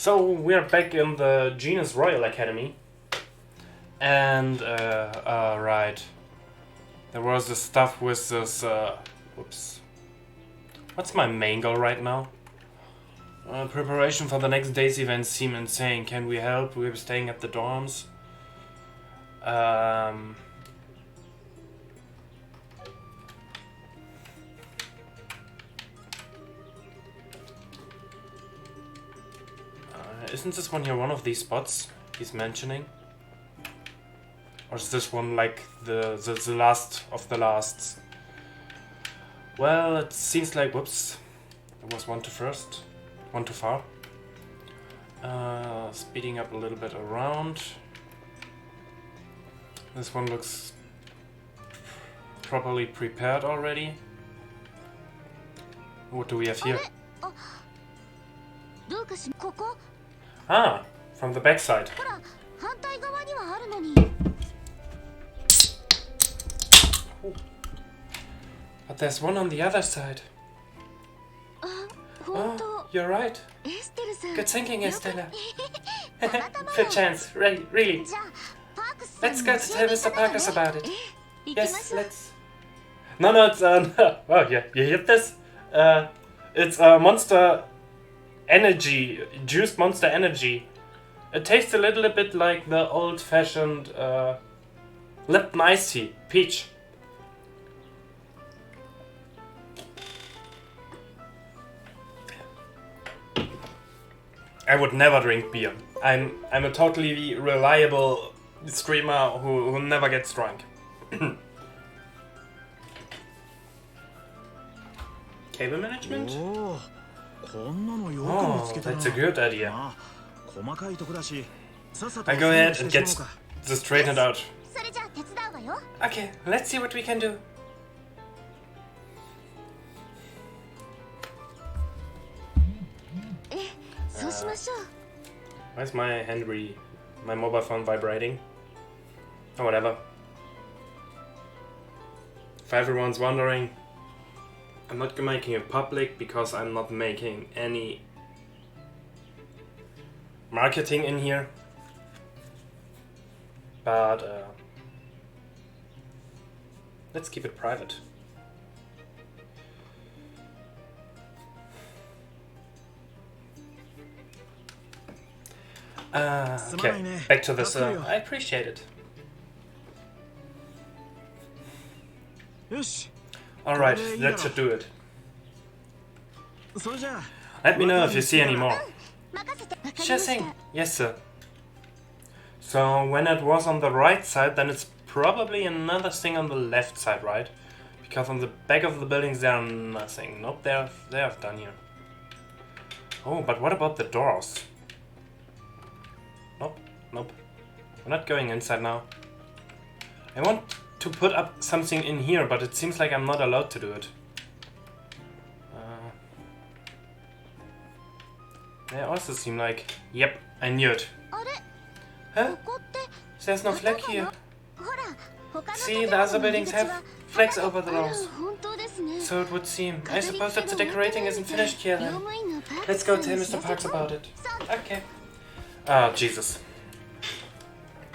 So we're back in the Genus Royal Academy. And, right. There was this stuff with this, whoops. What's my main goal right now? Preparation for the next day's events seem insane. Can we help? We're staying at the dorms. Isn't this one here one of these spots he's mentioning? Or is this one like the last of the lasts? Well, it seems like, whoops, there was one too first, one too far. Speeding up a little bit around. This one looks properly prepared already. What do we have here? Ah, from the backside. But there's one on the other side. Oh, you're right. Good thinking, Estella. Good chance, really. Let's go to tell Mr. Parkers about it. Yes, let's. No, it's oh yeah, you hear this? It's Monster Energy, juiced Monster Energy. It tastes a little bit like the old-fashioned Lipton iced tea, peach. I would never drink beer. I'm a totally reliable streamer who never gets drunk. Cable management? Oh, that's a good idea. I go ahead and get this straightened out. Okay, let's see what we can do. Why is my my mobile phone vibrating? Oh, whatever. If everyone's wondering, I'm not making it public because I'm not making any marketing in here. But let's keep it private. Okay, back to this. I appreciate it. Alright, that should do it. Let me know if you see any more. Sure thing. Yes, sir. So, when it was on the right side, then it's probably another thing on the left side, right? Because on the back of the buildings there are nothing. Nope, they have done here. Oh, but what about the doors? Nope. We're not going inside now. I want to put up something in here, but it seems like I'm not allowed to do it. They also seem like... Yep, I knew it. Huh? There's no flag here. See, the other buildings have flags over the doors. So it would seem. I suppose that the decorating isn't finished yet then. Let's go tell Mr. Parks about it. Okay. Ah, Jesus.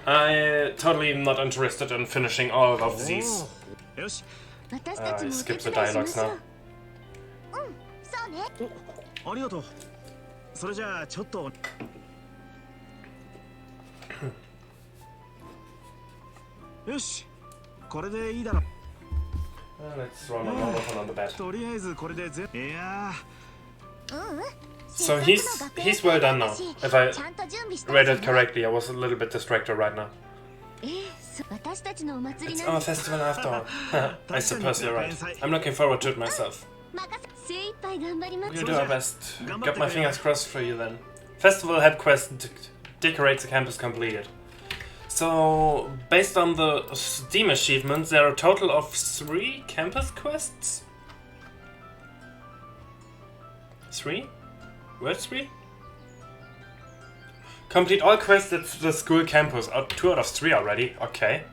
I totally am not interested in finishing all of these. I skip the dialogues now. Let's run a normal one on the bed. So he's well done now. If I read it correctly, I was a little bit distracted right now. It's our festival after all. I suppose you're right. I'm looking forward to it myself. We'll do our best. Got my fingers crossed for you then. Festival head quest decorates the campus completed. So, based on the Steam achievements, there are a total of 3 campus quests? 3? Where's 3? Complete all quests at the school campus. 2 out of 3 already. Okay.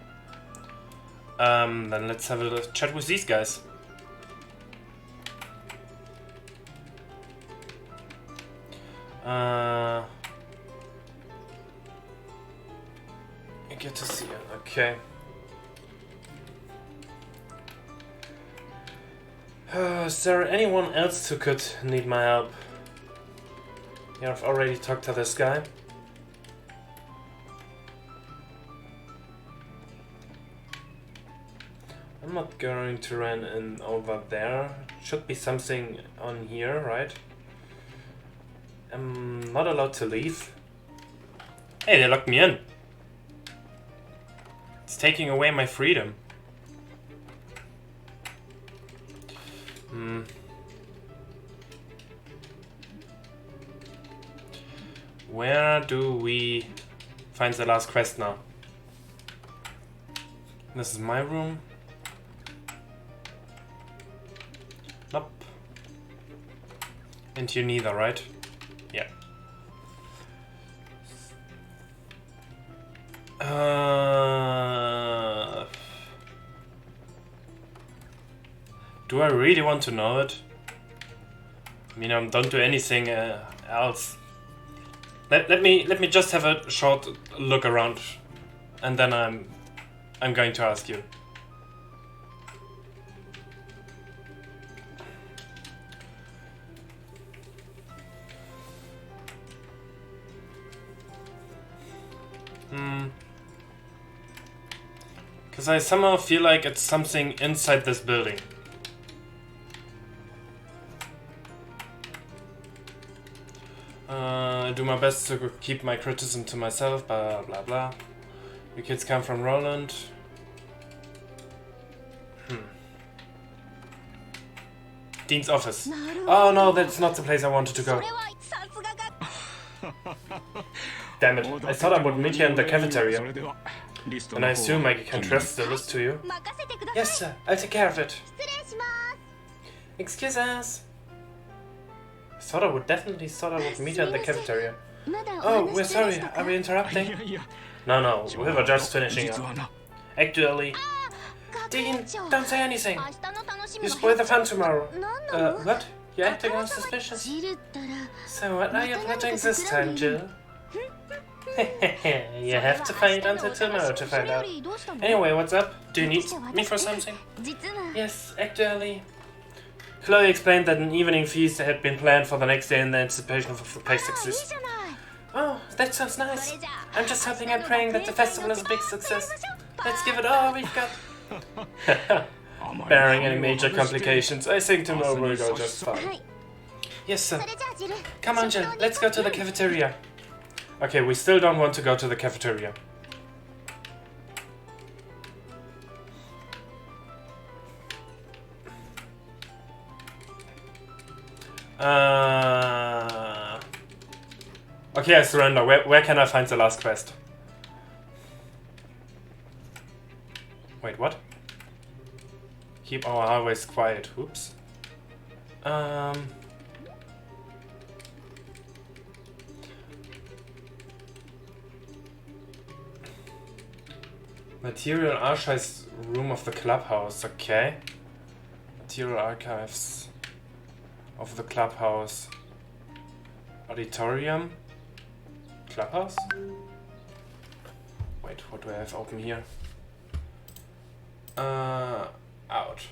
Then let's have a chat with these guys. Good to see you. Okay. Is there anyone else who could need my help? Yeah, I've already talked to this guy. I'm not going to run in over there. Should be something on here, right? I'm not allowed to leave. Hey, they locked me in. It's taking away my freedom. Where do we find the last quest now? This is my room. Nope. And you neither, right? Yeah. Do I really want to know it? I mean, I don't do anything else. Let me just have a short look around, and then I'm going to ask you. Because I somehow feel like it's something inside this building. I do my best to keep my criticism to myself, blah blah blah. You kids come from Roland. Dean's office. Oh no, that's not the place I wanted to go. Damn it, I thought I would meet you in the cafeteria. And I assume I can trust the list to you? Yes sir, I'll take care of it. Excuse us. I would meet you at the cafeteria. Oh, we're sorry, are we interrupting? No, we were just finishing up. Actually... Dean, don't say anything! You spoil the fun tomorrow. What? You're acting all suspicious? So what are you plotting this time, Jill? You have to fight until tomorrow to find out. Anyway, what's up? Do you need me for something? Yes, actually... Chloe explained that an evening feast had been planned for the next day in the anticipation of the place success. Oh, that sounds nice. I'm just hoping and praying that the festival is a big success. Let's give it all we've got. Barring any major complications, I think tomorrow will go just fine. Yes, sir. Come on, Jill, let's go to the cafeteria. Okay, we still don't want to go to the cafeteria. Okay, I surrender. Where can I find the last quest? Wait, what? Keep our highways quiet. Oops. Material archives room of the clubhouse. Okay. Material archives of the clubhouse. Auditorium. Clubhouse? Wait, what do I have open here? Out.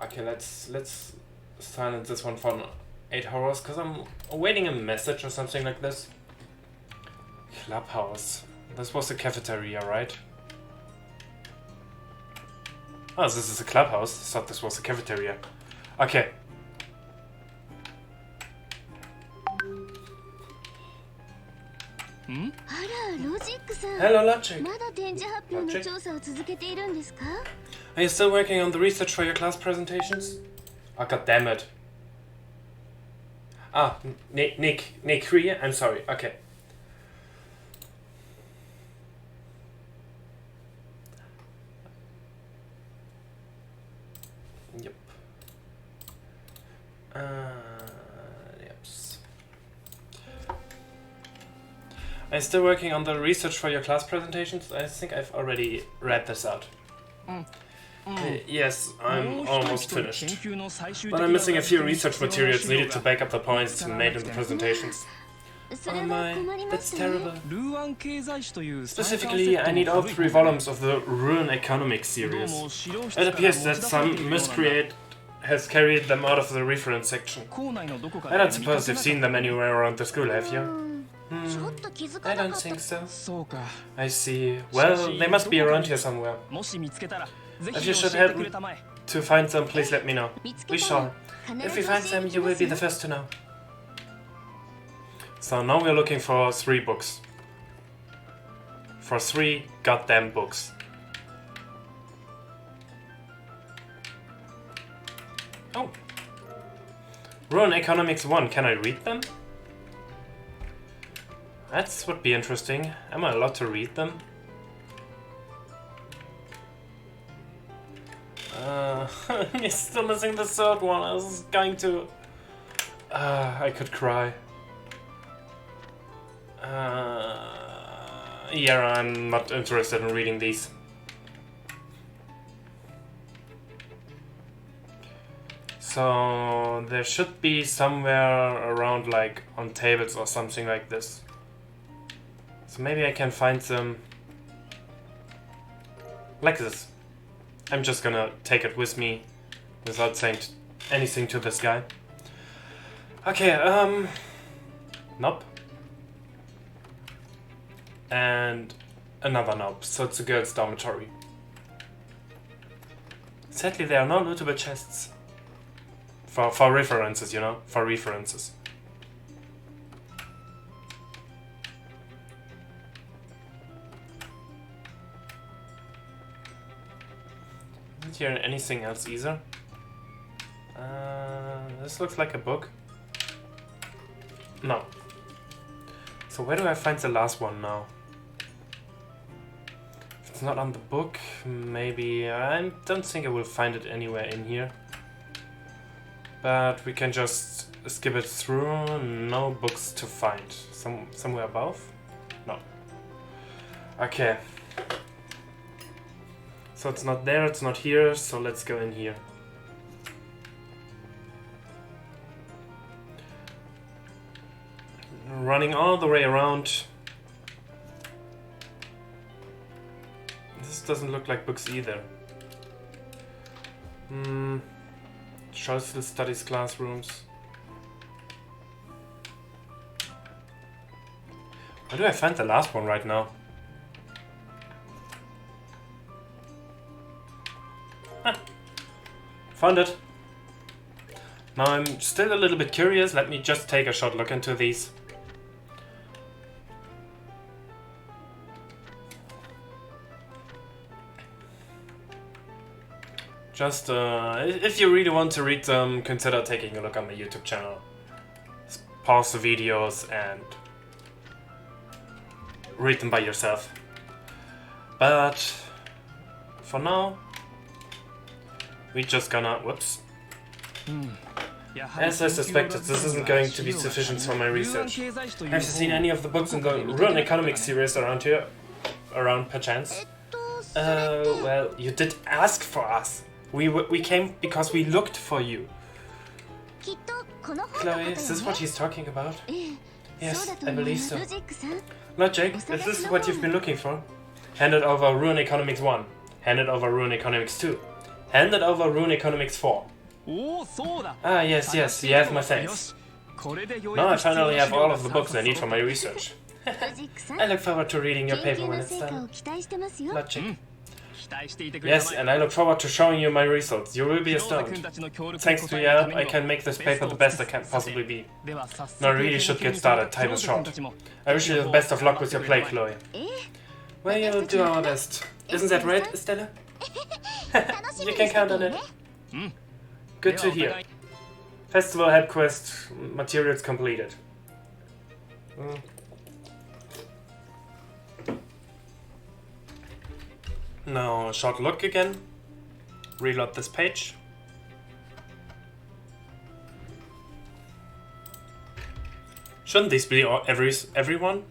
Okay, let's silence this one for 8 hours, because I'm awaiting a message or something like this. Clubhouse. This was the cafeteria, right? Oh, this is a clubhouse. I thought this was a cafeteria. Okay. Hello, Logic. Are you still working on the research for your class presentations? Oh, god damn it. Ah, Nick, Korea? I'm sorry, okay. Yep. Yep. Are you still working on the research for your class presentations? I think I've already read this out. Yes, I'm almost finished. But I'm missing a few research materials needed to back up the points made in the presentations. Oh my, that's terrible. Specifically, I need all 3 volumes of the Ruin Economics series. It appears that some miscreate has carried them out of the reference section. I don't suppose you've seen them anywhere around the school, have you? I don't think so. I see. Well, they must be around here somewhere. If you should help me to find them, please let me know. We shall. If we find them, you will be the first to know. So now we're looking for 3 books. For 3 goddamn books. Oh. Ruin Economics 1, can I read them? That would be interesting. Am I allowed to read them? You're still missing the 3rd one. I was going to... I could cry. Yeah, I'm not interested in reading these. So there should be somewhere around, like on tables or something like this. So maybe I can find them like this. I'm just gonna take it with me without saying anything to this guy. Okay, nope. And another nope, so it's a girl's dormitory. Sadly, there are no lootable chests. For references, you know? For references. Isn't here anything else either? This looks like a book. No. So where do I find the last one now? If it's not on the book, maybe... I don't think I will find it anywhere in here. But we can just skip it through. No books to find. Somewhere above? No. Okay. So it's not there, it's not here, so let's go in here. Running all the way around. This doesn't look like books either. Social studies classrooms. Where do I find the last one right now? Found it. Now I'm still a little bit curious. Let me just take a short look into these. Just, if you really want to read them, consider taking a look on my YouTube channel. Just pause the videos and read them by yourself. But for now, we're just gonna... Whoops. As I suspected, this isn't going to be sufficient for my research. Have you seen any of the books in the Ruin Economics series around here? Around perchance? Well, you did ask for us. We came because we looked for you. Chloe, is this what he's talking about? Yes, I believe so. Logic, is this what you've been looking for? Handed over Ruin Economics 1. Handed over Ruin Economics 2. Handed over Ruin Economics 4. Ah, yes, you have my thanks. Now I finally have all of the books I need for my research. I look forward to reading your paper when it's done. Logic. Yes, and I look forward to showing you my results. You will be astounded. Thanks to your help, I can make this paper the best I can possibly be. Now I really should get started. Time is short. I wish you the best of luck with your play, Chloe. Well, you'll do our best. Isn't that right, Estella? You can count on it. Good to hear. Festival head quest materials completed. Now, a short look again. Reload this page. Shouldn't these be everyone?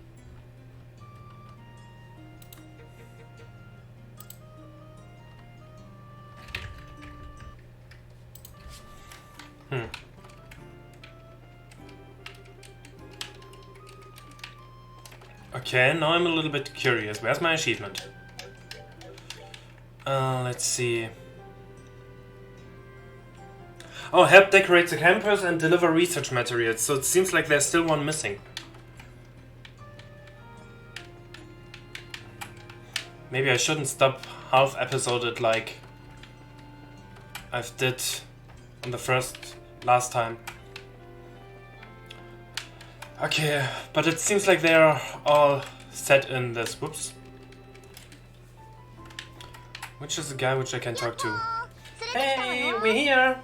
Okay, now I'm a little bit curious. Where's my achievement? Let's see. Oh, help decorate the campus and deliver research materials. So it seems like there's still one missing. Maybe I shouldn't stop half episoded like I've did on the last time. Okay, but it seems like they are all set in this. Whoops. Which is the guy which I can talk to? Hey, we're here!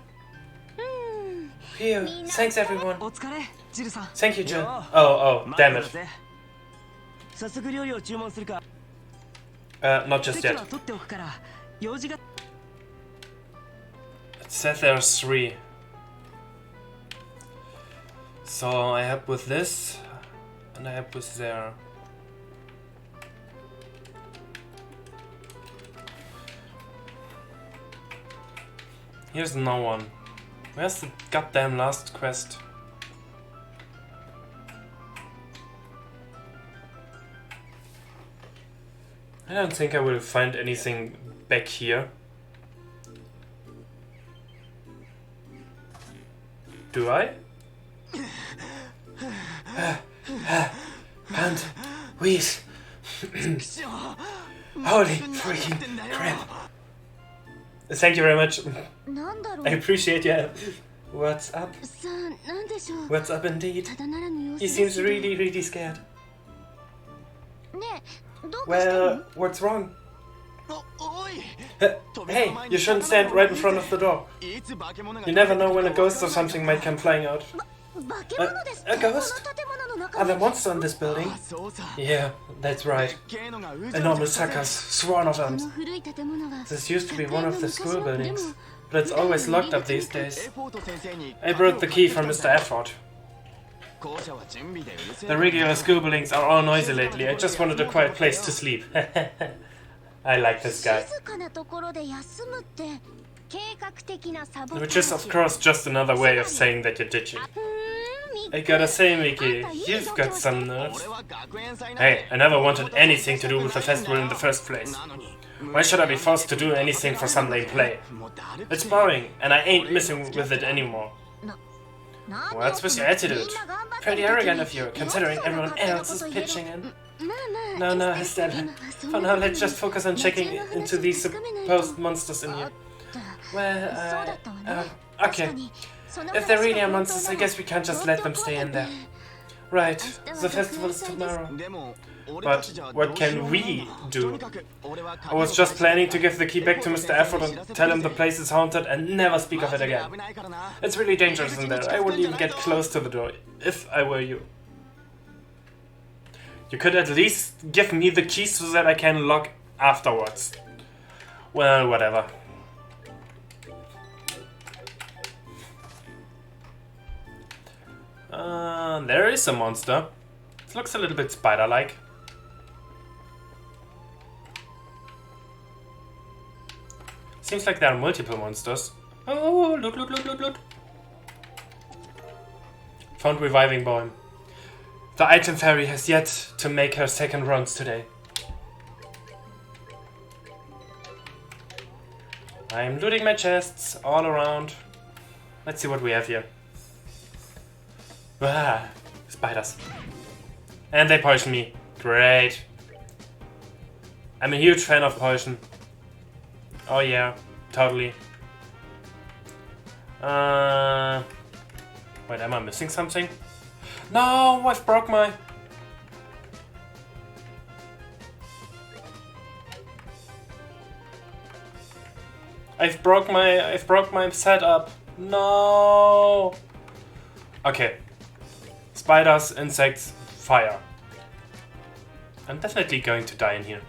Here, thanks everyone. Thank you, Jill. Oh, damn it. Not just yet. It said there's 3. So I help with this, and I help with there. Here's no one. Where's the goddamn last quest? I don't think I will find anything back here. Do I? And wheeze. Holy freaking crap. Thank you very much. I appreciate your help. What's up? What's up indeed? He seems really, really scared. Well, what's wrong? Hey, you shouldn't stand right in front of the door. You never know when a ghost or something might come flying out. A ghost? Are there monsters in this building? Yeah, that's right. Enormous suckers, sworn of arms. This used to be one of the school buildings, but it's always locked up these days. I brought the key from Mr. Effort. The regular school buildings are all noisy lately. I just wanted a quiet place to sleep. I like this guy. Which is of course just another way of saying that you're ditching. I gotta say, Miki, you've got some nerves. Hey, I never wanted anything to do with the festival in the first place. Why should I be forced to do anything for some lame play? It's boring, and I ain't messing with it anymore. What's with your attitude? Pretty arrogant of you, considering everyone else is pitching in. No, Estelle. For now, let's just focus on checking into these supposed monsters in here. Well, okay. If they really are monsters, I guess we can't just let them stay in there. Right, the festival is tomorrow. But what can we do? I was just planning to give the key back to Mr. Effort and tell him the place is haunted and never speak of it again. It's really dangerous in there. I wouldn't even get close to the door, if I were you. You could at least give me the keys so that I can lock afterwards. Well, whatever. There is a monster. It looks a little bit spider-like. Seems like there are multiple monsters. Oh, look. Found reviving poem. The item fairy has yet to make her second runs today. I'm looting my chests all around. Let's see what we have here. Ah, spiders. And they poison me. Great. I'm a huge fan of poison. Oh yeah, totally. Wait, am I missing something? No, I've broke my... I've broke my setup. No. Okay. Spiders, insects, fire. I'm definitely going to die in here.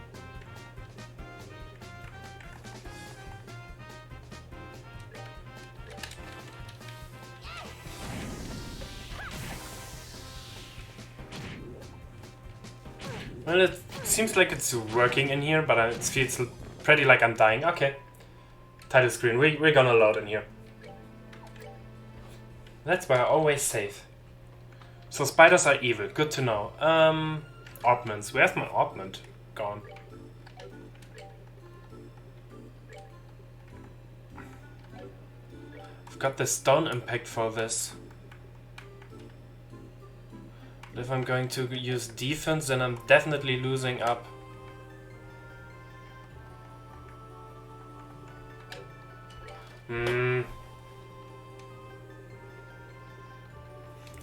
Well, it seems like it's working in here, but it feels pretty like I'm dying. Okay. Title screen. We're gonna load in here. That's why I always save. So spiders are evil. Good to know. Augments. Where's my augment gone? I've got the stone impact for this. But if I'm going to use defense, then I'm definitely losing up.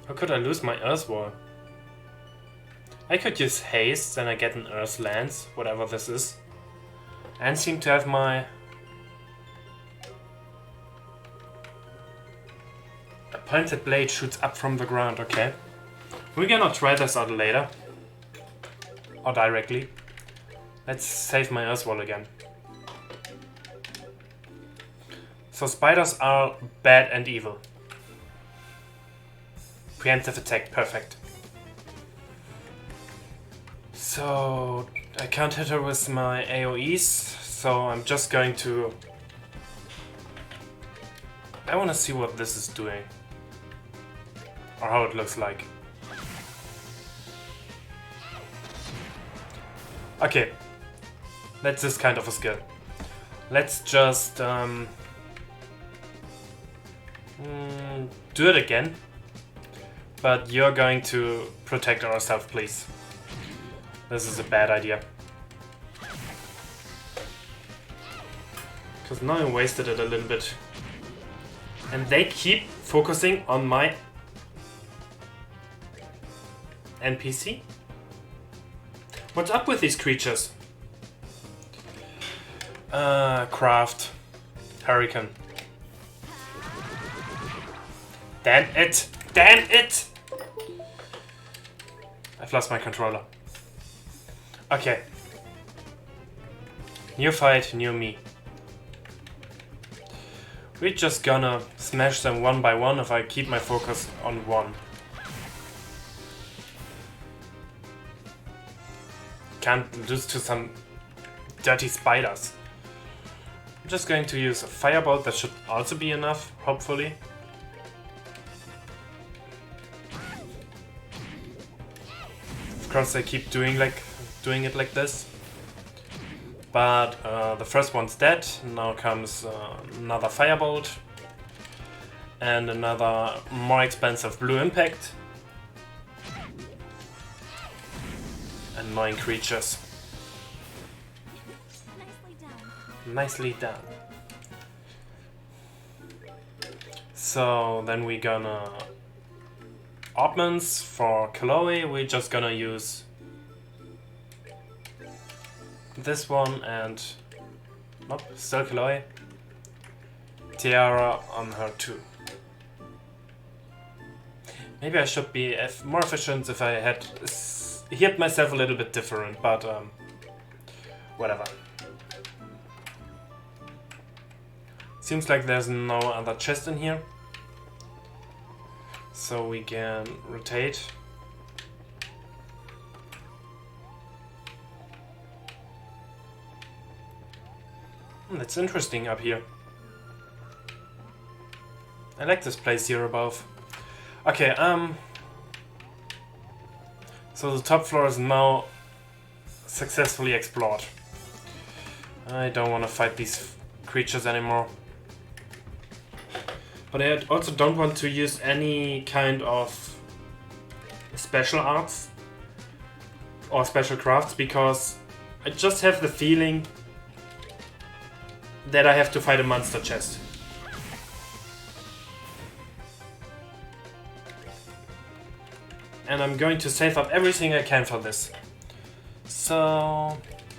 How could I lose my Earth Wall? I could use haste, then I get an Earth Lance, whatever this is. And seem to have my... A pointed blade shoots up from the ground, okay. We're gonna try this out later. Or directly. Let's save my Earth Wall again. So spiders are bad and evil. Preemptive attack, perfect. So I can't hit her with my AoEs, so I'm just going to... I want to see what this is doing. Or how it looks like. Okay. That's this kind of a skill. Let's just do it again. But you're going to protect ourselves, please. This is a bad idea. Because now I wasted it a little bit. And they keep focusing on my NPC? What's up with these creatures? Craft. Hurricane. Damn it! Damn it! I've lost my controller. Okay. New fight, new me. We're just gonna smash them one by one if I keep my focus on one. Can't lose to some dirty spiders. I'm just going to use a firebolt, that should also be enough, hopefully. Of course I keep doing it like this. But the first one's dead, now comes another firebolt. And another more expensive blue impact. Annoying creatures. Nicely done. So then we're gonna augments for Chloe. We're just gonna use this one and nope, still Chloe. Tiara on her too. Maybe I should be more efficient if I had hit myself a little bit different, but whatever. Seems like there's no other chest in here. So we can rotate. That's interesting up here. I like this place here above. Okay, so the top floor is now successfully explored. I don't want to fight these creatures anymore. But I also don't want to use any kind of special arts or special crafts, because I just have the feeling that I have to fight a monster chest. And I'm going to save up everything I can for this. So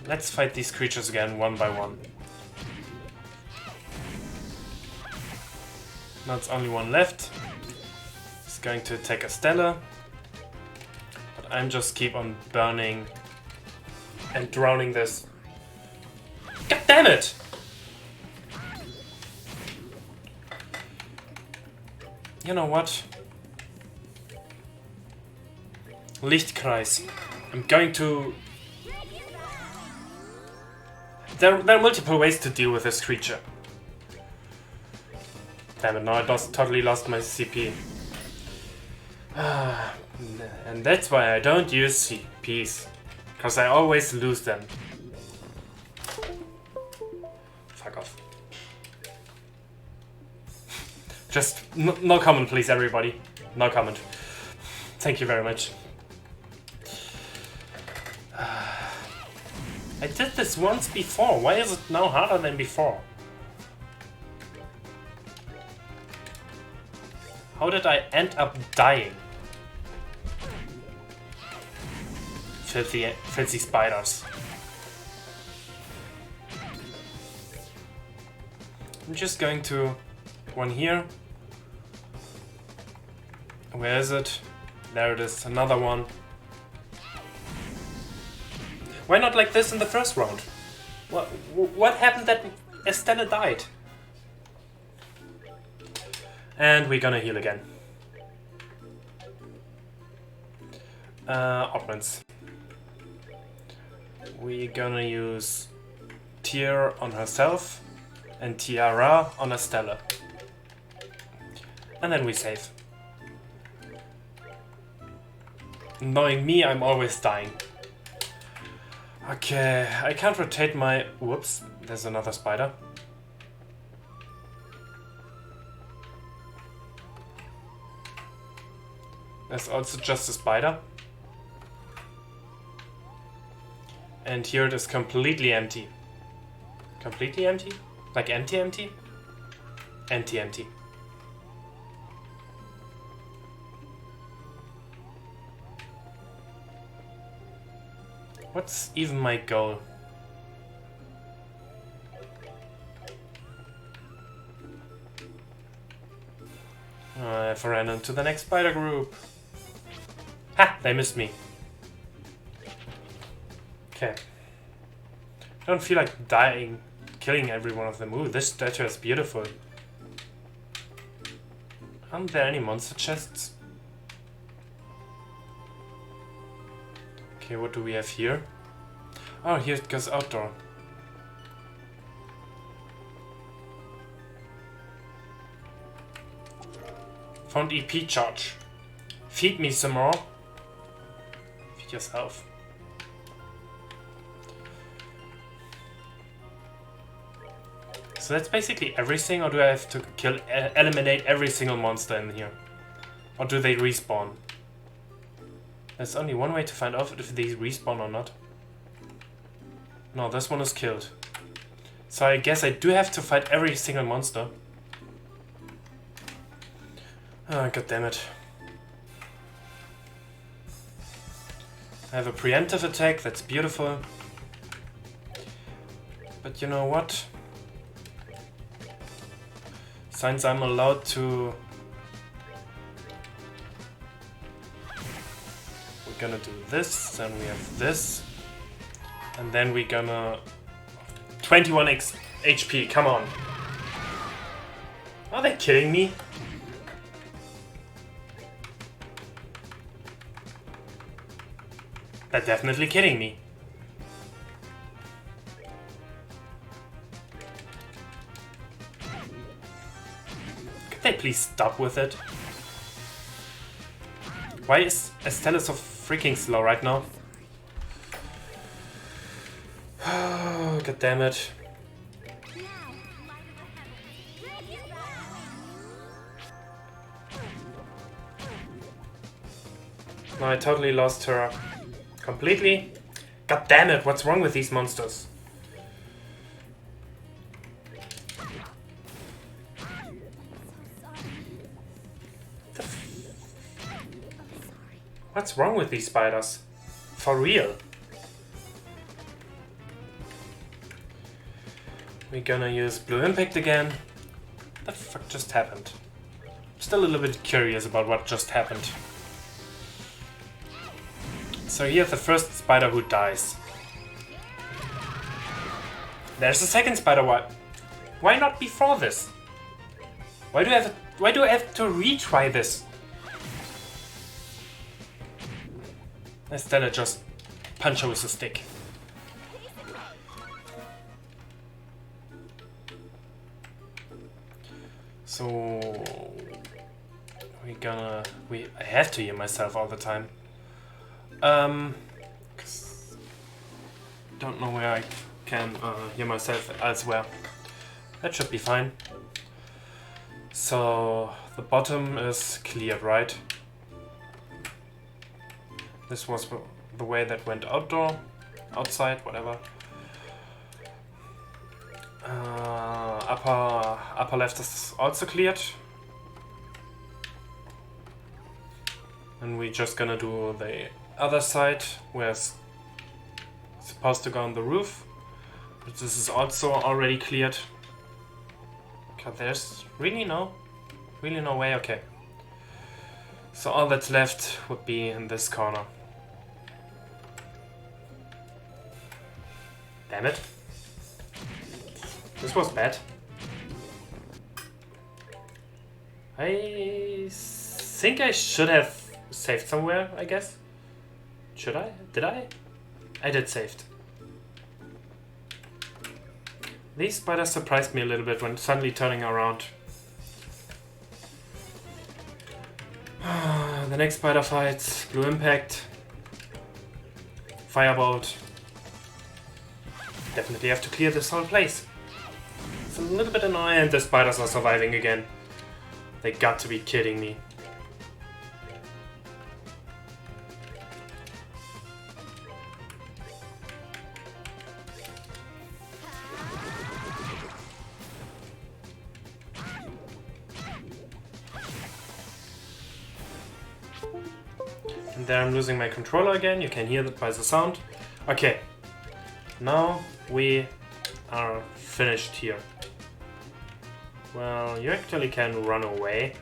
let's fight these creatures again one by one. Now it's only one left. It's going to attack a Stella. But I'm just keep on burning and drowning this. God damn it! You know what? Lichtkreis. I'm going to... There are multiple ways to deal with this creature. Damn it, now I totally lost my CP. And that's why I don't use CPs. Because I always lose them. Fuck off. Just no comment, please, everybody. No comment. Thank you very much. I did this once before. Why is it now harder than before? How did I end up dying? Filthy spiders. I'm just going to one here. Where is it? There it is, another one. Why not like this in the first round? What happened that Estella died? And we're gonna heal again. Opponents. We're gonna use Tear on herself and Tiara on Estella. And then we save. Knowing me, I'm always dying. Okay, I can't rotate my... Whoops, there's another spider. There's also just a spider. And here it is completely empty. Completely empty? Like empty? Empty. What's even my goal? I've ran into the next spider group. Ha! They missed me. Okay. I don't feel like dying, killing every one of them. Ooh, this statue is beautiful. Aren't there any monster chests? Okay, what do we have here? Oh, here it goes outdoor. Found EP charge. Feed me some more. Feed yourself. So that's basically everything, or do I have to eliminate every single monster in here? Or do they respawn? There's only one way to find out if they respawn or not. No, this one is killed. So I guess I do have to fight every single monster. Oh, god damn it. I have a preemptive attack, that's beautiful. But you know what? Since I'm allowed to... We're gonna do this, then we have this. And then we're gonna... 21 HP, come on. Are they kidding me? They're definitely kidding me. Could they please stop with it? Why is Estella so freaking slow right now? Oh, god damn it. No, I totally lost her. Completely? God damn it, what's wrong with these monsters? What's wrong with these spiders? For real? We're gonna use Blue Impact again. What the fuck just happened? I'm still a little bit curious about what just happened. So here's the first spider who dies. There's the second spider. Why not before this? Why do I have to retry this? Instead of just punch her with a stick. So we're I have to heal myself all the time. 'Cause don't know where I can heal myself elsewhere. That should be fine. So the bottom is cleared, right? This was the way that went outside, whatever. Upper left is also cleared. And we're just gonna do the other side where it's supposed to go on the roof. But this is also already cleared. Okay, there's really no way, okay. So all that's left would be in this corner. Damn it. This was bad. I think I should have saved somewhere, I guess. Should I? Did I? I did saved. These spiders surprised me a little bit when suddenly turning around. The next spider fight, Blue Impact, Firebolt. Definitely have to clear this whole place. It's a little bit annoying and the spiders are surviving again. They got to be kidding me. And there I'm losing my controller again. You can hear that by the sound. Okay. Now we are finished here. Well, you actually can run away.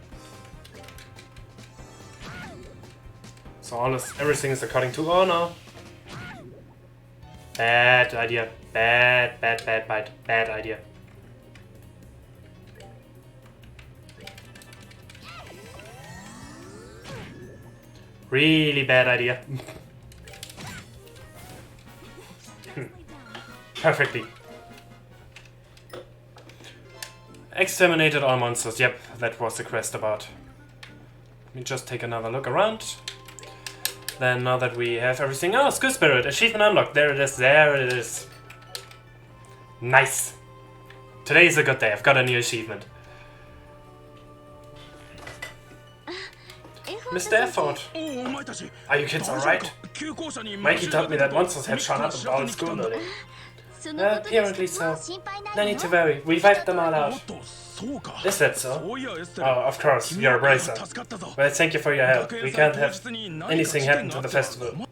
So everything is according to... Oh no! Bad idea. Bad idea. Really bad idea. Perfectly. Exterminated all monsters. Yep, that was the quest about. Let me just take another look around. Then now that we have everything... Oh, Skill Spirit! Achievement unlocked! There it is, there it is. Nice! Today is a good day, I've got a new achievement. Mr. Effort! Are you kids alright? Mikey told me that monsters had shown up in our school building. Apparently so. No need to worry, we wiped them all out. Is that so? Oh, of course, you're a bracer. Well, thank you for your help. We can't have anything happen to the festival.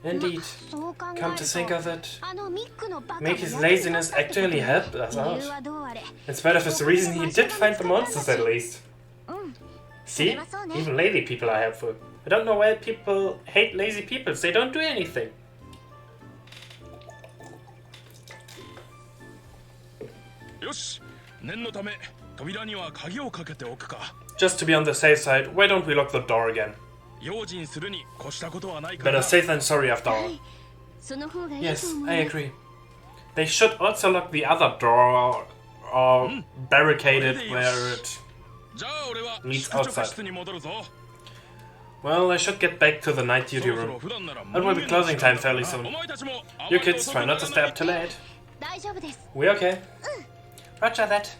Indeed. Come to think of it, Mickey's laziness actually helped us out. In spite of his reason, he did find the monsters at least. See? Even lazy people are helpful. I don't know why people hate lazy people. They don't do anything. Just to be on the safe side, why don't we lock the door again? Better safe than sorry after all. Yes, I agree. They should also lock the other door or barricade it where it leads outside. Well, I should get back to the night duty room. It will be closing time fairly soon. You kids try not to stay up too late. We okay? Roger that.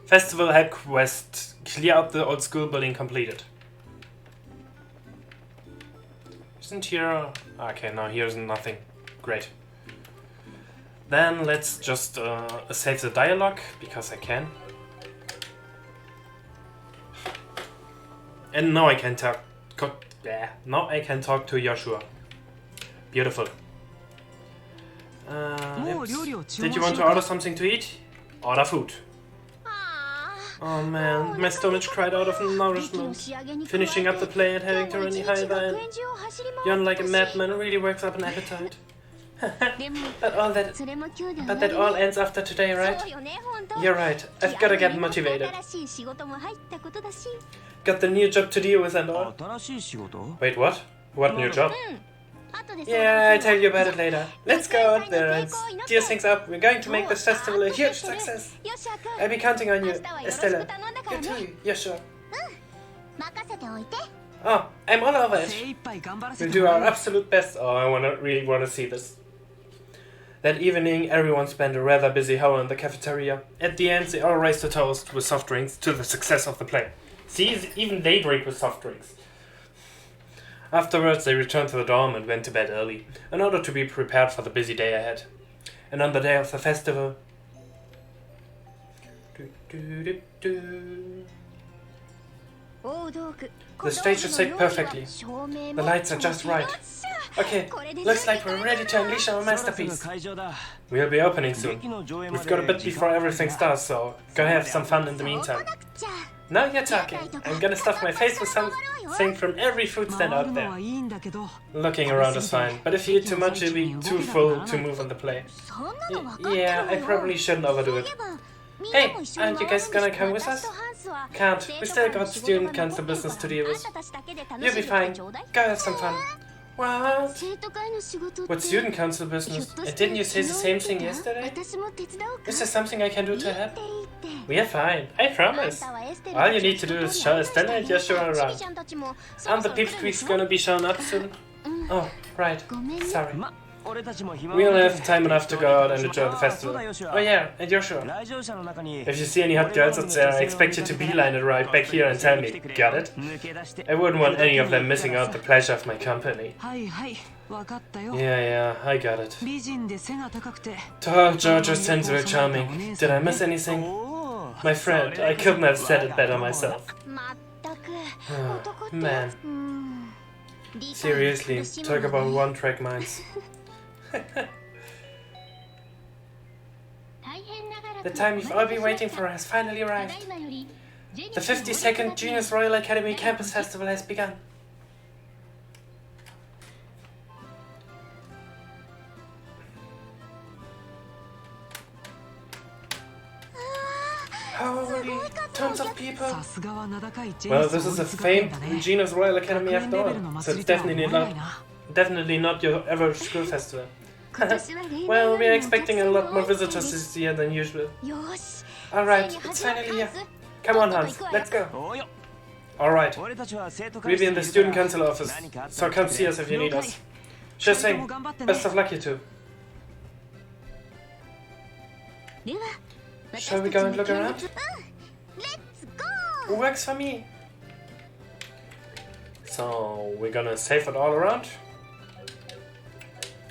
Festival help quest. Clear out the old school building completed. Isn't here... Okay, no, here's nothing. Great. Then let's just save the dialogue, because I can. And now I can talk... Now I can talk to Joshua. Beautiful. Did you want to order something to eat? Order food. Oh man, my stomach cried out of nourishment. Finishing up the play and having to run higher. Yawn like a madman really works up an appetite. but that all ends after today, right? You're right. I've gotta get motivated. Got the new job to deal with and all. Wait, what? What new job? Yeah, I'll tell you about it later. Let's go out there and steer things up. We're going to make this festival a huge success. I'll be counting on you, Estella. You too, yeah, sure. Oh, I'm all over it. We'll do our absolute best. Oh, I really wanna see this. That evening, everyone spent a rather busy hour in the cafeteria. At the end, they all raised a toast with soft drinks to the success of the play. See, even they drink with soft drinks. Afterwards, they returned to the dorm and went to bed early, in order to be prepared for the busy day ahead. And on the day of the festival... The stage is set perfectly. The lights are just right. Okay, looks like we're ready to unleash our masterpiece. We'll be opening soon. We've got a bit before everything starts, so go have some fun in the meantime. Now you're talking. I'm gonna stuff my face with something from every food stand out there. Looking around is fine, but if you eat too much, you'll be too full to move on the play. Yeah, I probably shouldn't overdo it. Hey, aren't you guys gonna come with us? Can't. We still got student council business to deal with. You'll be fine. Go have some fun. What? What student council business? Didn't you say the same thing yesterday? Is there something I can do to help? We are fine, I promise. All you need to do is show Estella and Joshua around. Aren't the peep squeaks gonna be shown up soon? Oh, right. Sorry. We'll have time enough to go out and enjoy the festival. Oh yeah, and Joshua. If you see any hot girls out there, I expect you to beeline it right back here and tell me. Got it? I wouldn't want any of them missing out the pleasure of my company. Yeah, I got it. Tall, gorgeous, sensual, charming. Did I miss anything? My friend, I couldn't have said it better myself. Man. Seriously, talk about one-track minds. The time you've all been waiting for has finally arrived. The 52nd Genius Royal Academy Campus Festival has begun. Holy, tons of people. Well, this is a famed Genius Royal Academy after all, so it's definitely not your average school festival. Well, we're expecting a lot more visitors this year than usual. Alright, it's finally here. Come on, Hans, let's go. Alright, we'll be in the student council office, so come see us if you need us. Sure thing, best of luck you two. Shall we go and look around? Works for me. So, we're gonna save it all around.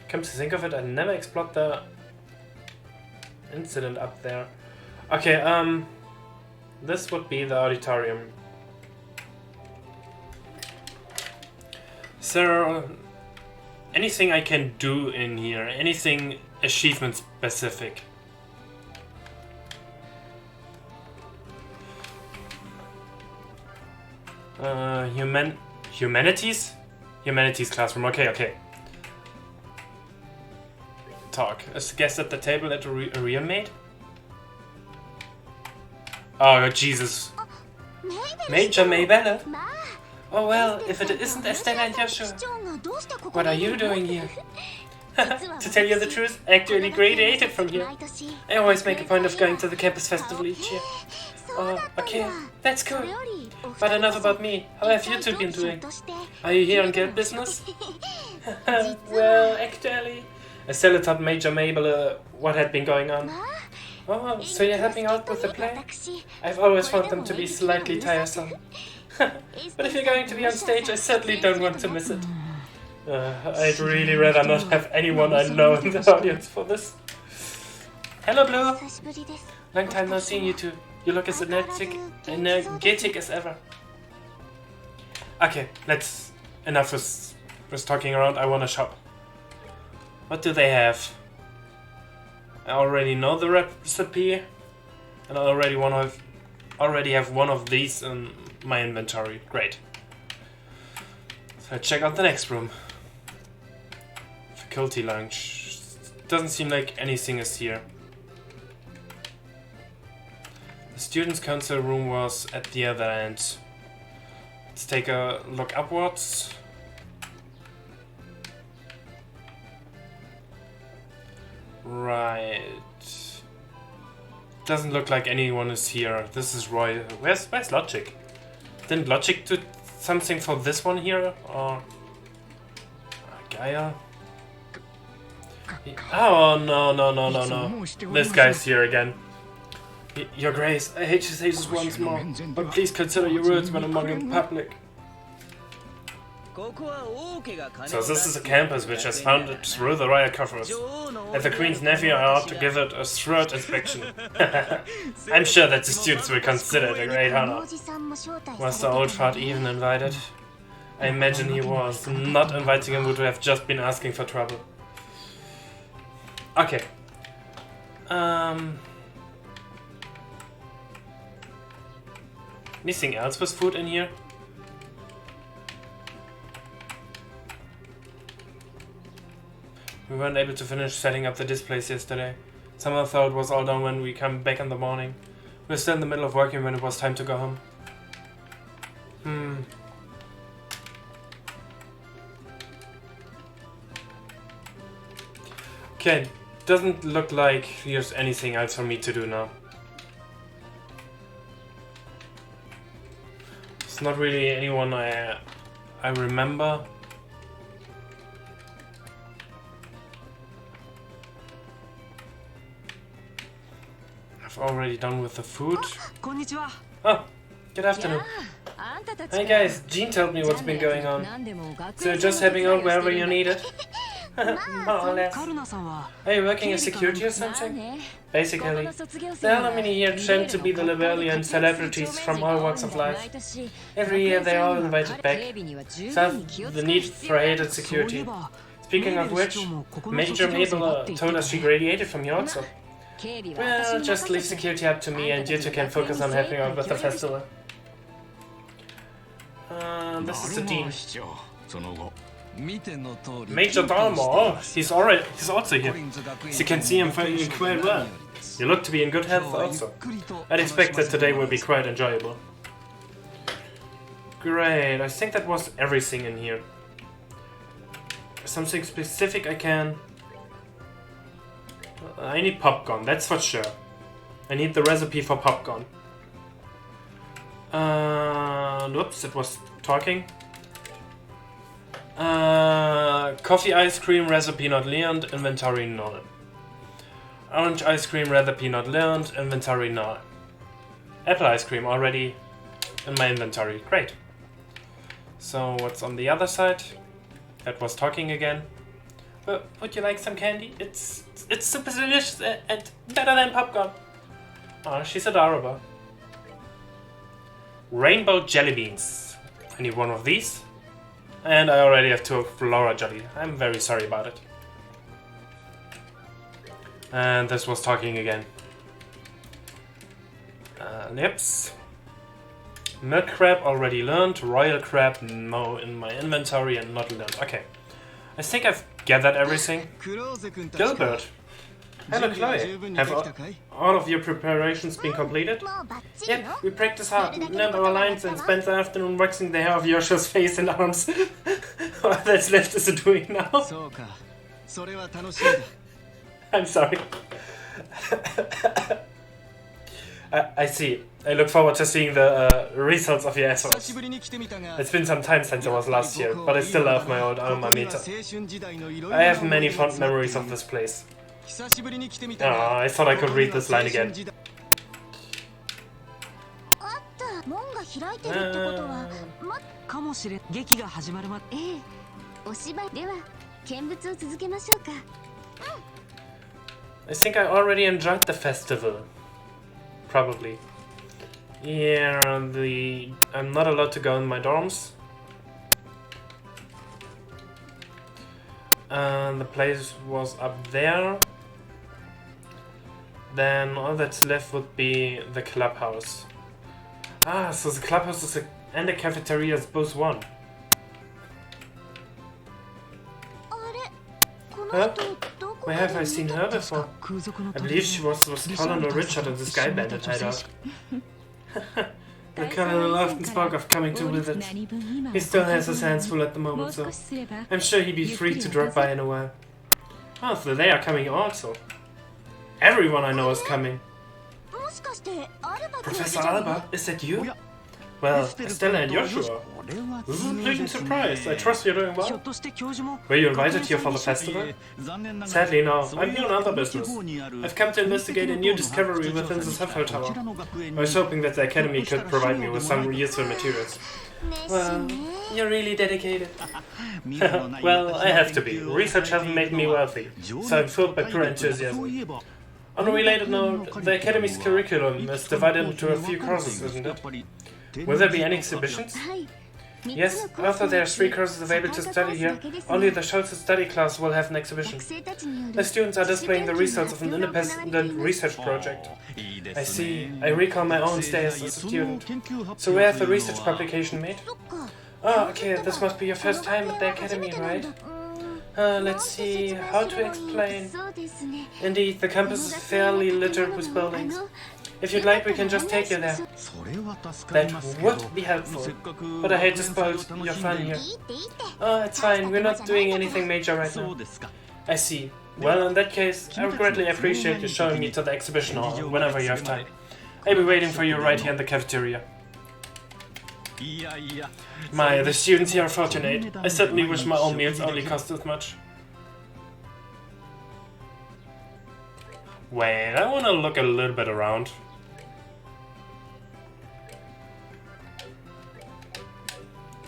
Come to think of it, I never explored the incident up there. Okay, this would be the auditorium. Is there anything I can do in here? Anything achievement specific? Humanities? Humanities classroom, okay. Talk. As a guest at the table at a real maid? Oh, Jesus. Major Maybella? Oh well, if it isn't Estella and Joshua. What are you doing here? To tell you the truth, I actually graduated from here. I always make a point of going to the campus festival each year. Oh, okay, that's cool. But enough about me. How have you two been doing? Are you here on guild business? Well, actually... Estella told Major Mabel what had been going on. Oh, so you're helping out with the play? I've always found them to be slightly tiresome. But if you're going to be on stage, I certainly don't want to miss it. I'd really rather not have anyone I know in the audience for this. Hello, Blue! Long time no seeing you two. You look as energetic as ever. Okay, enough with talking around, I wanna shop. What do they have? I already know the recipe, and I already have one of these in my inventory. Great. So let's check out the next room. Faculty lounge. Doesn't seem like anything is here. The students' council room was at the other end. Let's take a look upwards. Doesn't look like anyone is here. This is Roy. Where's Logic? Didn't Logic do something for this one here? Or Gaia? Oh no. This guy's here again. Your Grace, I hate to say this once more, but please consider your words when among in public. So this is a campus which has founded through the royal coffers. As the Queen's nephew, I ought to give it a thorough inspection. I'm sure that the students will consider it a great honor. Was the old fart even invited? I imagine he was. Not inviting him would have just been asking for trouble. Okay. Anything else with food in here? We weren't able to finish setting up the displays yesterday. Someone thought it was all done when we come back in the morning. We were still in the middle of working when it was time to go home. Okay, doesn't look like there's anything else for me to do now. It's not really anyone I remember. I've already done with the food. Oh, good afternoon. Hey guys, Jean told me what's been going on. So you're just helping out wherever you need it? More or less. Are you working as security or something? Basically. The alumni here tend to be the Levelian celebrities from all walks of life. Every year they're all invited back. So the need for aided security. Speaking of which, Major Mabel told us she graduated from here also. Well, just leave security up to me and you two can focus on helping out with the festival. This is the dean. Major Dalmor, he's also here. As you can see, I'm fighting quite well. You look to be in good health also. I'd expect that today will be quite enjoyable. Great, I think that was everything in here. Something specific I can... I need popcorn, that's for sure. I need the recipe for popcorn. Whoops, it was talking. Coffee ice cream recipe not learned, inventory null. Orange ice cream recipe not learned, inventory null. Apple ice cream already in my inventory, great. So what's on the other side? That was talking again. But would you like some candy? It's super delicious and better than popcorn. Oh, she's adorable. Rainbow jelly beans. I need one of these. And I already have 2 of Flora jelly. I'm very sorry about it. And this was talking again. Lips. Milk crab already learned. Royal crab no in my inventory and not learned. Okay. I think I've gathered everything. Gilbert. Hello Chloe. Have all of your preparations been completed? Yep, we practiced hard, learned our lines and spent the afternoon waxing the hair of Yoshi's face and arms. All that's left is doing now. I'm sorry. I see. I look forward to seeing the results of your efforts. It's been some time since I was last here, but I still love my old alma mater. I have many fond memories of this place. Oh, I thought I could read this line again. I think I already enjoyed the festival. Probably. Yeah, I'm not allowed to go in my dorms. And the place was up there. Then all that's left would be the clubhouse. Ah, so the clubhouse and the cafeteria is both one. Huh? Where have I seen her before? I believe she was Colonel Richard in the Sky Bandit hideout. The Colonel often spoke of coming to visit. He still has his hands full at the moment, so I'm sure he'd be free to drop by in a while. Oh, so they are coming also. Everyone I know is coming. Professor Alba, is that you? Well, Estella and Joshua. This is a pleasant surprise. I trust you're doing well. Were you invited here for the festival? Sadly, no. I'm here on other business. I've come to investigate a new discovery within the Sapphire Tower. I was hoping that the Academy could provide me with some useful materials. Well, you're really dedicated. Well, I have to be. Research hasn't made me wealthy, so I'm filled by pure enthusiasm. On a related note, the Academy's curriculum is divided into a few courses, isn't it? Will there be any exhibitions? Yes, although there are 3 courses available to study here, only the Schulze study class will have an exhibition. The students are displaying the results of an independent research project. I see. I recall my own days as a student. So we have a research publication made? Oh, okay, this must be your first time at the Academy, right? Let's see, how to explain. Indeed, the campus is fairly littered with buildings. If you'd like, we can just take you there. That would be helpful, but I hate to spoil your fun here. Oh, it's fine, we're not doing anything major right now. I see. Well, in that case, I would greatly appreciate you showing me to the exhibition hall whenever you have time. I'll be waiting for you right here in the cafeteria. My, the students here are fortunate. I certainly wish my own meals only cost as much. Wait, I want to look a little bit around.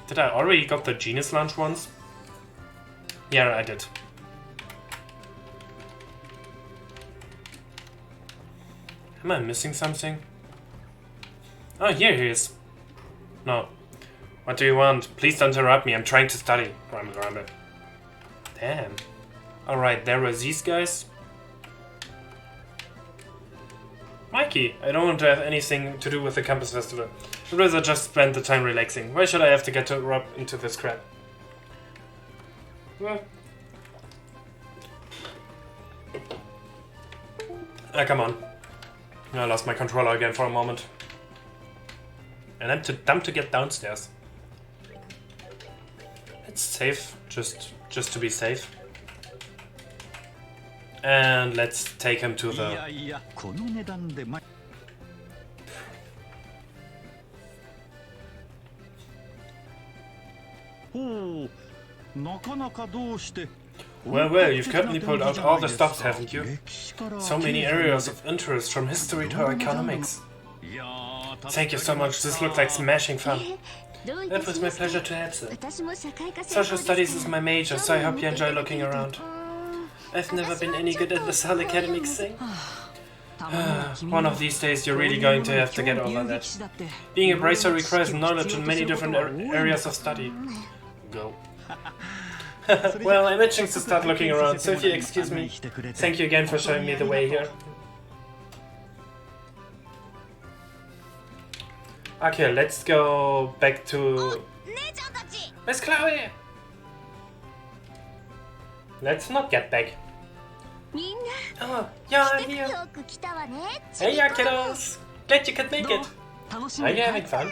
Did I already got the Genius Lunch once? Yeah, I did. Am I missing something? Oh, here he is. No. What do you want? Please don't interrupt me. I'm trying to study. Grumble. Damn. Alright, there were these guys. Mikey, I don't want to have anything to do with the campus festival. I'd rather just spend the time relaxing. Why should I have to get up into this crap? Well. Ah, come on. I lost my controller again for a moment. And I'm too dumb to get downstairs. It's safe, just to be safe. And let's take him to the... Well, you've certainly pulled out all the stops, haven't you? So many areas of interest, from history to economics. Thank you so much, this looked like smashing fun. It was my pleasure to help, sir. Social studies is my major, so I hope you enjoy looking around. I've never been any good at this whole academic thing. One of these days you're really going to have to get over that. Being a bracer requires knowledge in many different areas of study. Go. Well, I'm itching to start looking around, so if you excuse me, thank you again for showing me the way here. Okay, let's go back to... Miss Chloe! Let's not get back. Oh, yeah, I'm here. Hey, yeah, kiddos! Glad you could make it. Are you having fun?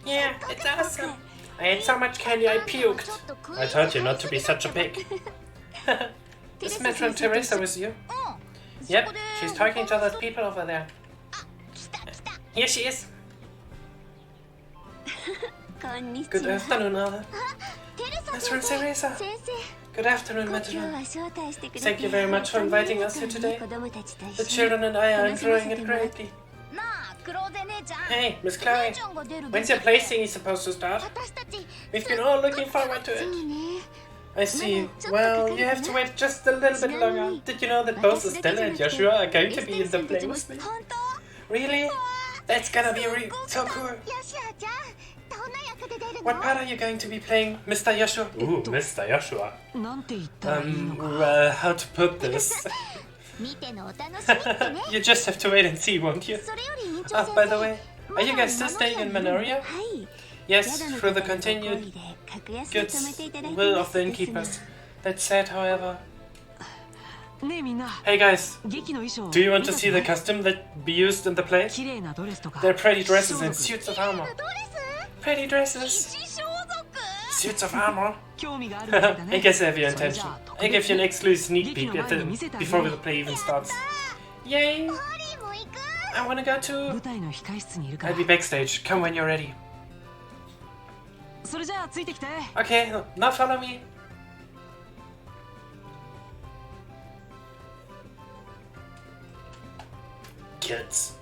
Yeah, it's awesome. I ate so much candy I puked. I told you not to be such a pig. Is Matron Teresa with you? Yep, she's talking to those people over there. Here she is. Good afternoon, Ada. Matron Teresa. Good afternoon, Matron. Thank you very much for inviting us here today. The children and I are enjoying it greatly. Hey, Miss Chloe, when's your play thingy supposed to start? We've been all looking forward to it. I see. Well, you have to wait just a little bit longer. Did you know that both Estella and Joshua are going to be in the play with me? Really? That's gonna be so cool. What part are you going to be playing, Mr. Joshua? Ooh, Mr. Joshua. How to put this? You just have to wait and see, won't you? Oh, by the way, are you guys still staying in Manoria? Yes, through the continued good will of the innkeepers. That's sad, however. Hey guys, do you want to see the costume that be used in the play? They're pretty dresses and suits of armor. Pretty dresses. Suits of armor? I guess I have your attention. I give you an exclusive sneak peek before the play even starts. Yay! I wanna go too. I'll be backstage. Come when you're ready. Okay, now follow me. Kids.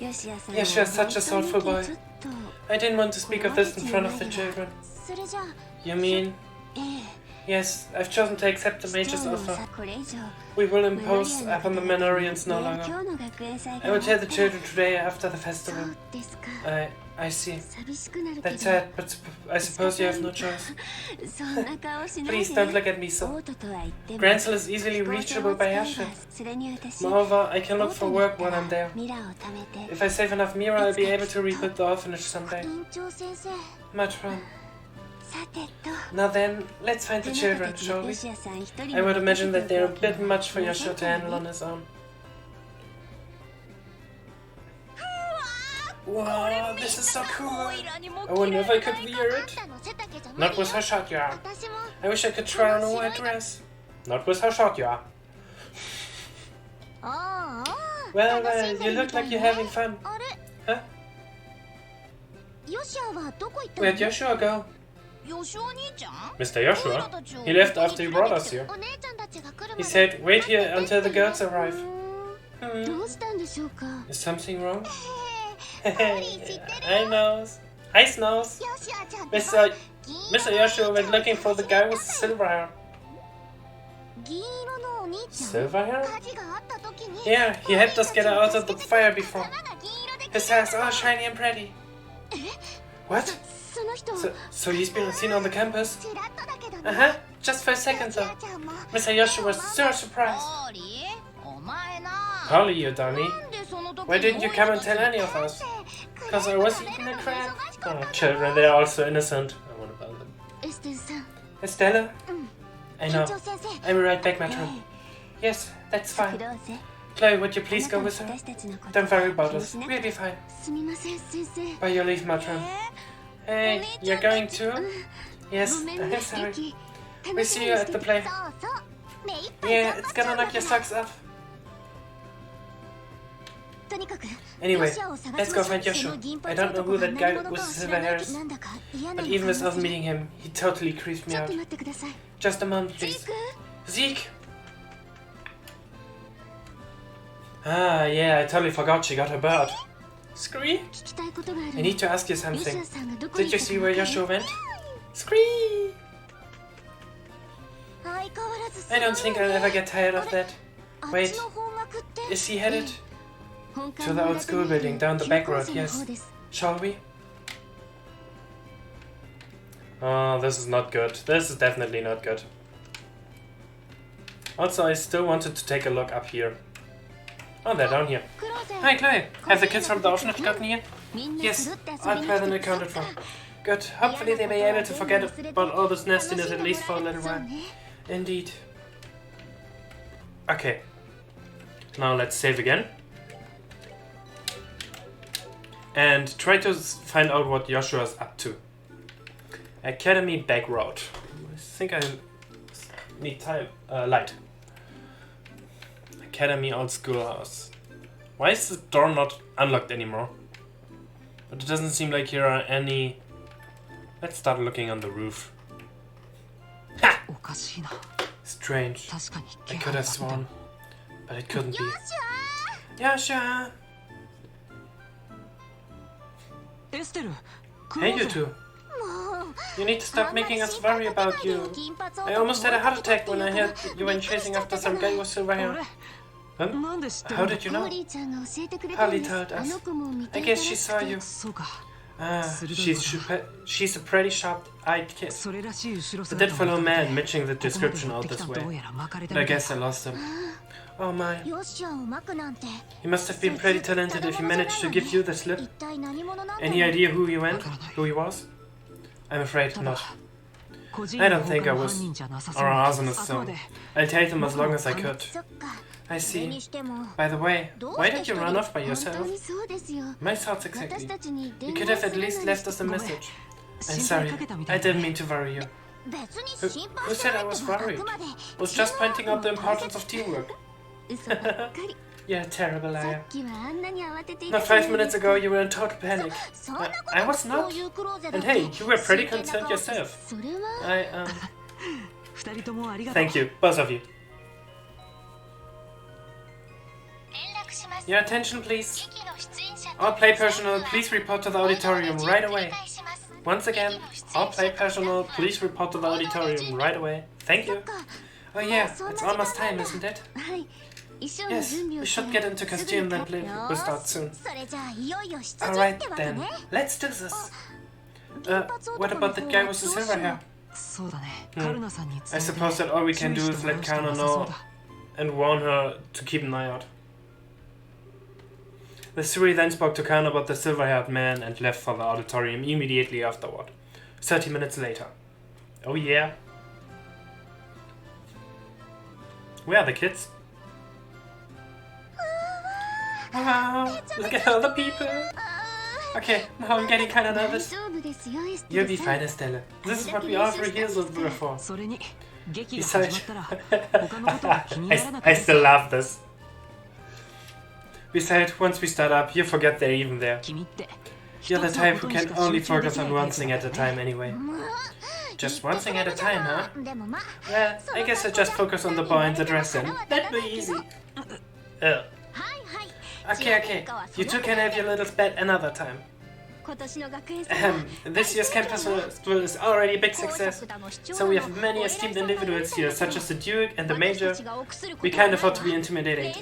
Yoshia's such a thoughtful boy. I didn't want to speak of this in front of the children. You mean? Yes, I've chosen to accept the Mage's offer. We will impose upon the Minorians no longer. I will tell the children today after the festival. I see. That's sad, but I suppose you have no choice. Please don't look at me so. Grancel is easily reachable by airship. Moreover, I can look for work while I'm there. If I save enough Mira, I'll be able to rebuild the orphanage someday. Matron. Now then, let's find the children, shall we? I would imagine that they're a bit much for Yoshio to handle on his own. Wow, this is so cool! I wonder if I could wear it. Not with her shot, yeah. I wish I could try on a white dress. Not with her shot, yeah. Well, you look like you're having fun. Huh? Where'd Yoshua go? Mr. Yoshua? He left after he brought us here. He said, wait here until the girls arrive. Is something wrong? I knows. Ice knows. Mr. Yoshua went looking for the guy with the silver hair. Silver hair? Yeah, he helped us get out of the fire before. His hair's all shiny and pretty. What? So he's been seen on the campus? Uh-huh, just for a second though. Mr. Yoshua was so surprised. Holly, you dummy. Why didn't you come and tell any of us? Because I was eating a crab? Oh, children, they are also innocent. I want to tell them. Estella? I know. I'll be right back, Matron. Yes, that's fine. Chloe, would you please go with her? Don't worry about us. We'll be fine. By your leave, Matron. Hey, you're going too? Yes, I'm sorry. We'll see you at the play. Yeah, it's gonna knock your socks off. Anyway, let's go find Yoshio. I don't know who that guy with the silver hair is, but even without meeting him, he totally creeps me out. Just a moment, please. Zeke! Ah, yeah, I totally forgot she got her bird. Scree? I need to ask you something. Did you see where Yoshio went? Scree! I don't think I'll ever get tired of that. Wait, is he headed? To the old school building down the back road, yes. Shall we? Oh, this is not good. This is definitely not good. Also, I still wanted to take a look up here. Oh, they're down here. Hi, Chloe. Have the kids from the orphanage gotten here? Yes, all present accounted for. Good. Hopefully they'll be able to forget about all this nastiness at least for a little while. Indeed. Okay. Now let's save again. And try to find out what Yoshua is up to. Academy back road. I think I need time. Light. Academy old schoolhouse. Why is the door not unlocked anymore? But it doesn't seem like here are any... Let's start looking on the roof. Ha! Strange. I could have sworn, but it couldn't be. Yoshua! Hey, you two. You need to stop making us worry about you. I almost had a heart attack when I heard you went chasing after some guy with silver hair. How did you know? Holly told us. I guess she saw you. She's a pretty sharp-eyed kid. But that fellow man matching the description out this way. But I guess I lost him. Oh my. He must have been pretty talented if he managed to give you the slip. Any idea who he was? I'm afraid not. I don't think I was an arsonist, so I'll take him as long as I could. I see. By the way, why did you run off by yourself? My thoughts exactly. You could have at least left us a message. I'm sorry, I didn't mean to worry you. Who said I was worried? I was just pointing out the importance of teamwork. You're a terrible liar. Not 5 minutes ago you were in total panic. I was not. And hey, you were pretty concerned yourself. Thank you, both of you. Your attention, please. All play personnel, please report to the auditorium right away. Once again, all play personnel, please report to the auditorium right away. Thank you. Oh yeah, it's almost time, isn't it? Yes, we should get into costume then play. We'll start soon. Alright then, let's do this. What about that guy with the silver hair? I suppose that all we can do is let Kana know and warn her to keep an eye out. The three then spoke to Kana about the silver-haired man and left for the auditorium immediately afterward. 30 minutes later. Oh yeah. Where are the kids? Wow, look at all the people. Okay, now I'm getting kinda nervous. You'll be fine, Estelle. This is what we all three years were for. Besides, I still love this. Besides, once we start up, you forget they're even there. You're the type who can only focus on one thing at a time anyway. Just one thing at a time, huh? Well, I guess I just focus on the boy in the dress then. That'd be easy. Okay, you two can have your little spat another time. This year's campus festival is already a big success, so we have many esteemed individuals here, such as the Duke and the Major. We can't afford to be intimidated.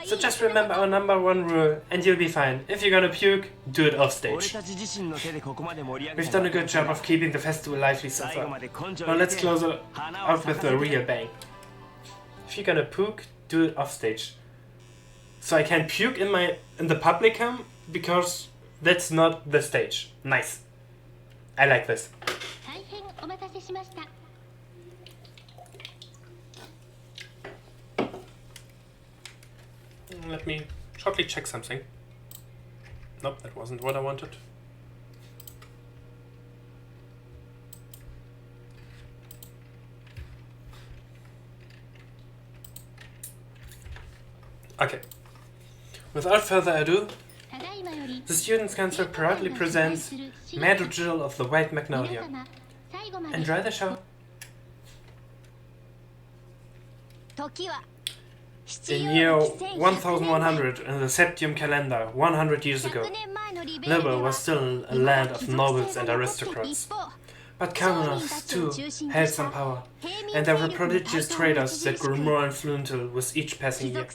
So just remember our #1 rule, and you'll be fine. If you're gonna puke, do it off stage. We've done a good job of keeping the festival lively so far. Now let's close it out with a real bang. If you're gonna puke, do it off stage. So I can puke in the publicum because that's not the stage. Nice. I like this. Let me shortly check something. Nope, that wasn't what I wanted. Okay. Without further ado, the Students' Council proudly presents Madrigal of the White Magnolia. Enjoy the show. In year 1100 in the Septium calendar, 100 years ago, Liber was still a land of nobles and aristocrats. But commoners, too, held some power, and there were prodigious traders that grew more influential with each passing year.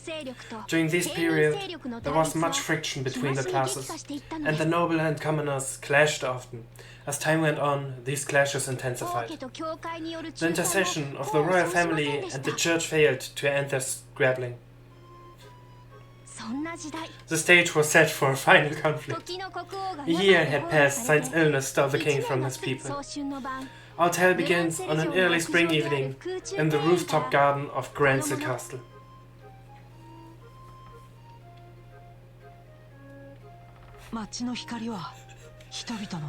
During this period, there was much friction between the classes, and the noble and commoners clashed often. As time went on, these clashes intensified. The intercession of the royal family and the church failed to end their scrabbling. The stage was set for a final conflict. A year had passed since illness stole the king from his people. Our tale begins on an early spring evening in the rooftop garden of Gransel Castle.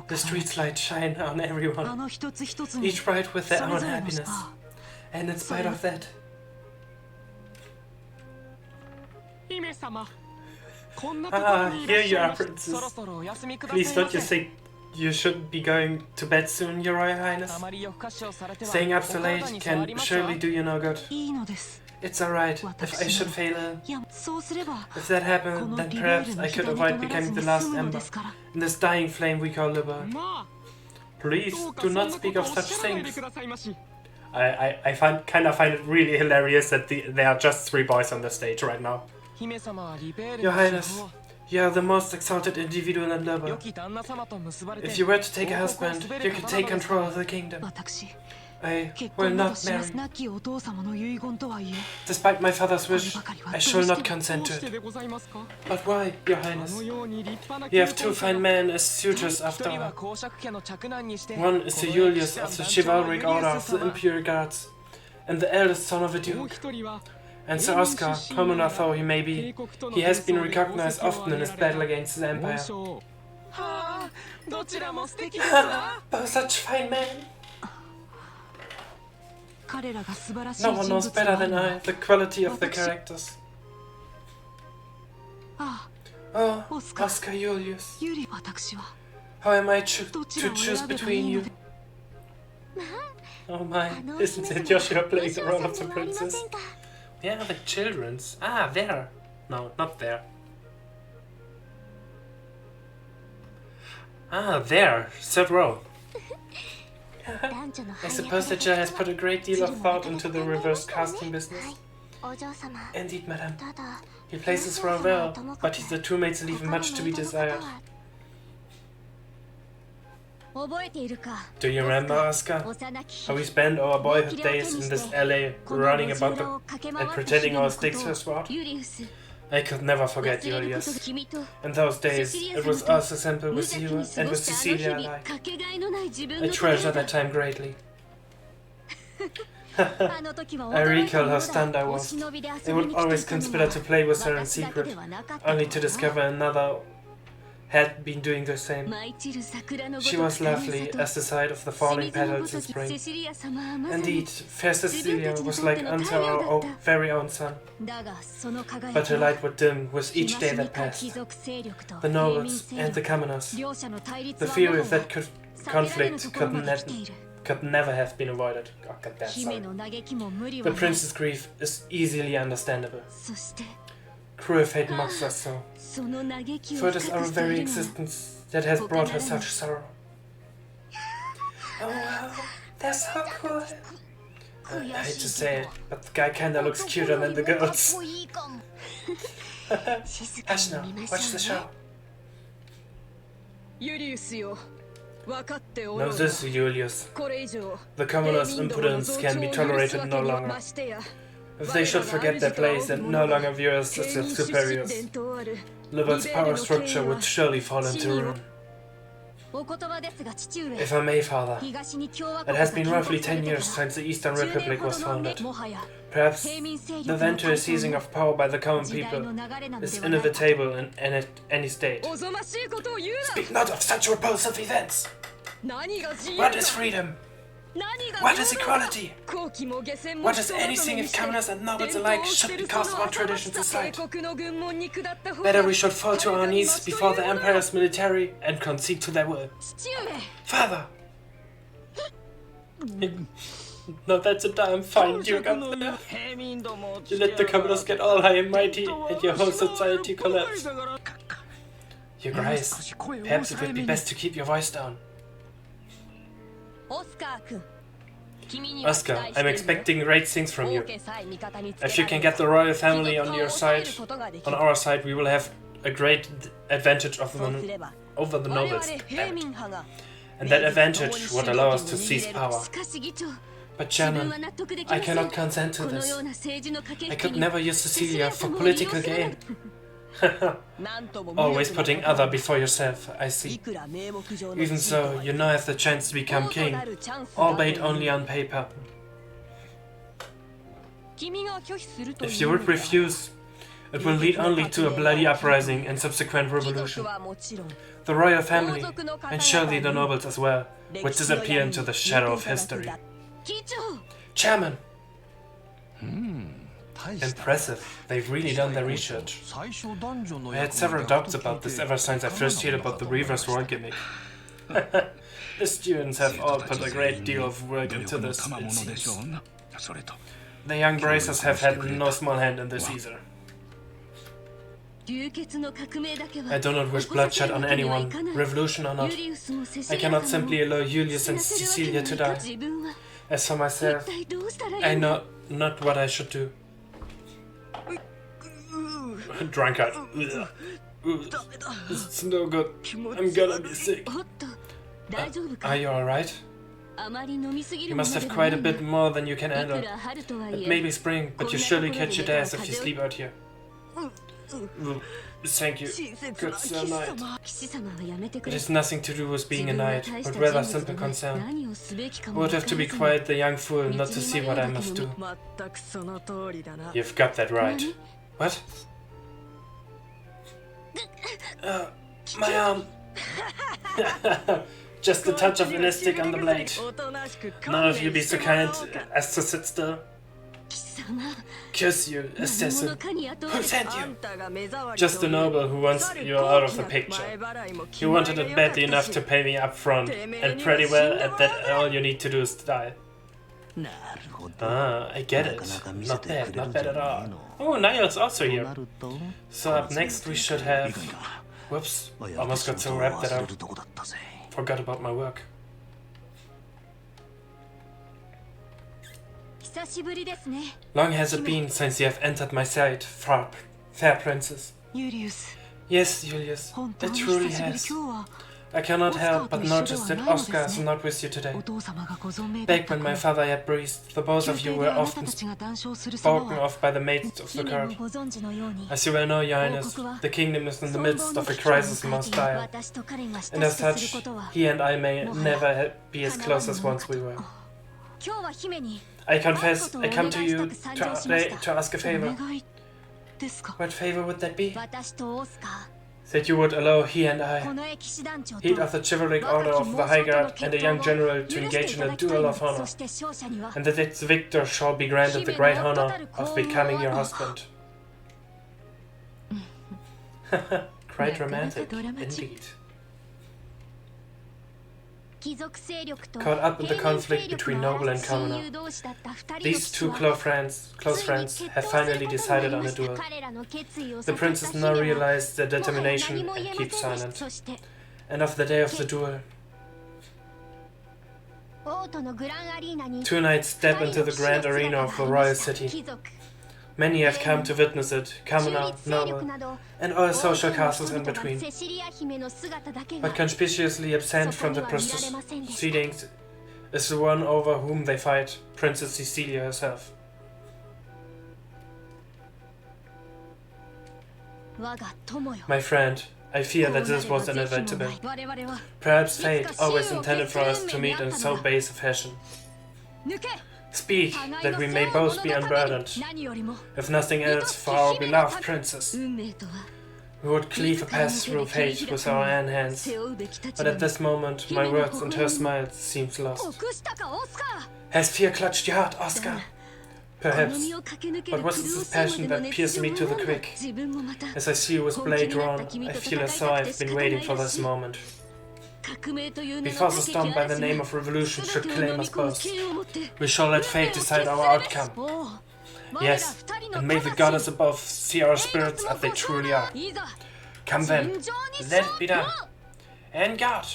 The streets light shine on everyone, each bright with their own happiness. And in spite of that, here you are, princess. Please don't you think you should be going to bed soon, your royal highness? Staying up so late can surely do you no good. It's alright, if I should fail ill. If that happened, then perhaps I could avoid becoming the last ember in this dying flame we call Liber. Please, do not speak of such things. I kind of find it really hilarious that there are just 3 boys on the stage right now. Your Highness, you are the most exalted individual in Liber. If you were to take a husband, you could take control of the kingdom. I will not marry. Despite my father's wish, I shall not consent to it. But why, Your Highness? You have 2 fine men as suitors after all. One is the Julius of the chivalric order of the Imperial Guards, and the eldest son of a duke. And Sir Oscar, commoner though he may be, he has been recognized often in his battle against the Empire. Both such fine men. No one knows better than I the quality of the characters. Oh, Oscar Julius. How am I to choose between you? Oh my, isn't it Joshua playing the role of the princess? Yeah, the children's. Ah, there. No, not there. Ah, there. Third row. I suppose the judge has put a great deal of thought into the reverse casting business. Indeed, madam. He plays his role well, but the two maids leave much to be desired. Do you remember, Oscar? How we spent our boyhood days in this alley, running about and pretending our sticks were sword? I could never forget Julius. In those days, it was all so simple with you and with Cecilia alike. I treasure that time greatly. I recall how stunned I was. I would always conspire to play with her in secret, only to discover another had been doing the same. She was lovely as the sight of the falling petals in spring. Indeed, fair Cecilia was like unto our very own sun. But her light would dim with each day that passed. The nobles and the commoners. The fury of that conflict could never have been avoided. Oh, goddamn. The prince's grief is easily understandable. Cruel fate mocks us so. For it is our very existence that has brought her such sorrow. Oh wow, that's so cool. I hate to say it, but the guy kinda looks cuter than the girls. Hush now, watch the show. Know this, Julius. The commoner's impudence can be tolerated no longer. If they should forget their place and no longer view us as their superiors, Libert's power structure would surely fall into ruin. If I may, Father, it has been roughly 10 years since the Eastern Republic was founded. Perhaps the eventual seizing of power by the common people is inevitable in any state. Speak not of such repulsive events! What is freedom? What is equality? What is anything if commoners and nobles alike should be cast our traditions aside? Better we should fall to our knees before the Empire's military and concede to their will. Father! No, that's a damn fine duke up there. You let the commoners get all high and mighty and your whole society collapse. Your Grace, perhaps it would be best to keep your voice down. Oscar, I'm expecting great things from you. If you can get the royal family on your side, on our side, we will have a great advantage over the nobles. And that advantage would allow us to seize power. But Chairman, I cannot consent to this. I could never use Cecilia for political gain. Always putting other before yourself, I see. Even so, you now have the chance to become king, albeit only on paper. If you would refuse, it will lead only to a bloody uprising and subsequent revolution. The royal family, and surely the nobles as well, would disappear into the shadow of history. Chairman! Impressive. They've really done their research. I had several doubts about this ever since I first heard about the reverse role gimmick. The students have all put a great deal of work into this, it seems. The young bracers have had no small hand in this either. I do not wish bloodshed on anyone, revolution or not. I cannot simply allow Julius and Cecilia to die. As for myself, I know not what I should do. Drunkard. It's no good. I'm gonna be sick. Are you alright? You must have quite a bit more than you can handle. It may be spring, but you surely catch your days if you sleep out here. Thank you. Good sir knight. It has nothing to do with being a knight, but rather simple concern. Would have to be quite the young fool not to see what I must do. You've got that right. What? My arm. Just a touch of elastic on the blade. None of you be so kind as to sit still. Curse you, assassin. Who sent you? Just a noble who wants you out of the picture. You wanted it badly enough to pay me up front, and pretty well at that all you need to do is die. Ah, I get it. Not bad at all. Oh, Niall's also here. So up next we should have... Whoops, almost got so wrapped that I forgot about my work. Long has it been since you have entered my sight, fair princess. Yes, Julius, it truly has. I cannot help but notice that Oscar is not with you today. Back when my father had breathed, the both of you were often spoken of by the maids of the court. As you well know, Your Highness, the kingdom is in the midst of a crisis most dire, and as such, he and I may never be as close as once we were. I confess, I come to you to ask a favor. What favor would that be? That you would allow he and I, head of the chivalric order of the High Guard and a young general, to engage in a duel of honor, and that its victor shall be granted the great honor of becoming your husband. Quite romantic, indeed. Caught up in the conflict between noble and commoner, these two close friends have finally decided on a duel. The princess now realized their determination and keeps silent. And of the day of the duel, two knights step into the grand arena of the royal city. Many have come to witness it, commoner, noble, and all social castles in between. But conspicuously absent from the proceedings is the one over whom they fight, Princess Cecilia herself. My friend, I fear that this was inevitable. Perhaps fate always intended for us to meet in so base a fashion. Speak, that we may both be unburdened, if nothing else for our beloved princess. We would cleave a path through fate with our own hands, but at this moment my words and her smile seems lost. Has fear clutched your heart, Oscar? Perhaps, but what is this passion that pierced me to the quick? As I see you with blade drawn, I feel as though I've been waiting for this moment. Before the storm by the name of revolution should claim us both, we shall let fate decide our outcome. Yes, and may the goddess above see our spirits as they truly are. Come then, let it be done. En garde!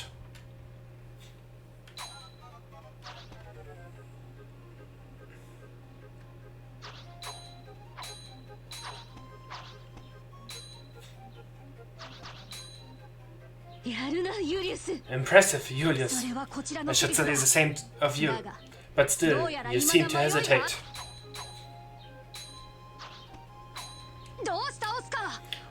Impressive, Julius. I should say the same of you. But still, you seem to hesitate.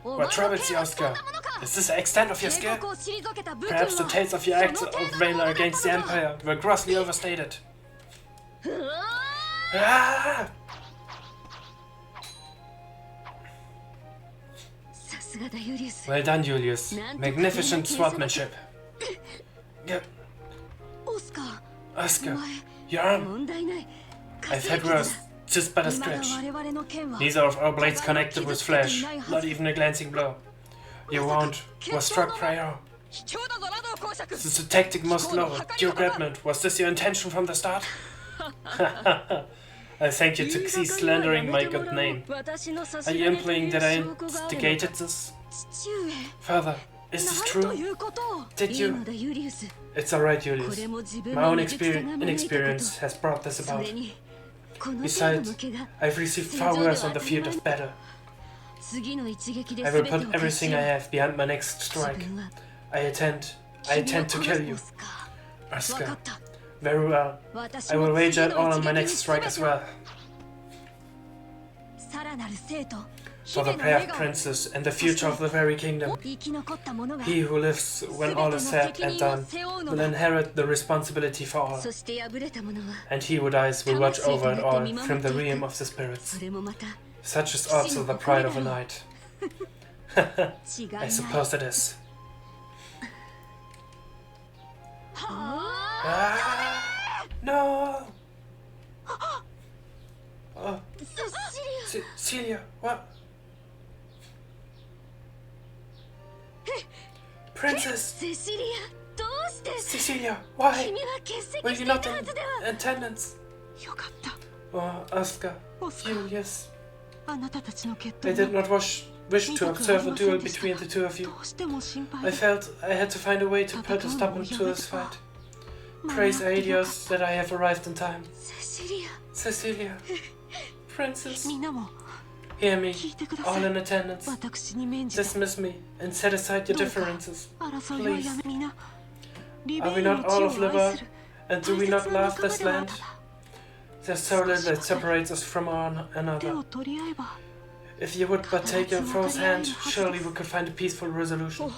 What troubles you, Oscar? Is this the extent of your skill? Perhaps the tales of your acts of valor against the Empire were grossly overstated. Ah! Well done, Julius. Magnificent swordsmanship. Oscar, your arm. I've had worse, just but a scratch. Neither of our blades connected with flesh, not even a glancing blow. Your wound was struck prior. This is a tactic most low. Duke Redmond, was this your intention from the start? I thank you to cease slandering my good name. Are you implying that I instigated this? Father, is this true? Did you? It's alright, Julius. My own inexperience has brought this about. Besides, I've received far worse on the field of battle. I will put everything I have behind my next strike. I intend to kill you. Oscar. Very well. I will wager it all on my next strike as well. For the brave princess and the future of the very kingdom. He who lives when all is said and done will inherit the responsibility for all. And he who dies will watch over it all from the realm of the spirits. Such is also the pride of a knight. I suppose it is. Ah, no! Oh, Cecilia, what? Princess! Cecilia, why? Were you not in attendance? Oh, Asuka, Julius. I did not wish to observe a duel between the two of you. I felt I had to find a way to put a stop to this fight. Praise Aidios that I have arrived in time. Cecilia. Princess. Hear me, all in attendance. Dismiss me and set aside your differences. Please. Are we not all of Liber, and do we not love this land? There's so little that separates us from one another. If you would but take your foe's hand, surely we could find a peaceful resolution.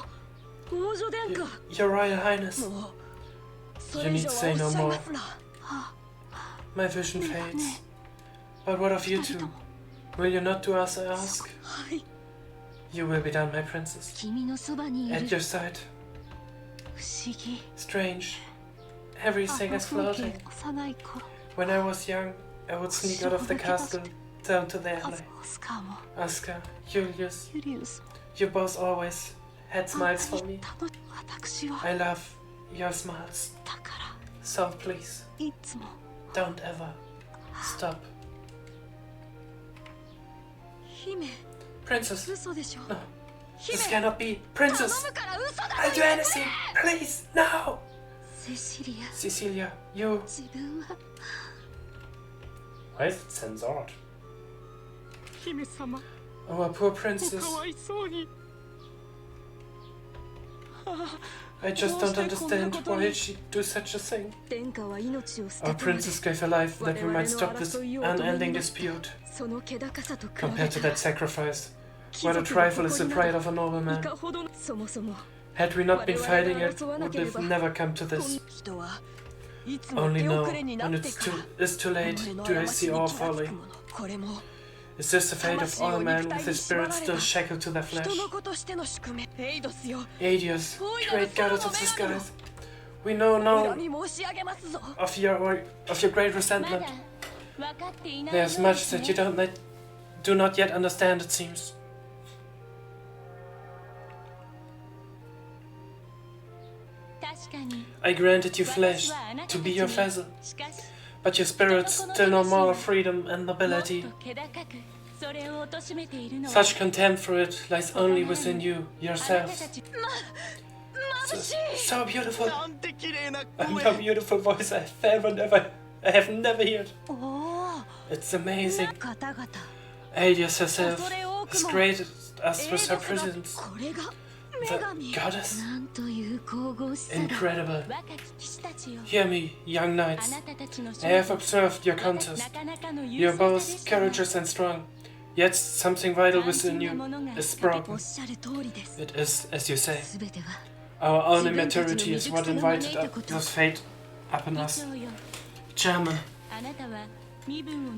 Your Royal Highness. You need say no more. My vision fades. But what of you two? Will you not do as I ask? You will be done, my princess. At your side. Strange. Everything is floating. When I was young, I would sneak out of the castle down to the alley. Asuka, Julius, you both always had smiles for me. I love your smiles. So please, don't ever stop. Princess, no, this cannot be. Princess, I'll do anything. Please, no. Cecilia, you. Why is it censored? Our poor princess. I just don't understand why she'd do such a thing. Our princess gave her life that we might stop this unending dispute. Compared to that sacrifice, what a trifle is the pride of a nobleman. Had we not been fighting, it would have never come to this. Only now, when it's too late, do I see our folly. Is this the fate of all men with their spirits still shackled to their flesh? Aidios, great goddess of the skies, we know now of your great resentment. There's much that you do not yet understand, it seems. I granted you flesh to be your vessel, but your spirit still know more of freedom and nobility. Such contempt for it lies only within you, yourselves. So beautiful. A more beautiful voice I have never heard. It's amazing. Aidios herself, as great as with her presence. The goddess? Incredible. Hear me, young knights. I have observed your contest. You are both courageous and strong, yet something vital within you is broken. It is, as you say. Our own immaturity is what invited this fate upon us. Charmer,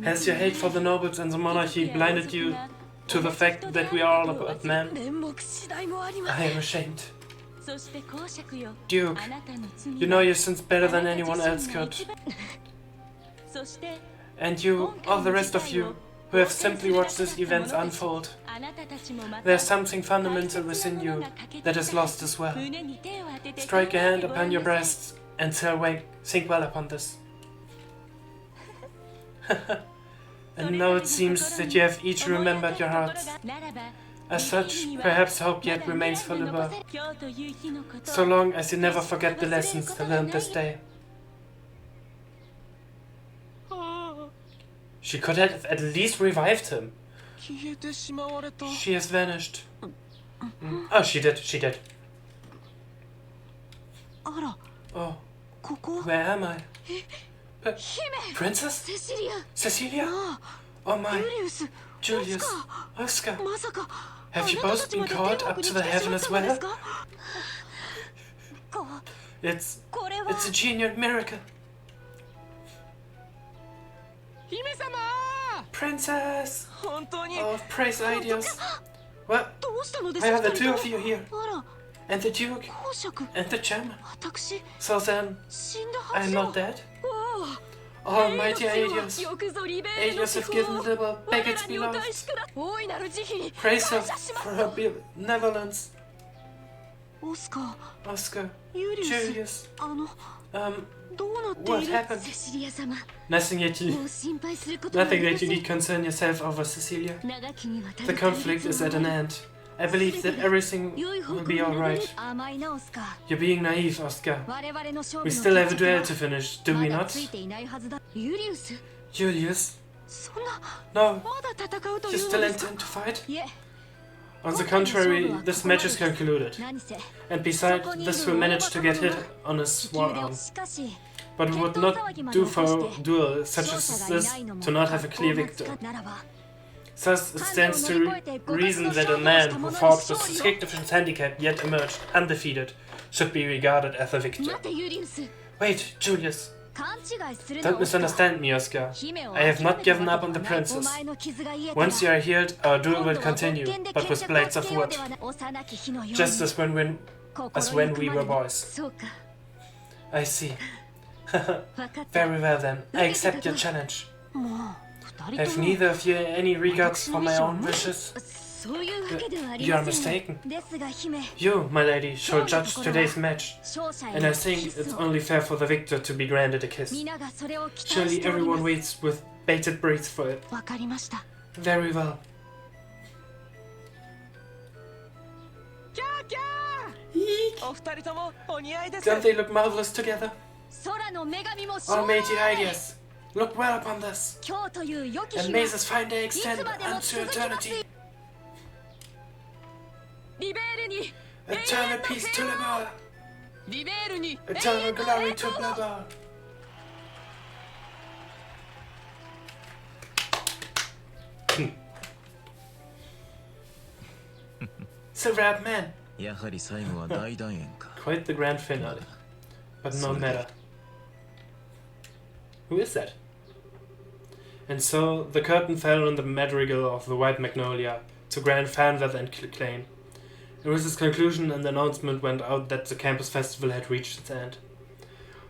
has your hate for the nobles and the monarchy blinded you to the fact that we are all about men? I am ashamed. Duke, you know your sins better than anyone else could. And you, all the rest of you, who have simply watched these events unfold, there's something fundamental within you that is lost as well. Strike a hand upon your breasts and think well upon this. And now it seems that you have each remembered your hearts. As such, perhaps hope yet remains for Liber, so long as you never forget the lessons learned this day. She could have at least revived him. She has vanished. Oh, she did. Oh, where am I? Princess? Cecilia? Oh my. Julius, Asuka. Have you both been called up to the heaven as well? It's a genuine miracle. Princess! Oh, praise Aidios. What? Why are the two of you here? And the Duke. And the Chairman. So then, I'm not dead? Almighty Aedius. Aedius have given liberal back its beloved. Praise her for her benevolence. Oscar. Julius. What happened? Nothing that you need concern yourself over, Cecilia. The conflict is at an end. I believe that everything will be alright. You're being naive, Oscar. We still have a duel to finish, do we not? Julius? No. You still intend to fight? On the contrary, this match is concluded. And besides, this will manage to get hit on his forearm. But it would not do for a duel such as this to not have a clear victor. Thus, it stands to reason that a man who fought with significant handicap yet emerged undefeated should be regarded as a victor. Wait, Julius. Don't misunderstand me, Oscar. I have not given up on the princess. Once you are healed, our duel will continue, but with blades of wood. Just as when we were boys. I see. Very well then, I accept your challenge. Have neither of you any regards for my own wishes? You are mistaken. You, my lady, shall judge today's match, and I think it's only fair for the victor to be granted a kiss. Surely everyone waits with bated breath for it. Very well. Don't they look marvelous together? Almighty Aedius, look well upon this, and may this fine day extend unto eternity. Eternal peace to Liber! Eternal glory to Liber! Silver-haired man! Quite the grand finale. But no matter. Who is that? And so the curtain fell on the madrigal of the White Magnolia to grant fanfare and acclaim. And with its conclusion, an announcement went out that the campus festival had reached its end.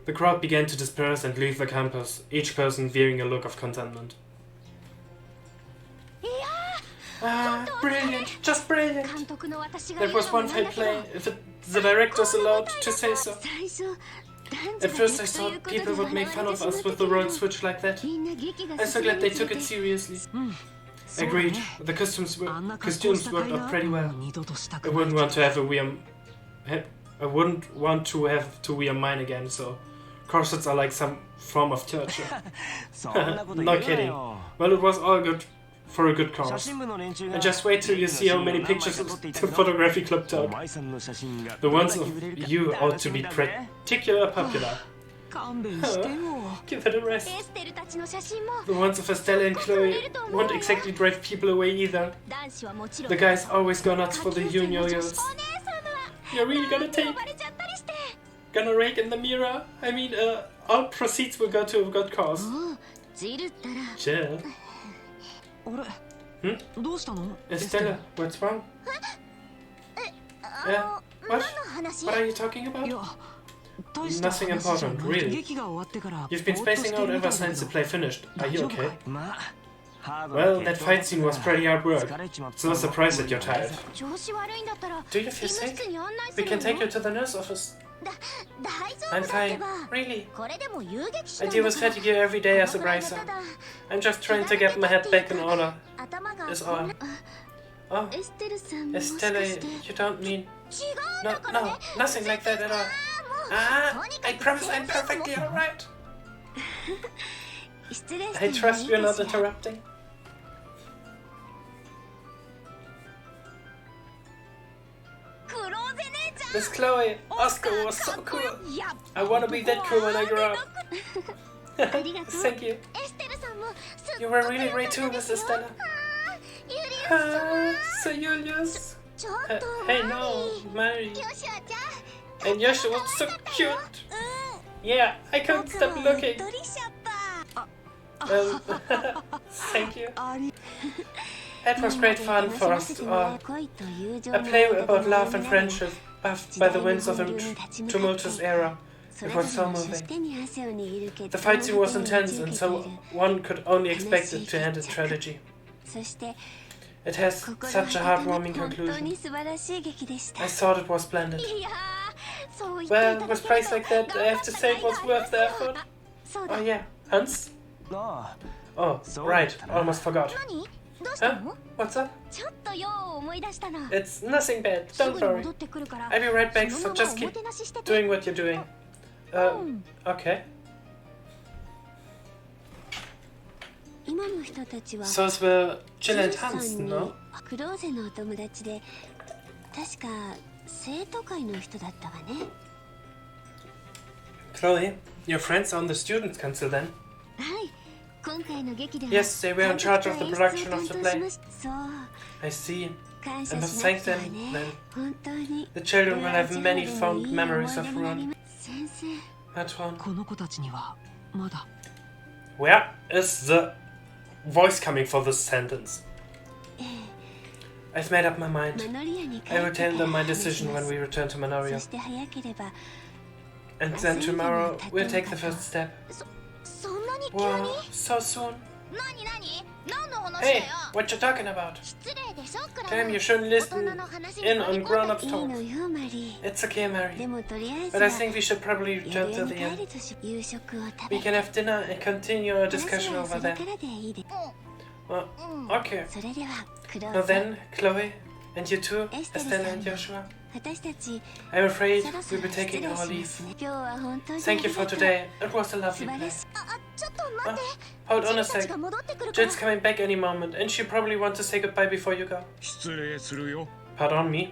The crowd began to disperse and leave the campus, each person wearing a look of contentment. Ah, brilliant! Just brilliant! That was one fine play, if the director's allowed to say so. At first I thought people would make fun of us with the road switch like that. I'm so glad they took it seriously. Agreed. The costumes worked out pretty well. I wouldn't want to have to wear mine again, so corsets are like some form of torture. No kidding. Well, it was all good for a good cause. And just wait till you see how many pictures the photography club took. The ones of you ought to be particularly popular. Give it a rest. The ones of Estella and Chloe won't exactly drive people away either. The guys always go nuts for the yo-yos. You're really gonna rake in the mirror? I mean, all proceeds will go to a good cause. Jill? Estella, what's wrong? What? What are you talking about? Nothing important, really. You've been spacing out ever since the play finished. Are you okay? Well, that fight scene was pretty hard work. It's no surprise that you're tired. Do you feel sick? We can take you to the nurse office. I'm fine. Really? I deal with fatigue every day as a bracer. I'm just trying to get my head back in order. Is all. Oh, Estella, you don't mean... No, nothing like that at all. I promise I'm perfectly alright. I trust you're not interrupting. Miss Chloe, Oscar was so cool. I want to be that cool when I grow up. Thank you. You were really great too, Miss Estella. So Julius. Hey, no, Mary. And Yoshi was so cute. Yeah, I couldn't stop looking. Thank you. It was great fun for us all. A play about love and friendship buffed by the winds of a tumultuous era. It was so moving. The fight scene was intense, and so one could only expect it to end in tragedy. It has such a heartwarming conclusion. I thought it was splendid. Well, with praise like that, I have to say it was worth the effort. Oh yeah, Hans? Oh, right, almost forgot. Huh? What's up? It's nothing bad, don't worry. I'll be right back, so just keep doing what you're doing. Okay. So es were Jill and Hans, no? Chloe, your friends are on the students' council then? Yes, they were in charge of the production of the play. I see. I must thank them then. The children will have many fond memories of Ruan. Matron. Where is the voice coming for this sentence? I've made up my mind. I will tell them my decision when we return to Manoria. And then tomorrow we'll take the first step. Wow, so soon? Hey, what you talking about? Damn, you shouldn't listen in on grown-ups talk. It's okay, Mary. But I think we should probably return to the inn. We can have dinner and continue our discussion over there. Well, okay. Now then, Chloe, and you too, Estella and Joshua. I'm afraid we'll be taking our leave. Thank you for today. It was a lovely play. Hold on a sec. Jill's coming back any moment, and she probably wants to say goodbye before you go. Pardon me?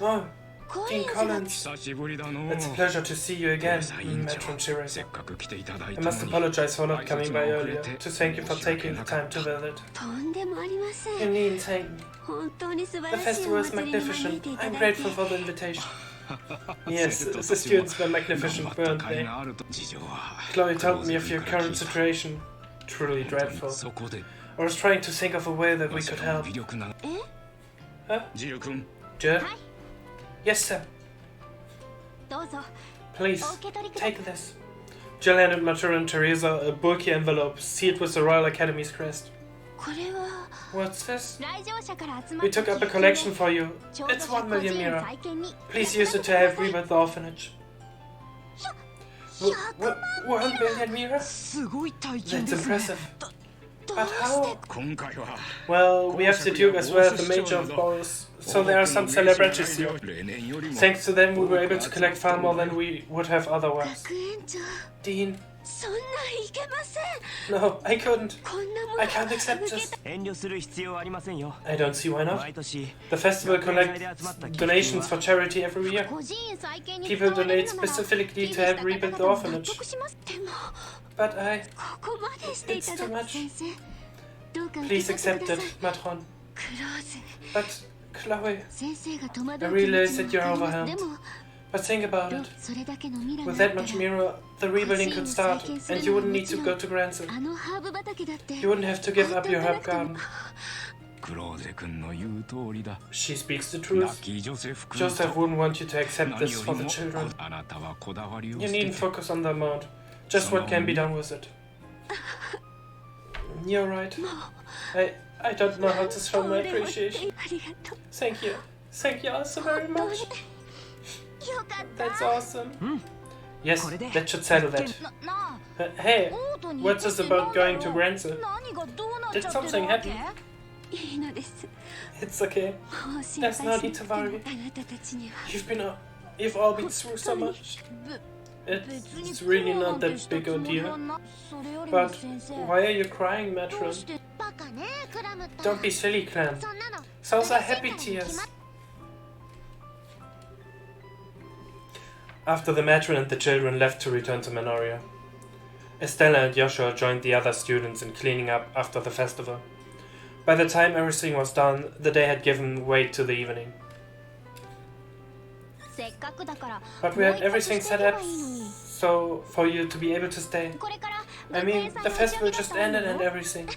Oh, Dean Collins. It's a pleasure to see you again, Matron Shirazi. I must apologize for not coming by earlier, to thank you for taking the time to visit. You needn't thank me. The festival is magnificent. I'm grateful for the invitation. Yes, the students were magnificent, weren't they? Chloe told me of your current situation. Truly dreadful. I was trying to think of a way that we could help. Huh? Jill? Yes, sir. Please, take this. Jill handed Maturin Teresa a bulky envelope sealed with the Royal Academy's crest. What's this? We took up a collection for you. It's 1 million mira. Please use it to help rebuild the orphanage. 1 million mira? That's impressive. But how? Well, we have the Duke as well as the Major of Boris, so there are some celebrities here. Thanks to them, we were able to collect far more than we would have otherwise. Dean? No, I couldn't. I can't accept this. I don't see why not. The festival collects donations for charity every year. People donate specifically to help rebuild the orphanage. But it's too much. Please accept it, Matron. But, Chloe, I realize that you're overwhelmed. But think about it. With that much mira, the rebuilding could start, and you wouldn't need to go to Granson. You wouldn't have to give up your herb garden. She speaks the truth. Joseph wouldn't want you to accept this for the children. You needn't focus on the amount, just what can be done with it. You're right. I don't know how to show my appreciation. Thank you. Thank you all so very much. That's awesome. Yes, that should settle that. Hey, what's this about going to Granson? Did something happen? It's okay. There's no need to worry. You've all been through so much. It's really not that big a deal. But why are you crying, Matron? Don't be silly, Clem. Those are happy tears. After the matron and the children left to return to Manoria, Estella and Joshua joined the other students in cleaning up after the festival. By the time everything was done, the day had given way to the evening. But we had everything set up so for you to be able to stay. I mean, the festival just ended and everything.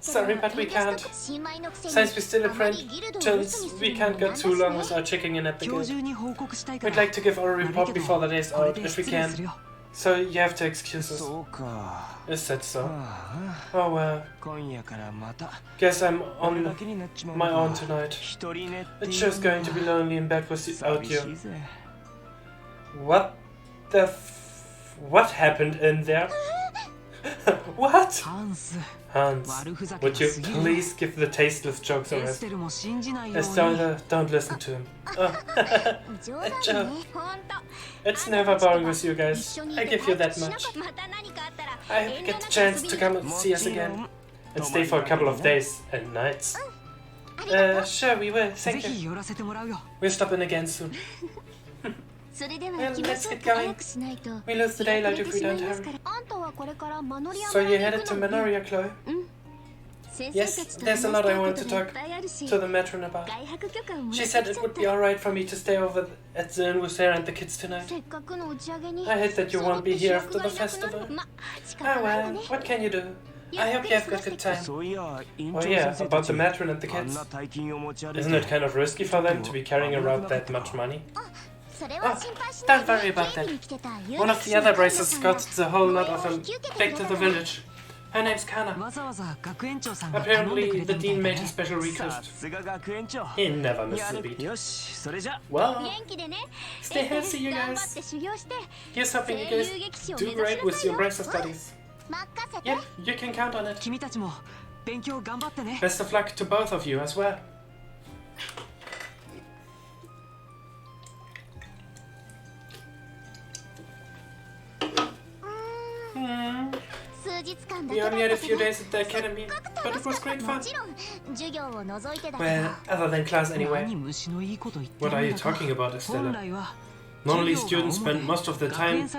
Sorry, but we can't. Since we're still apprentices, we can't go too long without checking in at the guild. We'd like to give our report before the day's out, if we can. So you have to excuse us. Is that so? Oh well. Guess I'm on my own tonight. It's just going to be lonely in bed without you. What the what happened in there? What? Hans, would you please give the tasteless jokes a rest? Estella, don't listen to him. Oh. A joke. It's never boring with you guys. I give you that much. I hope you get the chance to come and see us again. And stay for a couple of days and nights. Sure we will, thank you. We'll stop in again soon. Well, let's get going. We lose the daylight if we don't hurry. So you headed to Manoria, Chloe? Yes, there's a lot I want to talk to the matron about. She said it would be alright for me to stay over at the inn with her and the kids tonight. I hate that you won't be here after the festival. Ah well, what can you do? I hope you have a good time. Oh yeah, about the matron and the kids. Isn't it kind of risky for them to be carrying around that much money? Oh, don't worry about that. One of the other bracers got the whole lot of them back to the village. Her name's Kana. Apparently, the dean made a special request. He never misses a beat. Well, stay healthy, you guys. Here's hoping you guys do great with your bracer studies. Yep, you can count on it. Best of luck to both of you as well. We only had a few days at the academy, but it was great fun. Well, other than class anyway. What are you talking about, Estella? Normally students spend most of their time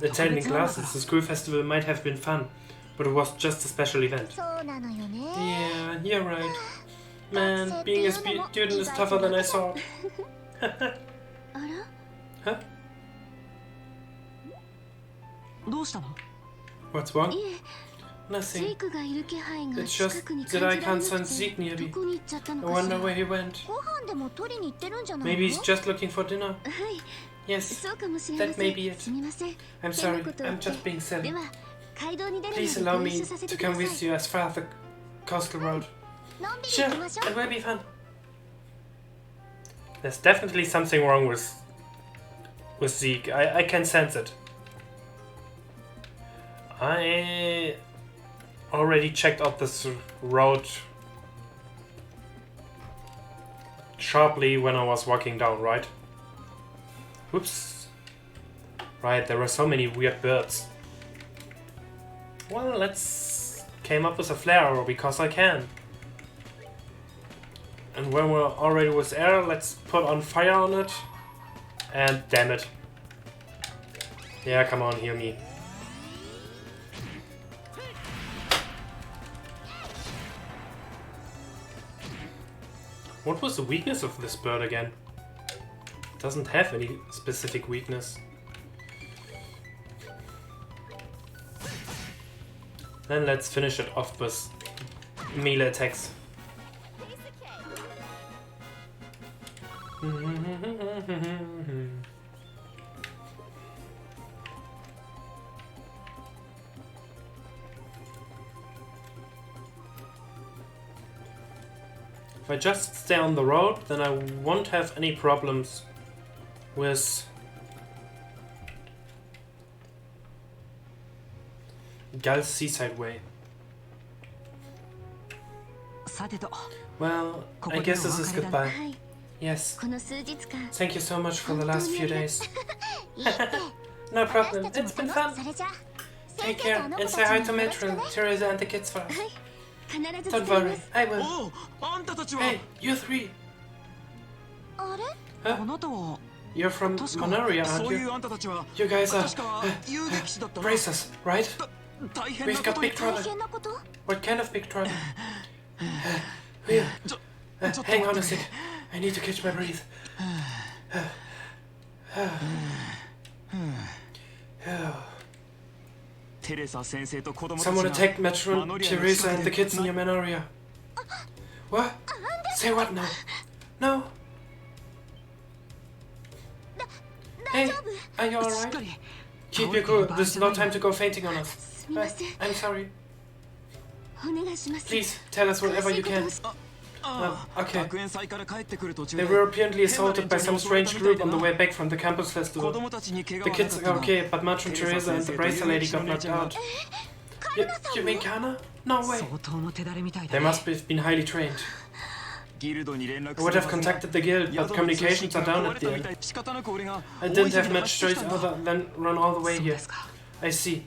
attending classes. The school festival might have been fun, but it was just a special event. Yeah, you're right. Man, being a student is tougher than I thought. Huh? What's wrong? Nothing. It's just that I can't sense Zeke near me. I wonder where he went. Maybe he's just looking for dinner. Yes, that may be it. I'm sorry, I'm just being silly. Please allow me to come with you as far as the coastal road. Sure, it will be fun. There's definitely something wrong with Zeke. I can sense it. I already checked out this road sharply when I was walking down, right? Whoops. Right, there were so many weird birds. Well, let's came up with a flare arrow because I can. And when we're already with air, let's put on fire on it. And damn it. Yeah, come on, heal me. What was the weakness of this bird again? It doesn't have any specific weakness. Then let's finish it off with melee attacks. If I just stay on the road, then I won't have any problems with Gul's Seaside Way. Well, I guess this is goodbye. Yes. Thank you so much for the last few days. No problem, it's been fun. Take care and say hi to Matron, Teresa and the kids for us. Don't worry, I will. Hey, you three! Huh? You're from Manoria, aren't you? You guys are bracers, right? We've got big trouble. What kind of big trouble? Hang on a sec. I need to catch my breath. Someone attacked Matron Teresa and the kids in your Manoria. What? Say what now? No. Hey, are you alright? Keep your cool. There's no time to go fainting on us. I'm sorry. Please, tell us whatever you can. Okay. They were apparently assaulted by some strange group on the way back from the campus festival. The kids are okay, but Matron Teresa and the bracer lady got knocked out. You mean Kana? No way. They must have been highly trained. I would have contacted the guild, but communications are down at the end. I didn't have much choice other than run all the way here. I see.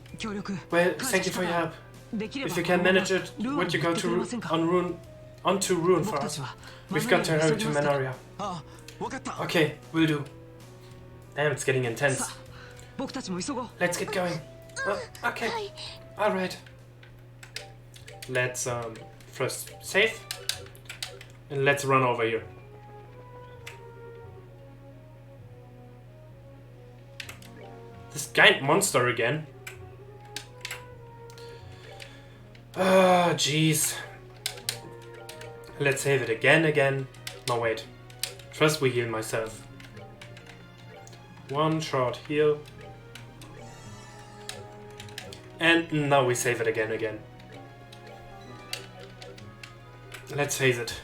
Well, thank you for your help. If you can manage it, would you go to onto Rune for us? We've got to hurry to Manoria. Okay, will do. Damn, it's getting intense. Let's get going. Okay. Alright. Let's first save. And let's run over here. This giant monster again. Ah, jeez. Let's save it again. No, wait. First we heal myself. One short heal. And now we save it again. Let's face it.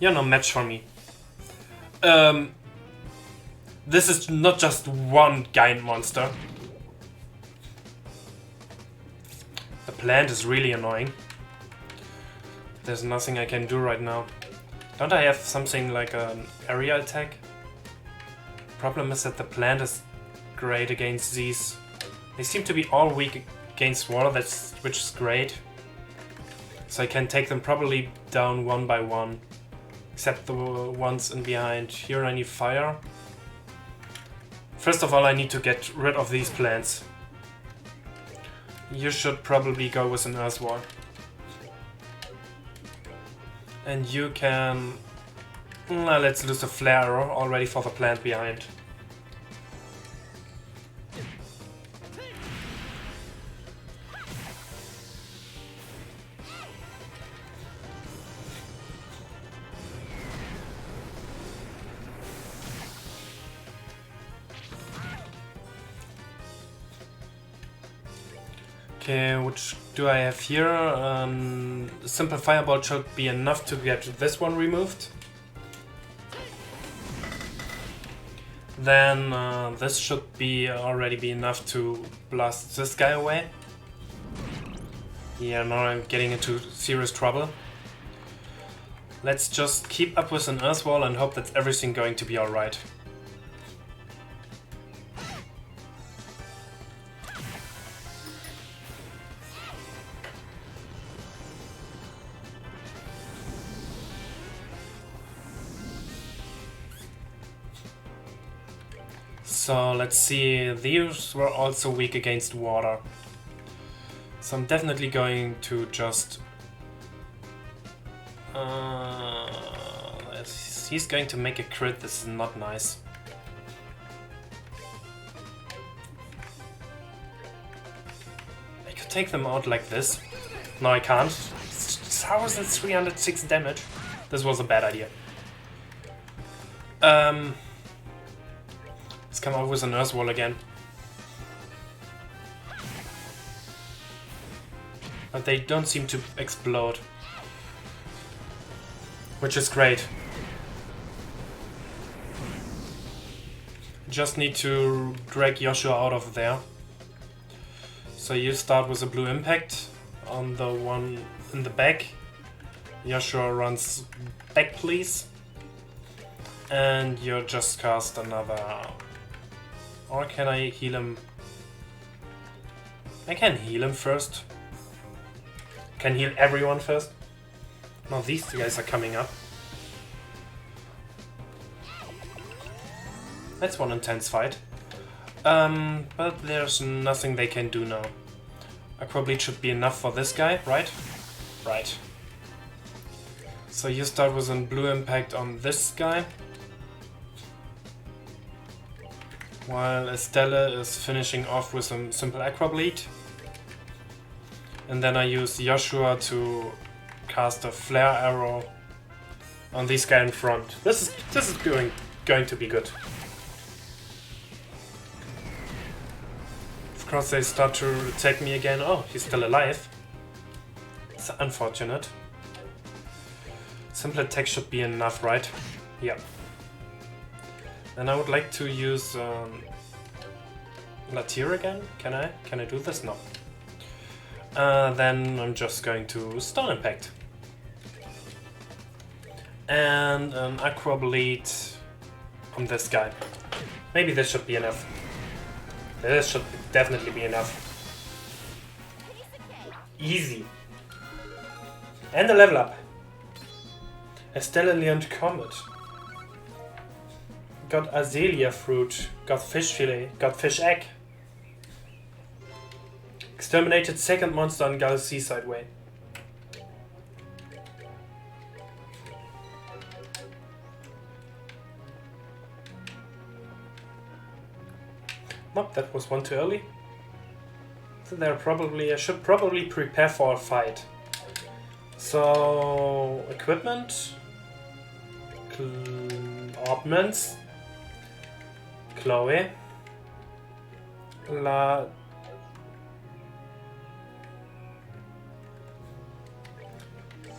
You're no match for me. This is not just one giant monster. The plant is really annoying. There's nothing I can do right now. Don't I have something like an area attack? Problem is that the plant is great against these. They seem to be all weak against water, which is great. So I can take them probably down one by one. Except the ones in behind. Here I need fire. First of all, I need to get rid of these plants. You should probably go with an earth wall. And you can... let's lose a flare arrow already for the plant behind. Okay, which do I have here? A simple fireball should be enough to get this one removed. Then this should already be enough to blast this guy away. Yeah, now I'm getting into serious trouble. Let's just keep up with an earth wall and hope that everything going to be alright. So let's see, these were also weak against water. So I'm definitely going to just... he's going to make a crit, this is not nice. I could take them out like this. No, I can't. 1306 damage. This was a bad idea. Let's come up with an earth wall again. But they don't seem to explode. Which is great. Just need to drag Joshua out of there. So you start with a blue impact on the one in the back. Joshua runs back, please. And you just cast another... Or can I heal him? I can heal him first. Can heal everyone first. Now these two guys are coming up. That's one intense fight. But there's nothing they can do now. Probably should be enough for this guy, right? Right. So you start with a blue impact on this guy. while Estelle is finishing off with some simple Aqua Bleed. And then I use Joshua to cast a Flare Arrow on this guy in front. This is going to be good. Of course they start to attack me again. Oh, he's still alive. It's unfortunate. Simple attack should be enough, right? Yeah. And I would like to use Latier again. Can I do this? No. Then I'm just going to Stone Impact. And an Aqua Bleed on this guy. Maybe this should be enough. This should definitely be enough. Easy. And a level up. Estelle learned Comet. Got Azalea Fruit. Got Fish Fillet. Got Fish Egg. Exterminated second monster on Gull Seaside Way. Nope, that was one too early. So I should probably prepare for a fight. So equipment, orbments, Chloe,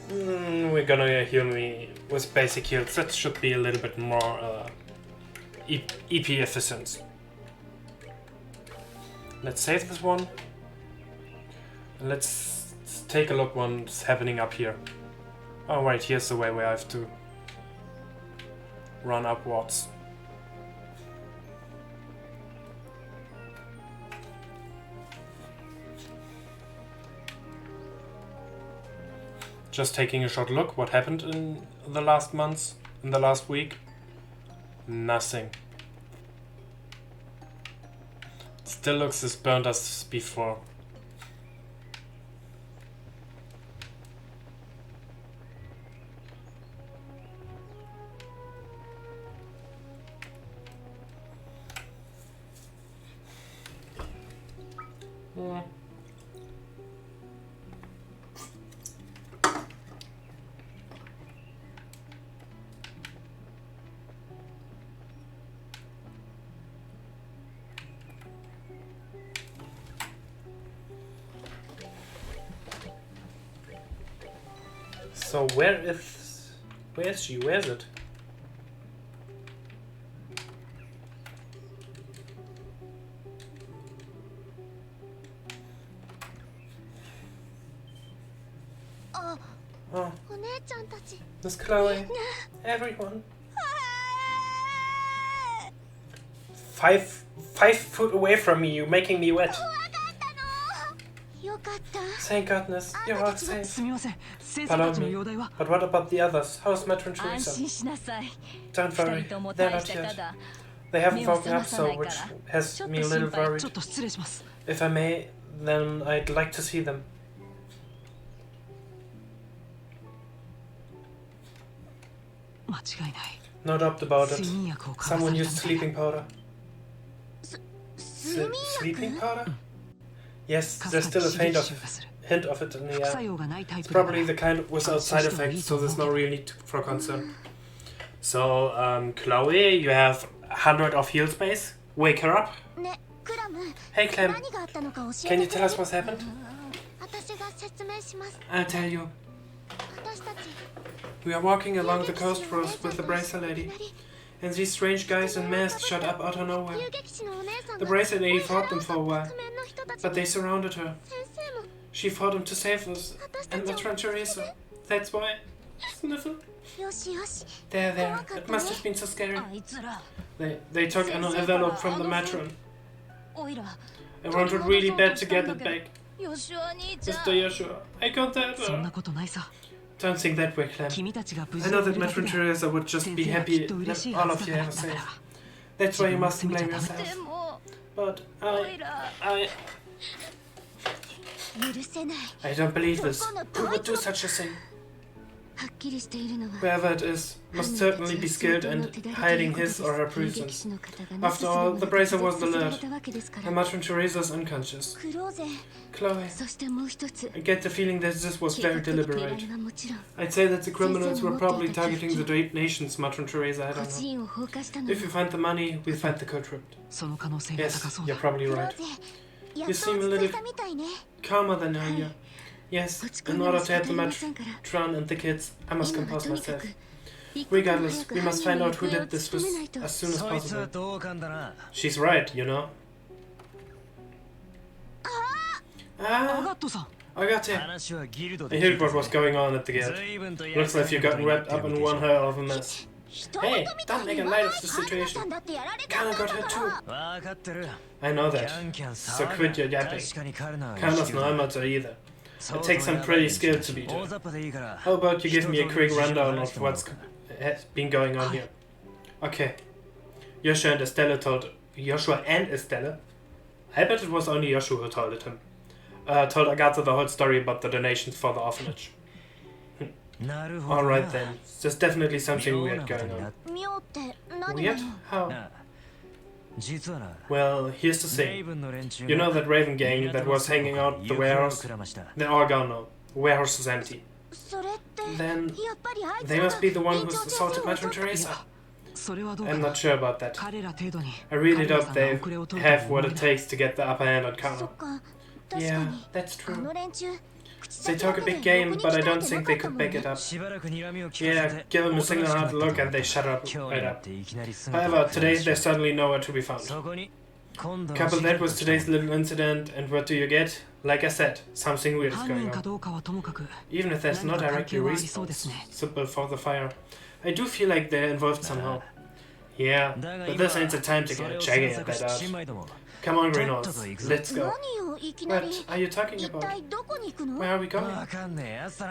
we're gonna heal me with basic heals. That should be a little bit more EP efficient. Let's save this one. And let's take a look what's happening up here. Oh right, here's the way where I have to run upwards. Just taking a short look, what happened in the last months, in the last week? Nothing. Still looks as burnt as before. So where is she? Where is it? Oh, Miss Chloe, everyone. 5 foot away from me, you're making me wet. Thank goodness, you're all safe. Pardon me, but what about the others? How's Matron Teresa? Don't worry, they're not yet. They haven't woken up, so which has me a little worried. If I may, then I'd like to see them. No doubt about it. Someone used sleeping powder. Sleeping powder? Yes, there's still a hint of it in the air. It's probably the kind without side effects, so there's no real need for concern. So, Chloe, you have 100 of heal space. Wake her up. Hey, Clem. Can you tell us what's happened? I'll tell you. We are walking along the coast road with the Bracer Lady, and these strange guys in masks shot up out of nowhere. The Bracer Lady fought them for a while, but they surrounded her. She fought them to save us, and Matron Teresa. That's why. Sniffle. There. It must have been so scary. They took an envelope from the Matron. I wanted really bad to get it back. Mr. Joshua, I got that. Don't think that way, Clem. I know that Matron Teresa would just be happy that all of you are safe. That's why you mustn't blame yourself. But I don't believe this. Who would do such a thing? Whoever it is must certainly be skilled in hiding his or her presence. After all, the bracer wasn't alert, and Matron Teresa's unconscious. Chloe, I get the feeling that this was very deliberate. I'd say that the criminals were probably targeting the nations Matron Teresa had on her. If you find the money, we'll find the culprit. Yes, you're probably right. You seem a little calmer than earlier. Yes, in order to help the matron and the kids, I must compose myself. Regardless, we must find out who did this as soon as possible. She's right, you know. Agate! I heard what was going on at the gate. Looks like you've gotten wrapped up in one hell of a mess. Hey, don't make a light of the situation. Kana got hurt too. I know that. So quit your yapping. Kana's no amateur either. It takes some pretty skill to beat her. How about you give me a quick rundown of what's been going on here? Okay. Joshua and Estelle I bet it was only Joshua who told it him. Told Agatha the whole story about the donations for the orphanage. Alright then, there's definitely something weird going on. Weird? How? Well, here's the thing. You know that Raven gang that was hanging out the warehouse? They're all gone now. The warehouse is empty. Then, they must be the one who's assaulted Matron Teresa. I'm not sure about that. I really doubt they have what it takes to get the upper hand on Kana. Yeah, that's true. They talk a big game, but I don't think they could back it up. Yeah, give them a single hard look and they shut up right up. However, today they're suddenly nowhere to be found. Couple that with today's little incident, and what do you get? Like I said, something weird is going on. Even if there's no directly responsible for the fire, I do feel like they're involved somehow. Yeah, but this ain't the time to get jaggy at that out. Come on, Greenhorns, let's go. What are you talking about? Where are we going?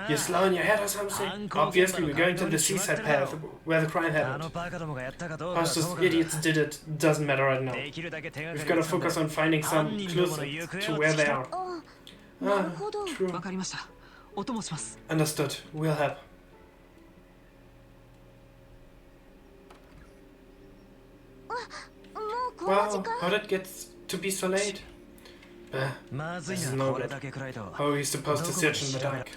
You're slowing your head or something? Obviously, we're going to the seaside path where the crime happened. How those idiots did it doesn't matter right now. We've got to focus on finding some clues to where they are. Ah, true. Understood. We'll help. Wow, how did it get to be so late? This is no good. How are we supposed to search in the dark?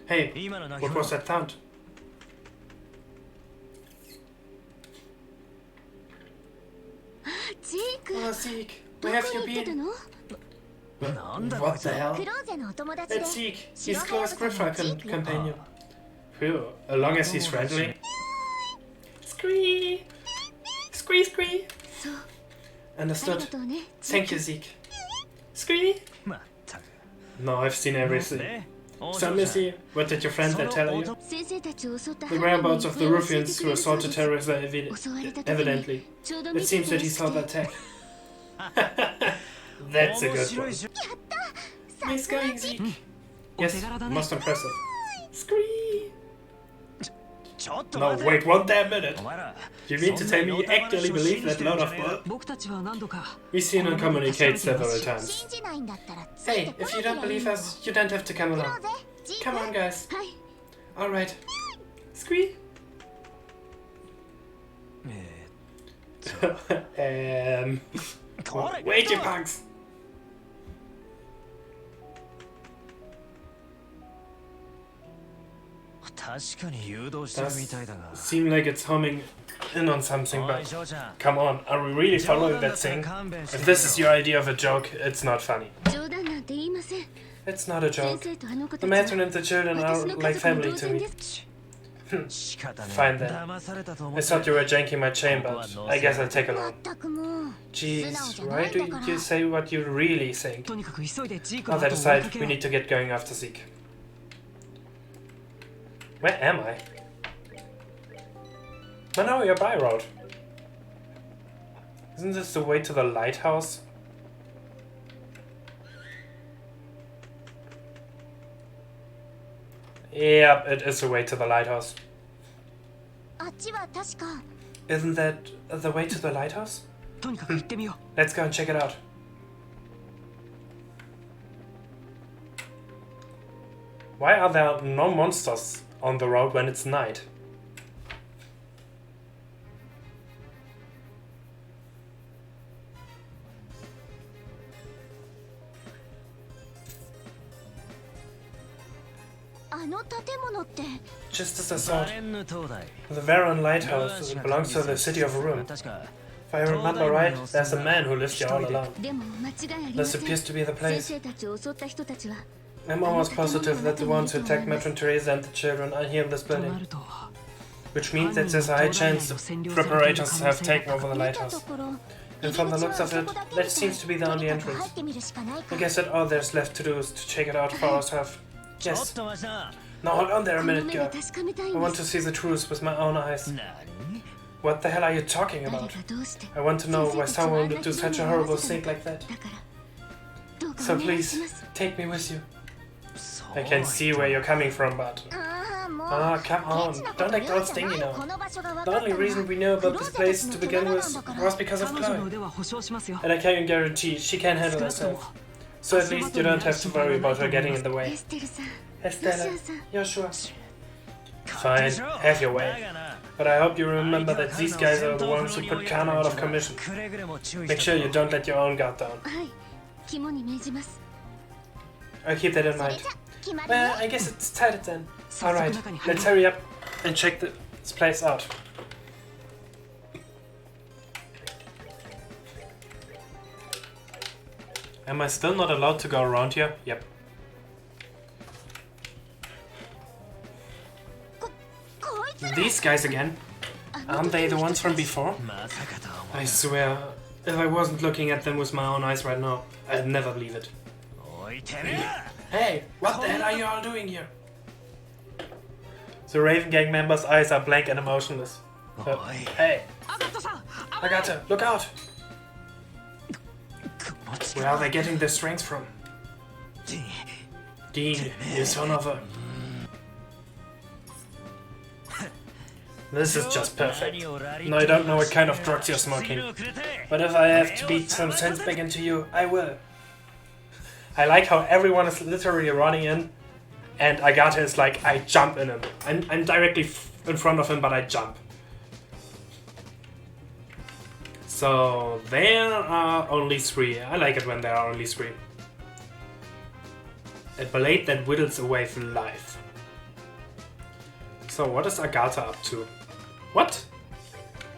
Hey, what was that sound? Oh, Zeke, where have you been? What the hell? That's Zeke, he's Chloe's Griffith companion. Phew, as long as he's friendly. Scree! Scree, scree! Understood. Thank you, Zeke. Scree! No, I've seen everything. So, Missy, what did your friend there tell you? The whereabouts of the ruffians who assaulted Teresa evidently. It seems that he saw the attack. That's a good one. Nice going, Zeke. Yes, most impressive. Scree! No, wait one damn minute. You mean to tell me you actually believe that load of bull? We've seen him communicate several times. Hey, if you don't believe us, you don't have to come along. Come on, guys. Alright. Squee. Wait, you punks. Does seem like it's homing in on something, but come on, are we really following that thing? If this is your idea of a joke, it's not funny. It's not a joke. The matron and the children are like family to me. Fine then. I thought you were janking my chain, but I guess I'll take along. Jeez, why do you say what you really think? On that aside, we need to get going after Zeke. Where am I? Manoia By Road. Isn't this the way to the lighthouse? Yep, it is the way to the lighthouse. Isn't that the way to the lighthouse? Let's go and check it out. Why are there no monsters on the road when it's night? Just as I thought, the Varan Lighthouse belongs to the city of Ruin. If I remember right, there's a man who lives here all alone. This appears to be the place. I'm almost positive that the ones who attacked Matron Teresa and the children are here in this building. Which means that there's a high chance the preparators have taken over the lighthouse. And from the looks of it, that seems to be the only entrance. I guess that all there's left to do is to check it out for ourselves. Yes. Now hold on there a minute, girl. I want to see the truth with my own eyes. What the hell are you talking about? I want to know why someone would do such a horrible thing like that. So please, take me with you. I can see where you're coming from, but... Ah, come on, don't act all stingy now. The only reason we know about this place to begin with was because of Chloe. And I can guarantee she can handle herself. So at least you don't have to worry about her getting in the way. Estella, you're sure? Fine, have your way. But I hope you remember that these guys are the ones who put Kana out of commission. Make sure you don't let your own guard down. I'll keep that in mind. Well, I guess it's decided then. Alright, let's hurry up and check this place out. Am I still not allowed to go around here? Yep. These guys again? Aren't they the ones from before? I swear, if I wasn't looking at them with my own eyes right now, I'd never believe it. Hey, what the hell are you all doing here? The Raven Gang members' eyes are blank and emotionless. Hey! Agata, look out! Where are they getting their strength from? Dean, you son of a... This is just perfect. Now I don't know what kind of drugs you're smoking, but if I have to beat some sense back into you, I will. I like how everyone is literally running in, and Agata is like, I jump in him. I'm directly in front of him, but I jump. So there are only 3. I like it when there are only 3. A blade that whittles away from life. So what is Agata up to? What?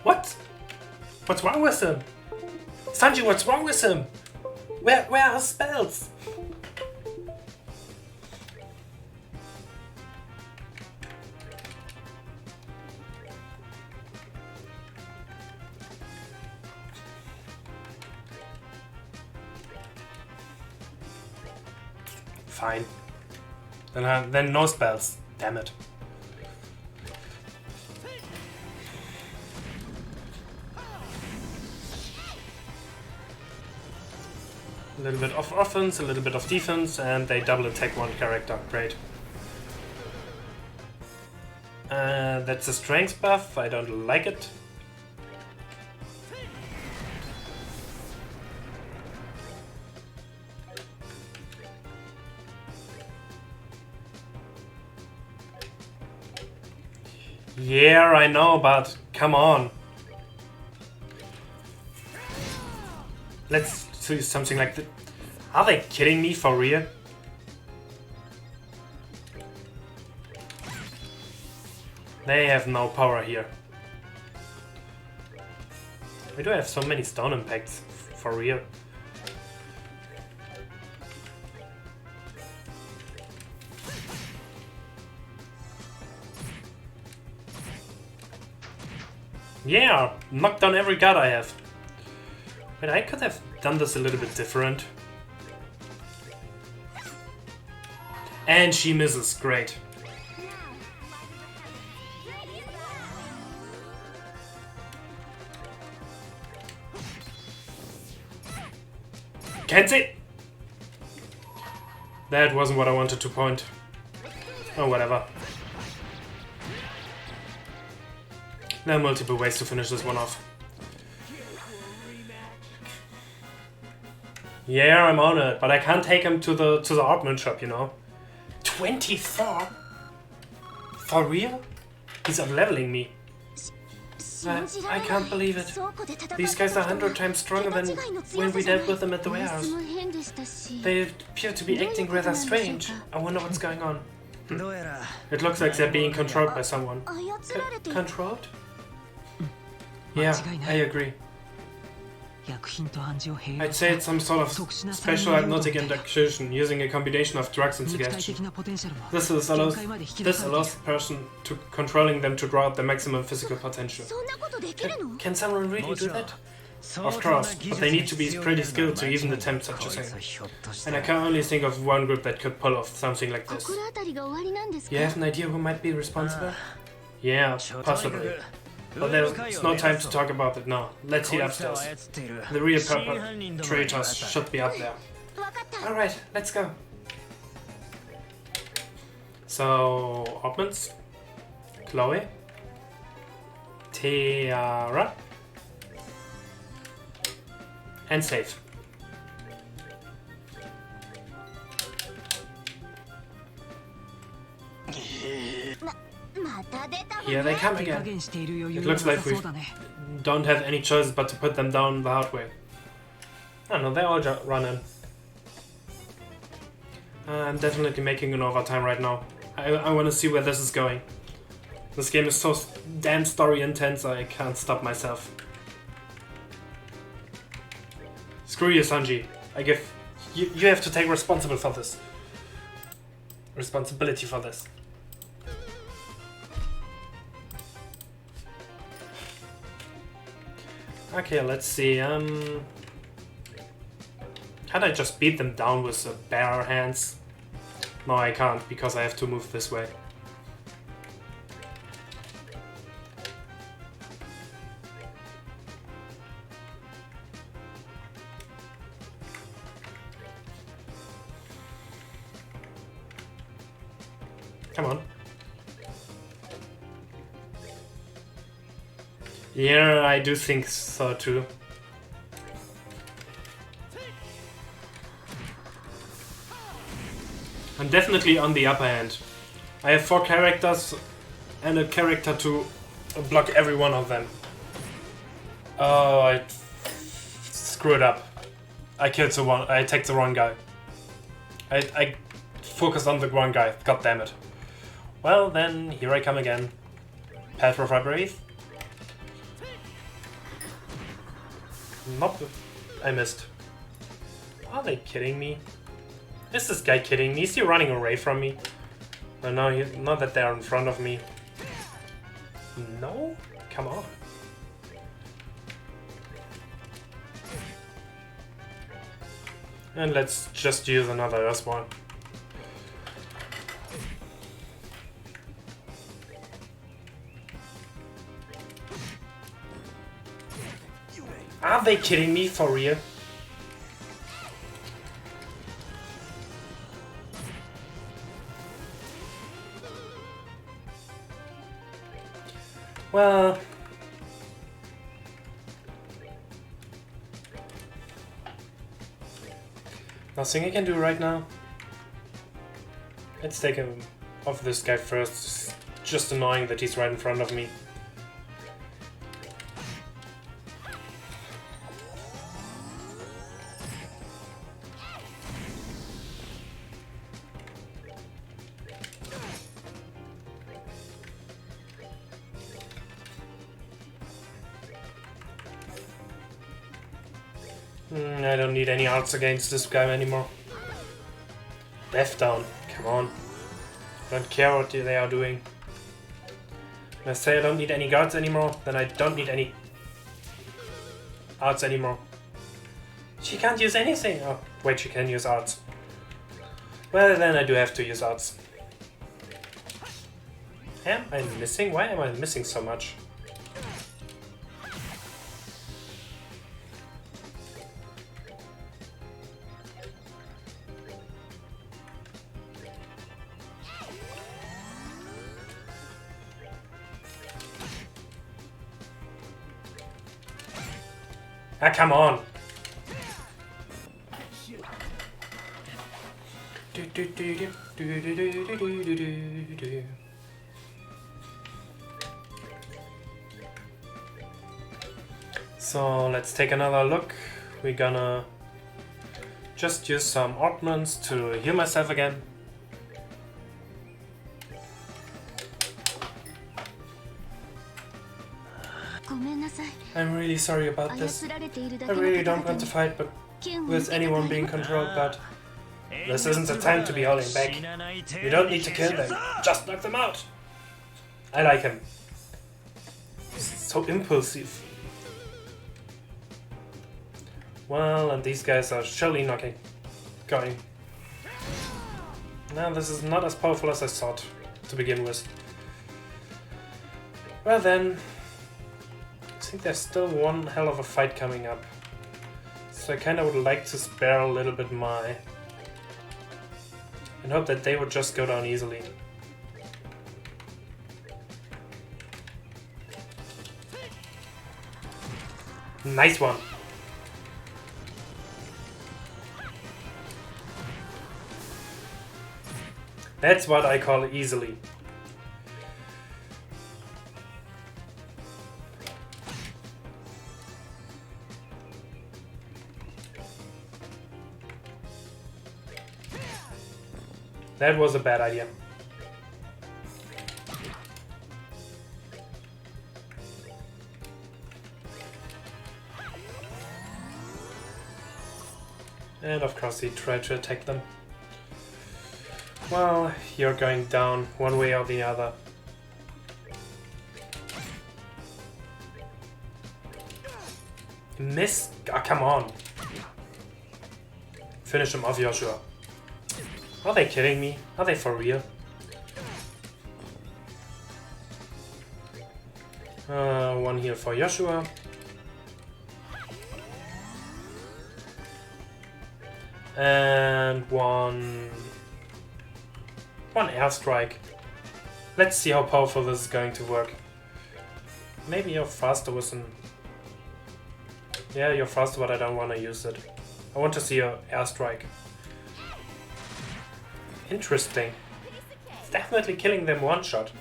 What? What's wrong with him? Sanji, what's wrong with him? Where are his spells? Fine. Then no spells. Damn it. A little bit of offense, a little bit of defense, and they double attack one character. Great. That's a strength buff. I don't like it. Yeah, I know, but come on. Let's do something like that. Are they kidding me for real? They have no power here. We do have so many stone impacts, for real. Yeah, knocked down every guard I have. But I could have done this a little bit different. And she misses, great. Kenzie! That wasn't what I wanted to point. Oh, whatever. There are multiple ways to finish this one off. Yeah, I'm on it, but I can't take him to the Augment shop, you know. 24? For real? He's up-leveling me. I can't believe it. These guys are 100 times stronger than when we dealt with them at the warehouse. They appear to be acting rather strange. I wonder what's going on. It looks like they're being controlled by someone. Controlled? Yeah, I agree. I'd say it's some sort of special hypnotic induction using a combination of drugs and suggestion. This allows the person to controlling them to draw out their maximum physical potential. Can someone really do that? Of course, but they need to be pretty skilled to even attempt such a thing. And I can only think of one group that could pull off something like this. You have an idea who might be responsible? Yeah, possibly. But there's no time to talk about it now. Let's head upstairs. The real perpetrators should be up there. Alright, let's go. So, Opmans, Chloe, Tiara, and save. Here they come again. It looks like we don't have any choice but to put them down the hard way. I don't know, they're all running. I'm definitely making an overtime right now. I want to see where this is going. This game is so damn story intense, I can't stop myself. Screw you, Sanji. You have to take responsibility for this. Okay, let's see. Can't I just beat them down with bare hands? No, I can't, because I have to move this way. Come on. Yeah, I do think so too. I'm definitely on the upper hand. I have 4 characters and a character to block every one of them. Oh, I screwed up. I attacked the wrong guy. I focused on the wrong guy. God damn it. Well, then here I come again. Petrify Breathe. Nope, I missed. Are they kidding me? Is this guy kidding me? Is he running away from me? Oh, no, not that they're in front of me. No? Come on. And let's just use another Earthborn. Are they kidding me for real? Well, nothing I can do right now. Let's take him off this guy first. It's just annoying that he's right in front of me. I don't need any arts against this guy anymore. Death down, come on. I don't care what they are doing. When I say I don't need any guards anymore, then I don't need any arts anymore. She can't use anything. Oh, wait, she can use arts. Well, then I do have to use arts. Am I missing? Why am I missing so much? Ah, come on! So let's take another look. We're gonna just use some ordnance to heal myself again. I'm really sorry about this. I really don't want to fight with anyone being controlled, but this isn't the time to be holding back. You don't need to kill them, just knock them out. I like him. So impulsive. Well, and these guys are surely going. Now this is not as powerful as I thought to begin with. Well then, I think there's still one hell of a fight coming up. So I kinda would like to spare a little bit and hope that they would just go down easily. Nice one! That's what I call easily. That was a bad idea. And of course he tried to attack them. Well, you're going down one way or the other. Miss? Ah, come on. Finish him off, Joshua. Are they kidding me? Are they for real? One heal for Joshua. And one airstrike. Let's see how powerful this is going to work. Maybe you're faster with an... Yeah, you're faster, but I don't want to use it. I want to see your airstrike. Interesting. It's definitely killing them one shot.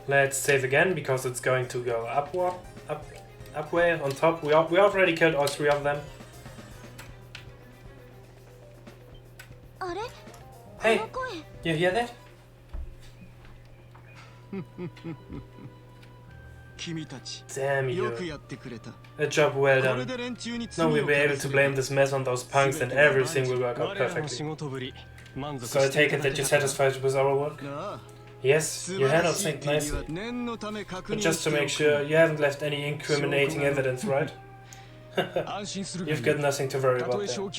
Let's save again because it's going to go up way on top. We already killed all three of them. Hey, you hear that? Damn you. A job well done. Now we'll be able to blame this mess on those punks and everything will work out perfectly. So I take it that you're satisfied with our work? Yes, you handled things nicely. But just to make sure, you haven't left any incriminating evidence, right? You've got nothing to worry about there.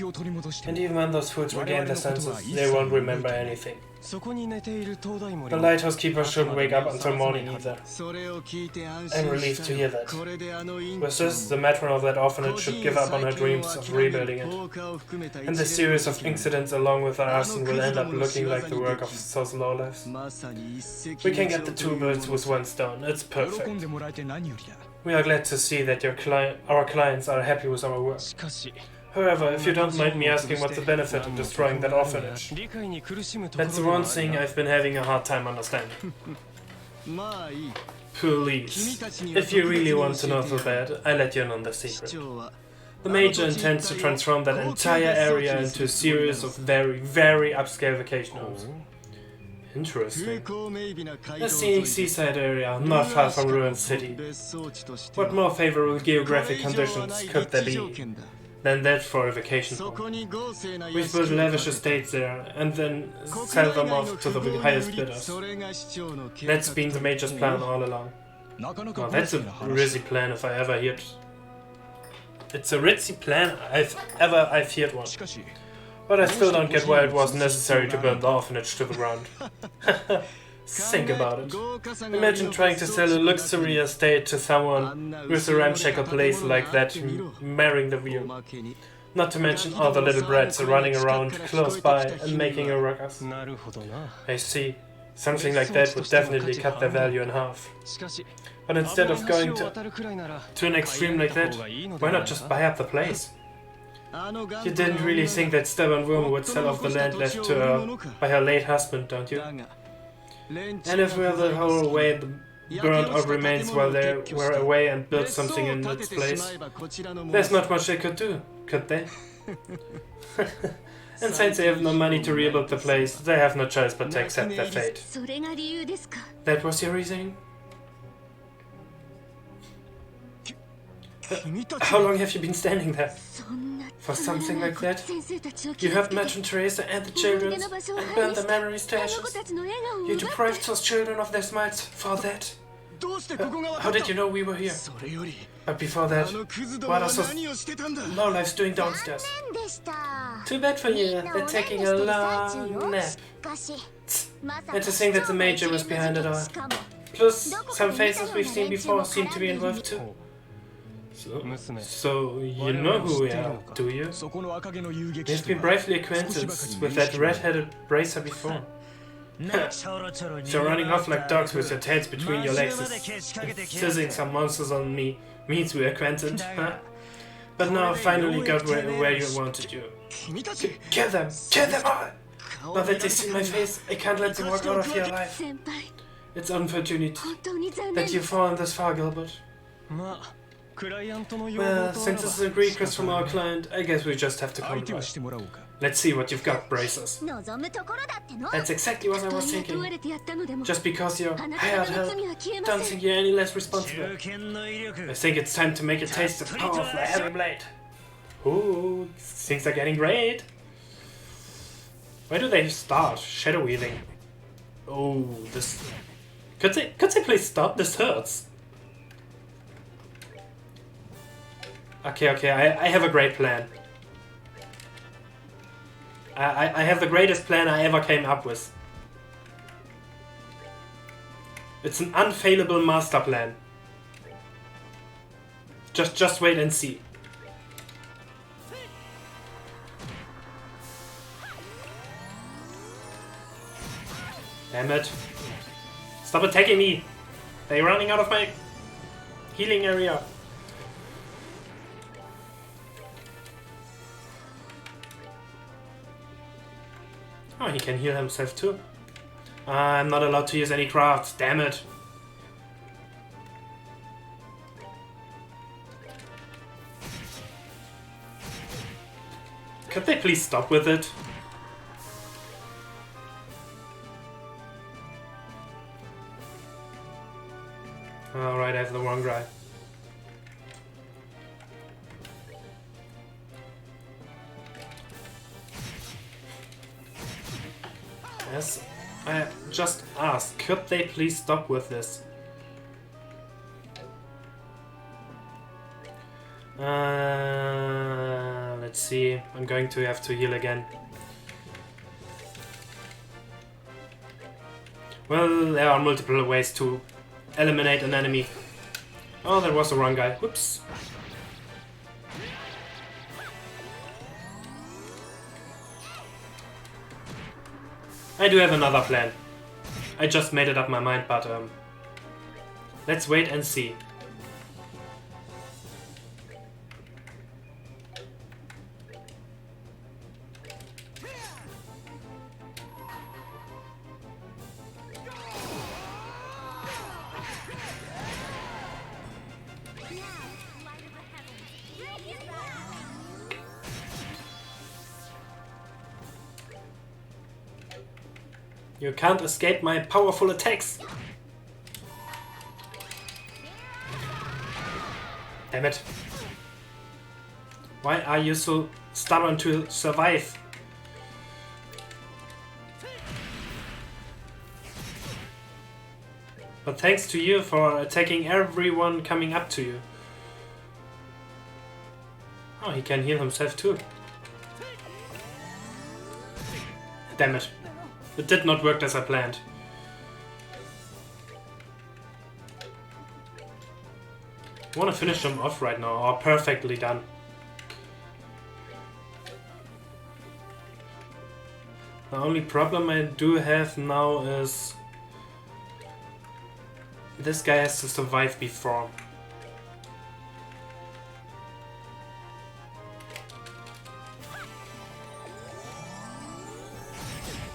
And even when those fools regain their senses, they won't remember anything. The lighthouse keeper shouldn't wake up until morning either. I'm relieved to hear that. With this, the matron of that orphanage should give up on her dreams of rebuilding it. And the series of incidents along with the arson will end up looking like the work of those lowlifes. We can get the two birds with one stone. It's perfect. We are glad to see that our clients are happy with our work. However, if you don't mind me asking, what's the benefit of destroying that orphanage? That's the one thing I've been having a hard time understanding. Please, if you really want to know so bad, I'll let you in on the secret. The Major intends to transform that entire area into a series of very, very upscale vacation homes. Interesting. A scenic seaside area, not far from Ruined City. What more favorable geographic conditions could there be than that for a vacation home? We've built lavish estates there, and then sell them off to the highest bidders. That's been the Major's plan all along. Well, that's a ritzy plan if I ever heard. It's a ritzy plan I've heard one. But I still don't get why it was necessary to burn the orphanage to the ground. Think about it. Imagine trying to sell a luxury estate to someone with a ramshackle place like that, marrying the view. Not to mention all the little brats running around close by and making a ruckus. I see. Something like that would definitely cut their value in half. But instead of going to an extreme like that, why not just buy up the place? You didn't really think that stubborn woman would sell off the land left to her by her late husband, don't you? And if we the whole way the burned out remains while they were away and built something in its place, there's not much they could do, could they? And since they have no money to rebuild the place, they have no choice but to accept their fate. That was your reasoning? How long have you been standing there? For something like that? You have Matron Teresa and the children and burned their memories to ashes? You deprived those children of their smiles for that? How did you know we were here? But before that, what are those lowlifes doing downstairs? Too bad for you, they're taking a long nap. And to think that the Major was behind it all. Plus, some faces we've seen before seem to be involved too. So you know who we are, do you? You've been briefly acquainted with that red-headed bracer before. So running off like dogs with your tails between your legs and fizzing some monsters on me means we're acquainted, huh? But now I finally got where you wanted you. Kill them! Kill them all! Now that they see my face, I can't let them walk out of here alive. It's unfortunate that you've fallen this far, Gilbert. Well, since this is a request from our client, I guess we just have to come by. Let's see what you've got, Bracers. That's exactly what I was thinking. Just because you're hired help, don't think you're any less responsible. I think it's time to make a taste of the power of the heavy blade. Ooh, things are getting great. Where do they start? Shadow weaving. Oh, this... Could they please stop? This hurts. Okay, I have a great plan. I have the greatest plan I ever came up with. It's an unfailable master plan. Just wait and see. Damn it. Stop attacking me! They're running out of my healing area. Oh, he can heal himself too. I'm not allowed to use any crafts, damn it. Could they please stop with it? Alright, I have the wrong guy. Yes, I just asked, could they please stop with this? Let's see, I'm going to have to heal again. Well, there are multiple ways to eliminate an enemy. Oh, that was the wrong guy. Whoops. I do have another plan. I just made it up my mind, but let's wait and see. You can't escape my powerful attacks! Damn it. Why are you so stubborn to survive? But thanks to you for attacking everyone coming up to you. Oh, he can heal himself too. Damn it. It did not work as I planned. I want to finish them off right now, or perfectly done. The only problem I do have now is This guy has to survive before.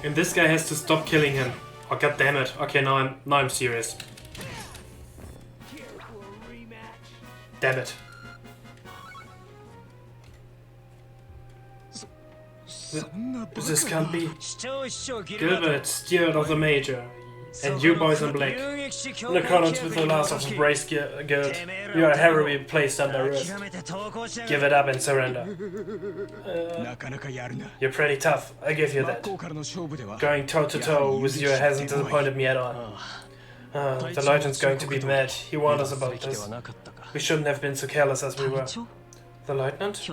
And this guy has to stop killing him. Oh, god damn it. Okay, now I'm serious. Damn it. This can't be. Gilbert, steward of the Major, and you boys in black. In accordance with the laws of the Brace Guild, you are heavily placed under arrest. Give it up and surrender. You're pretty tough, I give you that. Going toe-to-toe with you hasn't disappointed me at all. The Lieutenant's going to be mad. He warned us about this. We shouldn't have been so careless as we were. The Lieutenant?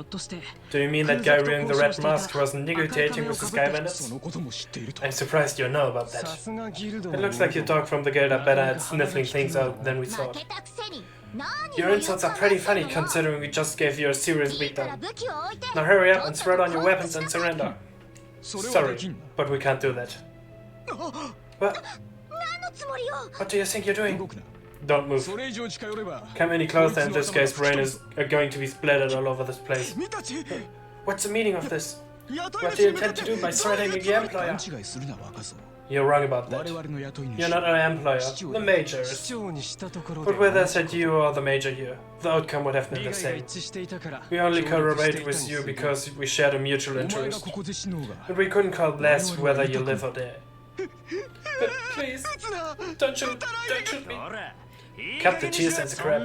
Do you mean that guy wearing the red mask who was negotiating with the Sky Bandits? I'm surprised you know about that. It looks like your dog from the guild are better at sniffing things out than we thought. Your insults are pretty funny considering we just gave you a serious beatdown. Now hurry up and throw down your weapons and surrender. Sorry, but we can't do that. What do you think you're doing? Don't move. Come any closer and this guy's brain is going to be splattered all over this place. What's the meaning of this? What do you intend to do by threatening the employer? You're wrong about that. You're not our employer, the Major is. But whether I said you or the Major here, the outcome would have been the same. We only collaborated with you because we shared a mutual interest. And we couldn't care less whether you live or die. But please, don't shoot me. Cut the tears and the crap.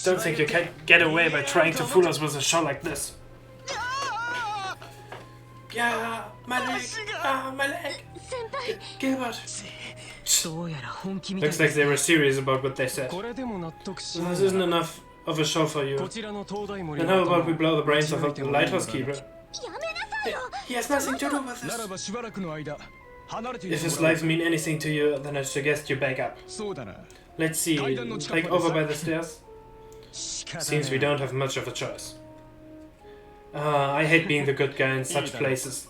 Don't think you can get away by trying to fool us with a show like this. Yeah, my leg! My leg! Gilbert! Looks like they were serious about what they said. This isn't enough of a show for you. Then how about we blow the brains off the lighthouse keeper? He has nothing to do with this. If his lives mean anything to you, then I suggest you back up. Let's see, like over by the stairs? Seems we don't have much of a choice. I hate being the good guy in such places.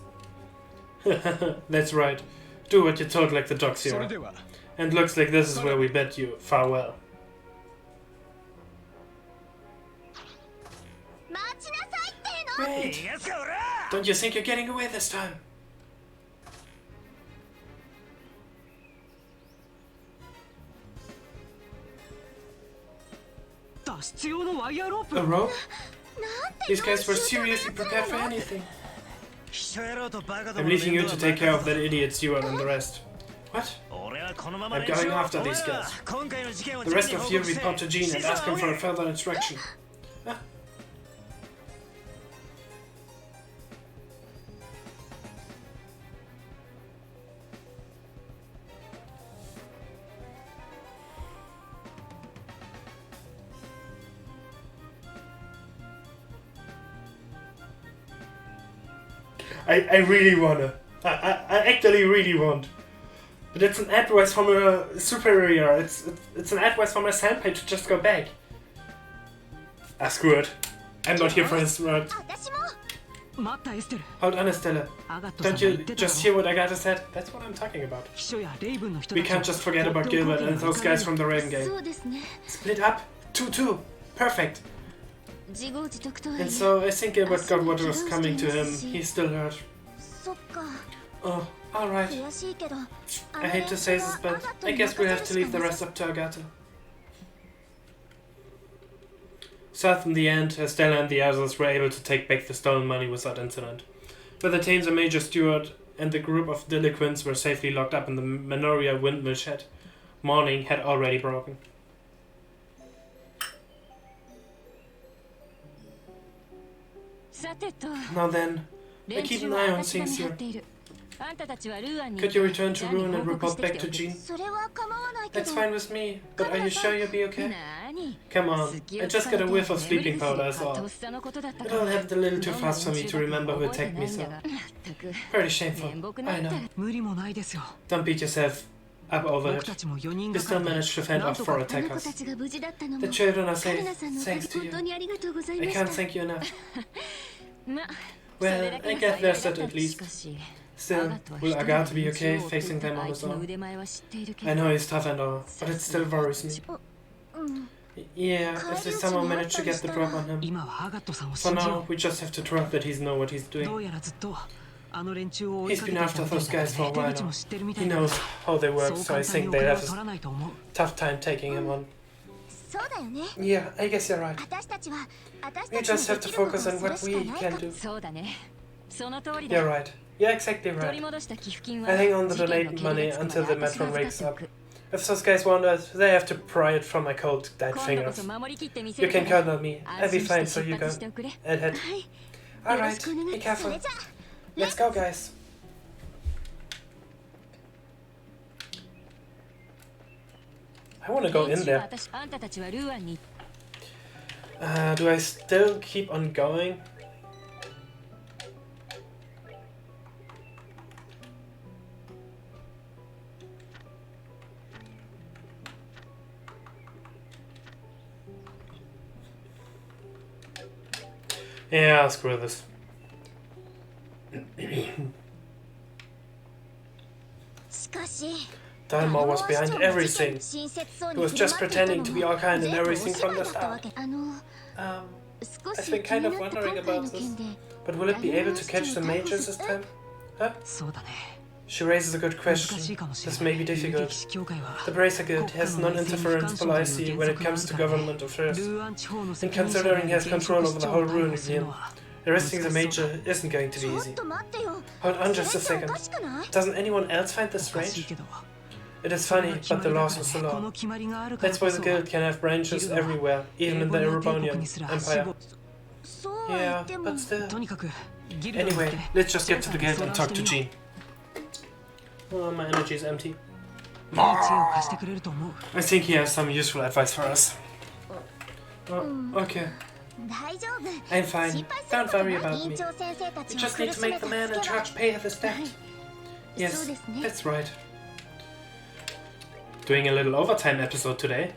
That's right. Do what you're told like the dogs here. And looks like this is where we bid you farewell. Wait! Don't you think you're getting away this time? A rope? These guys were seriously prepared for anything. I'm leaving you to take care of that idiot Stewart and the rest. What? I'm going after these guys. The rest of you report to Jean and ask him for a further instruction. Huh? I really wanna. I actually really want. But it's an advice from a superior. It's an advice from a senpai to just go back. Ah, screw it. I'm not here for his word. Hold on, Estella. Don't you just hear what Agatha said? That's what I'm talking about. We can't just forget about Gilbert and those guys from the Raven Gang. Split up? 2-2. Perfect. And so I think Gilbert got what was coming to him. He's still hurt. Oh, alright. I hate to say this, but I guess we have to leave the rest up to Agatha. So in the end, Estella and the others were able to take back the stolen money without incident. By the time the Major Steward and the group of delinquents were safely locked up in the Manoria windmill shed, morning had already broken. Now then, I keep an eye on things here. Could you return to Ruin and report back to Jean? That's fine with me, but are you sure you'll be okay? Come on, I just got a whiff of sleeping powder, that's all. It all happened a little too fast for me to remember who attacked me, so... Pretty shameful, I know. Don't beat yourself up over it. You still managed to fend off 4 attackers. The children are safe, thanks to you. I can't thank you enough. Well, I guess there's that at least. Still, will Agatha be okay facing them on his own? I know he's tough and all, but it still worries me. Yeah, if they somehow manage to get the drop on him. For now, we just have to trust that he knows what he's doing. He's been after those guys for a while now. He knows how they work, so I think they have a tough time taking him on. Yeah, I guess you're right. We just have to focus on what we can do. You're right. You're exactly right. I hang on to the donate money until the metro wakes up. If those guys want it, they have to pry it from my cold, dead fingers. You can count on me. I'll be fine, so you go ahead. Alright, be careful. Let's go, guys. I want to go in there. Do I still keep on going? Yeah, screw this. Dalmor was behind everything. He was just pretending to be all kind and everything from the start. I've been kind of wondering about this. But will it be able to catch the mages this time? Huh? She raises a good question. This may be difficult. The Bracer Guild has non-interference policy when it comes to government affairs. And considering he has control over the whole Ruin Museum, arresting the Major isn't going to be easy. Hold on just a second. Doesn't anyone else find this strange? It is funny, but the laws are the law. That's why the guild can have branches everywhere, even in the Erebonian Empire. Yeah, but still. Anyway, let's just get to the guild and talk to Jean. Oh, my energy is empty. I think he has some useful advice for us. Oh, okay. I'm fine. Don't worry about me. We just need to make the man in charge pay his debt. Yes, that's right. Doing a little overtime episode today.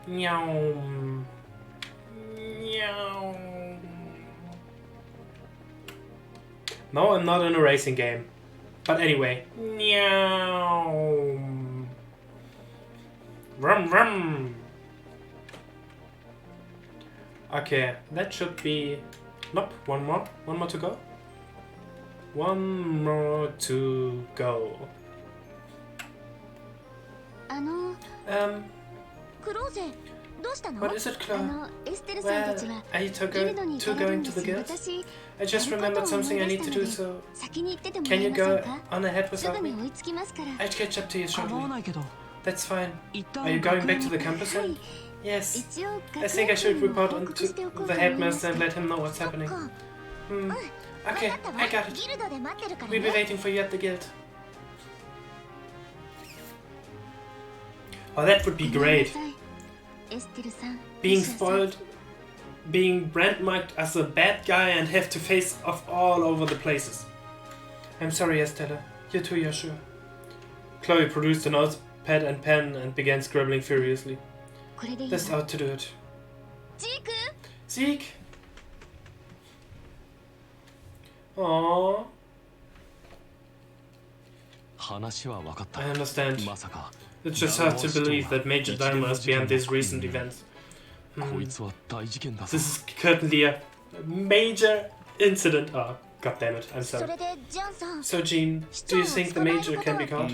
Meow. Meow. No, I'm not in a racing game. But anyway. Meow. Rum rum. Okay, that should be... Nope, one more. One more to go. One more to go. What is it, Claude? Well, are you two going to the guild? I just remembered something I need to do, so... Can you go on ahead without me? I'll catch up to you shortly. That's fine. Are you going back to the campus then? Yes. I think I should report on to the headmaster and let him know what's happening. Okay, I got it. We'll be waiting for you at the guild. Oh, that would be great. Being spoiled, being brandmarked as a bad guy and have to face off all over the places. I'm sorry, Estella. You too, you're sure. Chloe produced a notepad and pen and began scribbling furiously. This ought to do it. Zeke! Aww. I understand. It's just hard to believe that Major Dalmor is behind these recent events. This is certainly a major incident. Oh, god damn it, I'm sorry. So Jean, do you think the Major can be caught?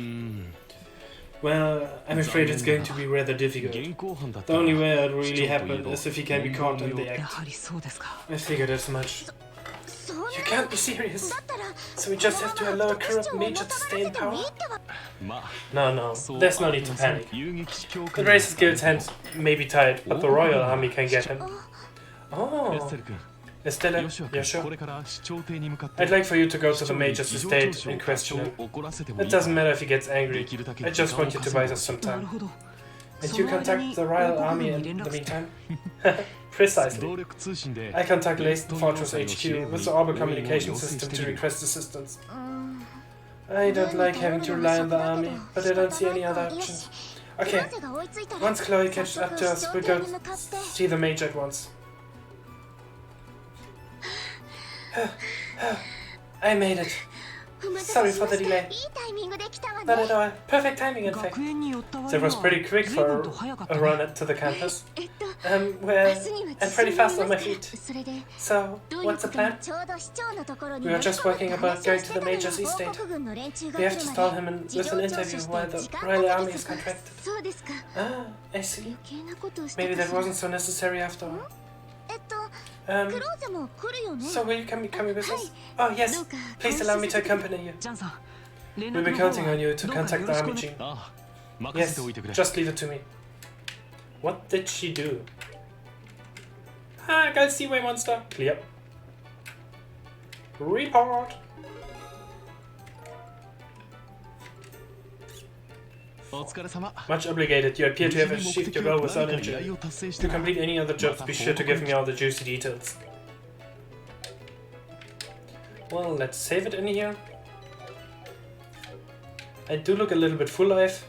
Well, I'm afraid it's going to be rather difficult. The only way it will really happen is if he can be caught in the act. I figured as much. You can't be serious. So we just have to allow a corrupt Major to stay in power? No, there's no need to panic. The Racer's Guild's hands may be tied, but the Royal Army can get him. Oh. Estella, you're sure? I'd like for you to go to the Major's estate and question him. It doesn't matter if he gets angry. I just want you to buy us some time. And you contact the Royal Army in the meantime? Precisely. I contact Leyston Fortress HQ with the Orbital communication system to request assistance. I don't like having to rely on the army, but I don't see any other option. Okay, once Chloe catches up to us, we'll go see the Major at once. I made it. Sorry for the delay. Not at all. Perfect timing, in fact. That was pretty quick for a run to the campus. Well, I'm pretty fast on my feet. So, what's the plan? We were just working about going to the Major's estate. We have to stall him with an interview while the Royal Army is contracted. Ah, I see. Maybe that wasn't so necessary after all. So will you come with us? Oh yes, please allow me to accompany you. We'll be counting on you to contact the army chief. Yes, just leave it to me. What did she do? Ah, got Seaway monster. Clear. Report. Much obligated. You appear to have achieved your goal without injury. To complete any other jobs, be sure to give me all the juicy details. Well, let's save it in here. I do look a little bit full life.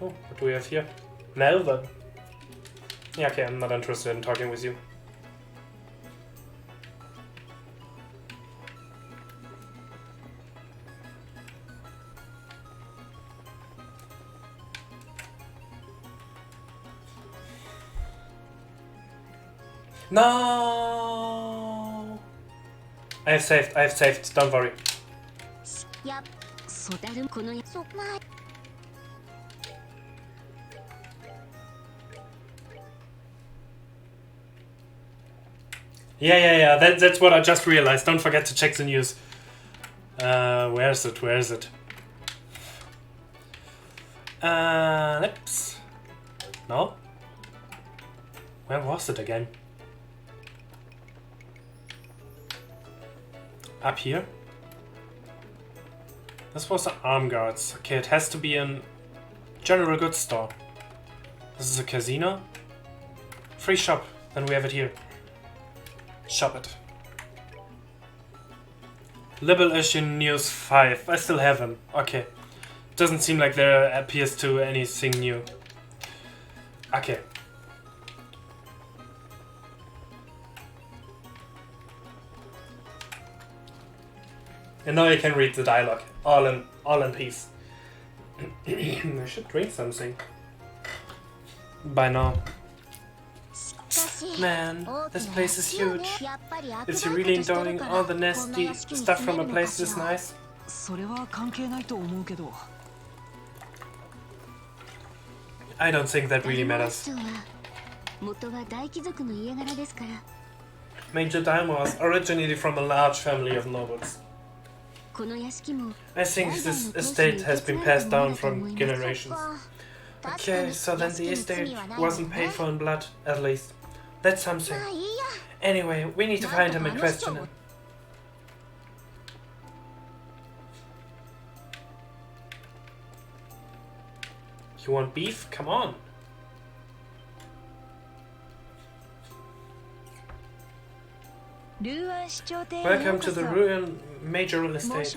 Oh, what do we have here? Melvin. Yeah, okay, I'm not interested in talking with you. No! I have saved, don't worry. Yeah, that's what I just realized. Don't forget to check the news. Where is it? Lips. No? Where was it again? Up here? This was the arm guards. Okay, it has to be a general goods store. This is a casino. Free shop. Then we have it here. Shop it. Liberal issue news 5. I still have them. Okay. Doesn't seem like there appears to anything new. Okay. And now you can read the dialogue, all in peace. I should drink something. By now. Man, this place is huge. Is he really enjoying all the nasty stuff from a place this nice? I don't think that really matters. Major Daimyo was originally from a large family of nobles. I think this estate has been passed down from generations. Okay, so then the estate wasn't paid for in blood, at least. That's something. Anyway, we need to find him and question him. You want beef? Come on. Welcome to the Ruin Major Estate.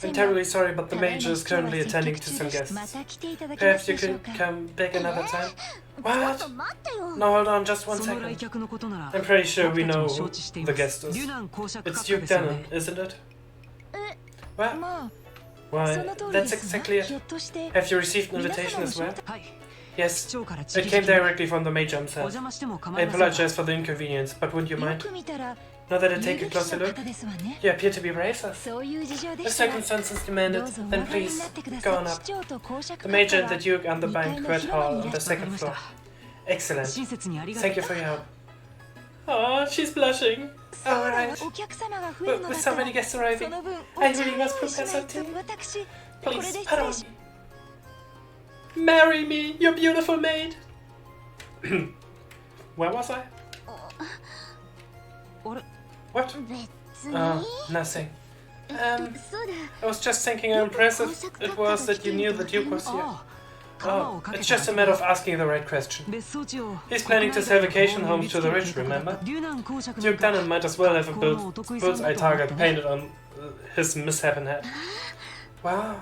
I'm terribly sorry, but the Major is currently attending to some guests. Perhaps you could come back another time? What? No, hold on, just one second. I'm pretty sure we know who the guest is. It's Duke Dannon, isn't it? Well, why, that's exactly it. Have you received an invitation as well? Yes, it came directly from the Major himself. I apologize for the inconvenience, but wouldn't you mind? Now that I take a closer look, you appear to be racist. If circumstances demand it, then please, go on up. The Major and the Duke on the banquet hall on the second floor. Excellent. Thank you for your help. Oh, she's blushing. Alright. With so many guests arriving, I really must prepare something. Please, pardon me. Marry me, you beautiful maid. Where was I? What? Oh, nothing. I was just thinking how impressive it was that you knew the Duke was here. Oh, it's just a matter of asking the right question. He's planning to sell vacation homes to the rich, remember? Duke Dannon might as well have a bullseye target painted on his misshapen head. Wow.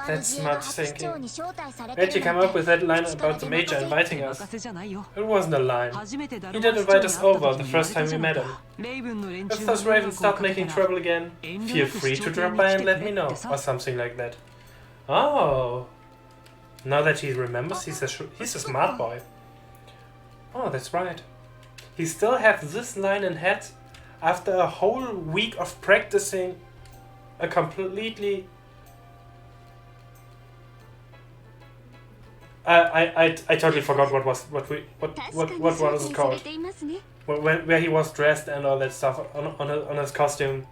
That's smart thinking. How'd you come up with that line about the Major inviting us? It wasn't a line. He did invite us over the first time we met him. If those ravens start making trouble again, feel free to drop by and let me know, or something like that. Oh! Now that he remembers, he's a smart boy. Oh, that's right. He still has this line in head after a whole week of practicing a completely... I totally forgot what was it called? Where he was dressed and all that stuff on his costume.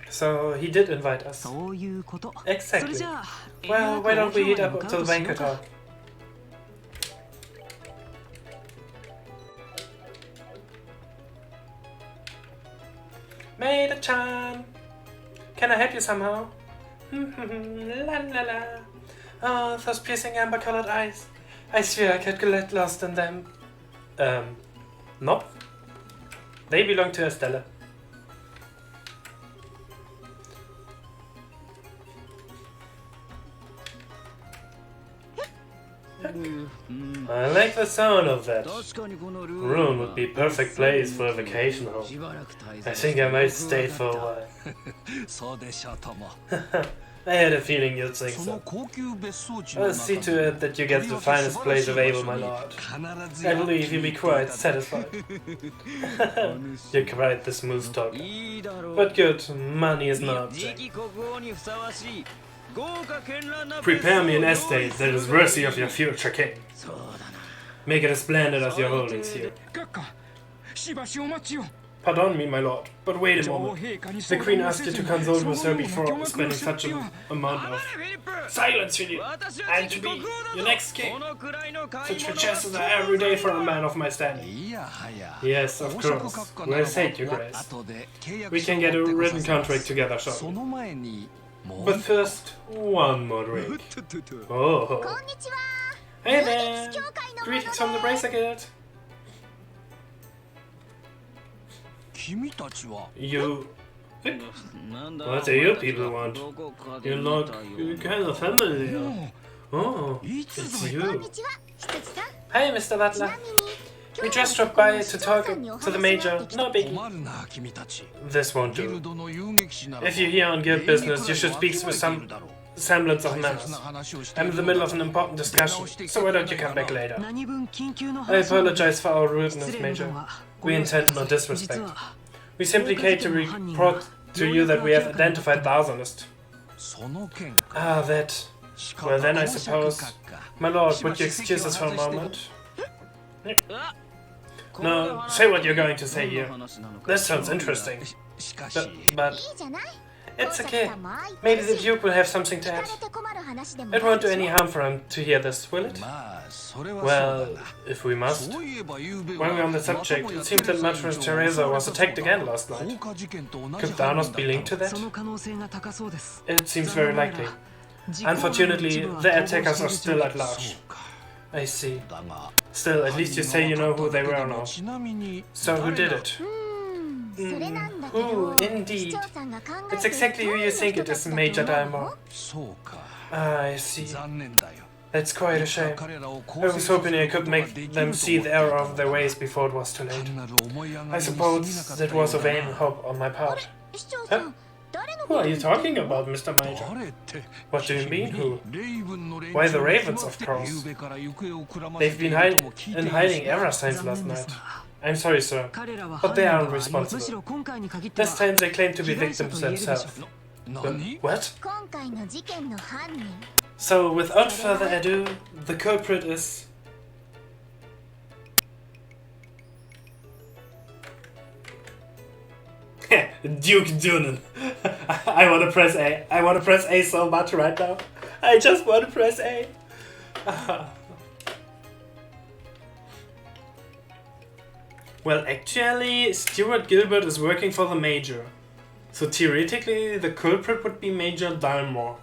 So he did invite us. Exactly. Well, why don't we head up to the banquet hall? Maida-chan! Can I help you somehow? La la la. Oh, those piercing amber-colored eyes. I swear I could get lost in them. Nope. They belong to Estella. I like the sound of that. Room would be perfect place for a vacation home. I think I might stay for a while. I had a feeling you'd think so. I'll see to it that you get the finest place available, my lord. I believe you'll be quite satisfied. You're quite the smooth talker. But good, money is no object. Prepare me an estate that is worthy of your future king. Make it as splendid as your holdings here. Pardon me, my lord, but wait a moment. The queen asked you to consult with her before spending such an amount of... Silence, Philip! I'm to be your next king. Such riches are every day for a man of my standing. Yes, of course. Well said, your grace. We can get a written contract together shortly. But first, one more drink. Oh. Hey there! Greetings from the Bracer Guild. You... What do you people want? You look kind of familiar. Oh, it's you. Hi, Mr. Butler. We just dropped by to talk to the Major. No biggie. This won't do. If you're here on guild business, you should speak with some semblance of manners. I'm in the middle of an important discussion, so why don't you come back later? I apologize for our rudeness, Major. We intend no disrespect. We simply came to report to you that we have identified the arsonist. Ah, that. Well then I suppose... My lord, would you excuse us for a moment? No, say what you're going to say here. This sounds interesting. But it's okay. Maybe the Duke will have something to add. It won't do any harm for him to hear this, will it? Well, if we must. While we're on the subject, it seems that Mattress Teresa was attacked again last night. Could Thanos be linked to that? It seems very likely. Unfortunately, the attackers are still at large. I see. Still, at least you say you know who they were now. So who did it? Who, indeed. It's exactly who you think it is, Major Dalmor. Ah, I see. That's quite a shame. I was hoping I could make them see the error of their ways before it was too late. I suppose that was a vain hope on my part. Huh? Who are you talking about, Mr. Major? What do you mean, who? Why, the ravens, of course. They've been in hiding ever since last night. I'm sorry, sir, but they aren't responsible. This time they claim to be victims themselves. What? So, without further ado, the culprit is... Duke Dunan. I want to press A. I want to press A so much right now. I just want to press A. Well, actually, Stuart Gilbert is working for the Major. So theoretically, the culprit would be Major Dalmor.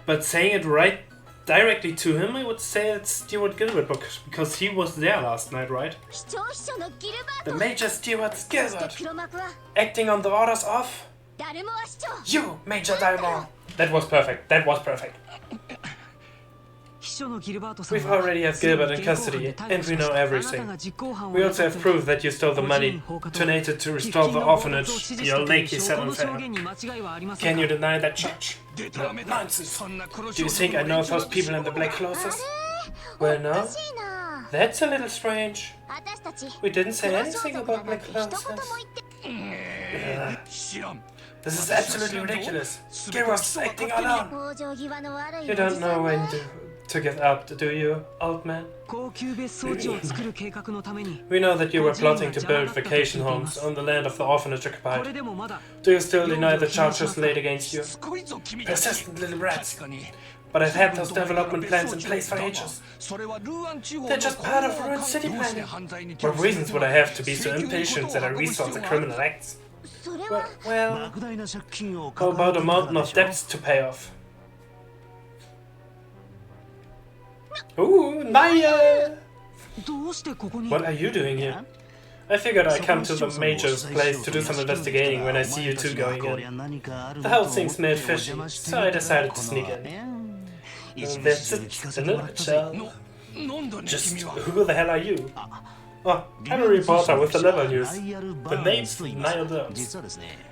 But saying it right directly to him, I would say it's Stuart Gilbert, because he was there last night, right? The Major Stuart Gilbert, acting on the orders of You, Major Daimon! That was perfect. That was perfect. We've already had Gilbert in custody, and we know everything. We also have proof that you stole the money donated to restore the orphanage, your Lakey Salon fair. Can you deny that charge? No, nonsense. Do you think I know those people in the black clothes? Well, no. That's a little strange. We didn't say anything about black clothes. This is absolutely ridiculous. Giros is acting alone. You don't know when to get up, do you, old man? We know that you were plotting to build vacation homes on the land of the orphanage occupied. Do you still deny the charges laid against you? Persistent little rats. But I've had those development plans in place for ages. They're just part of ruined city planning. What reasons would I have to be so impatient that I resort to criminal acts? Well, how about a mountain of debts to pay off? Ooh, Naya! What are you doing here? I figured I'd come to the Major's place to do some investigating when I see you two going in. The whole thing smelled fishy, so I decided to sneak in. That's it, in a nutshell. Just who the hell are you? Oh, I'm a reporter with the Level News. The name's Niall Burns.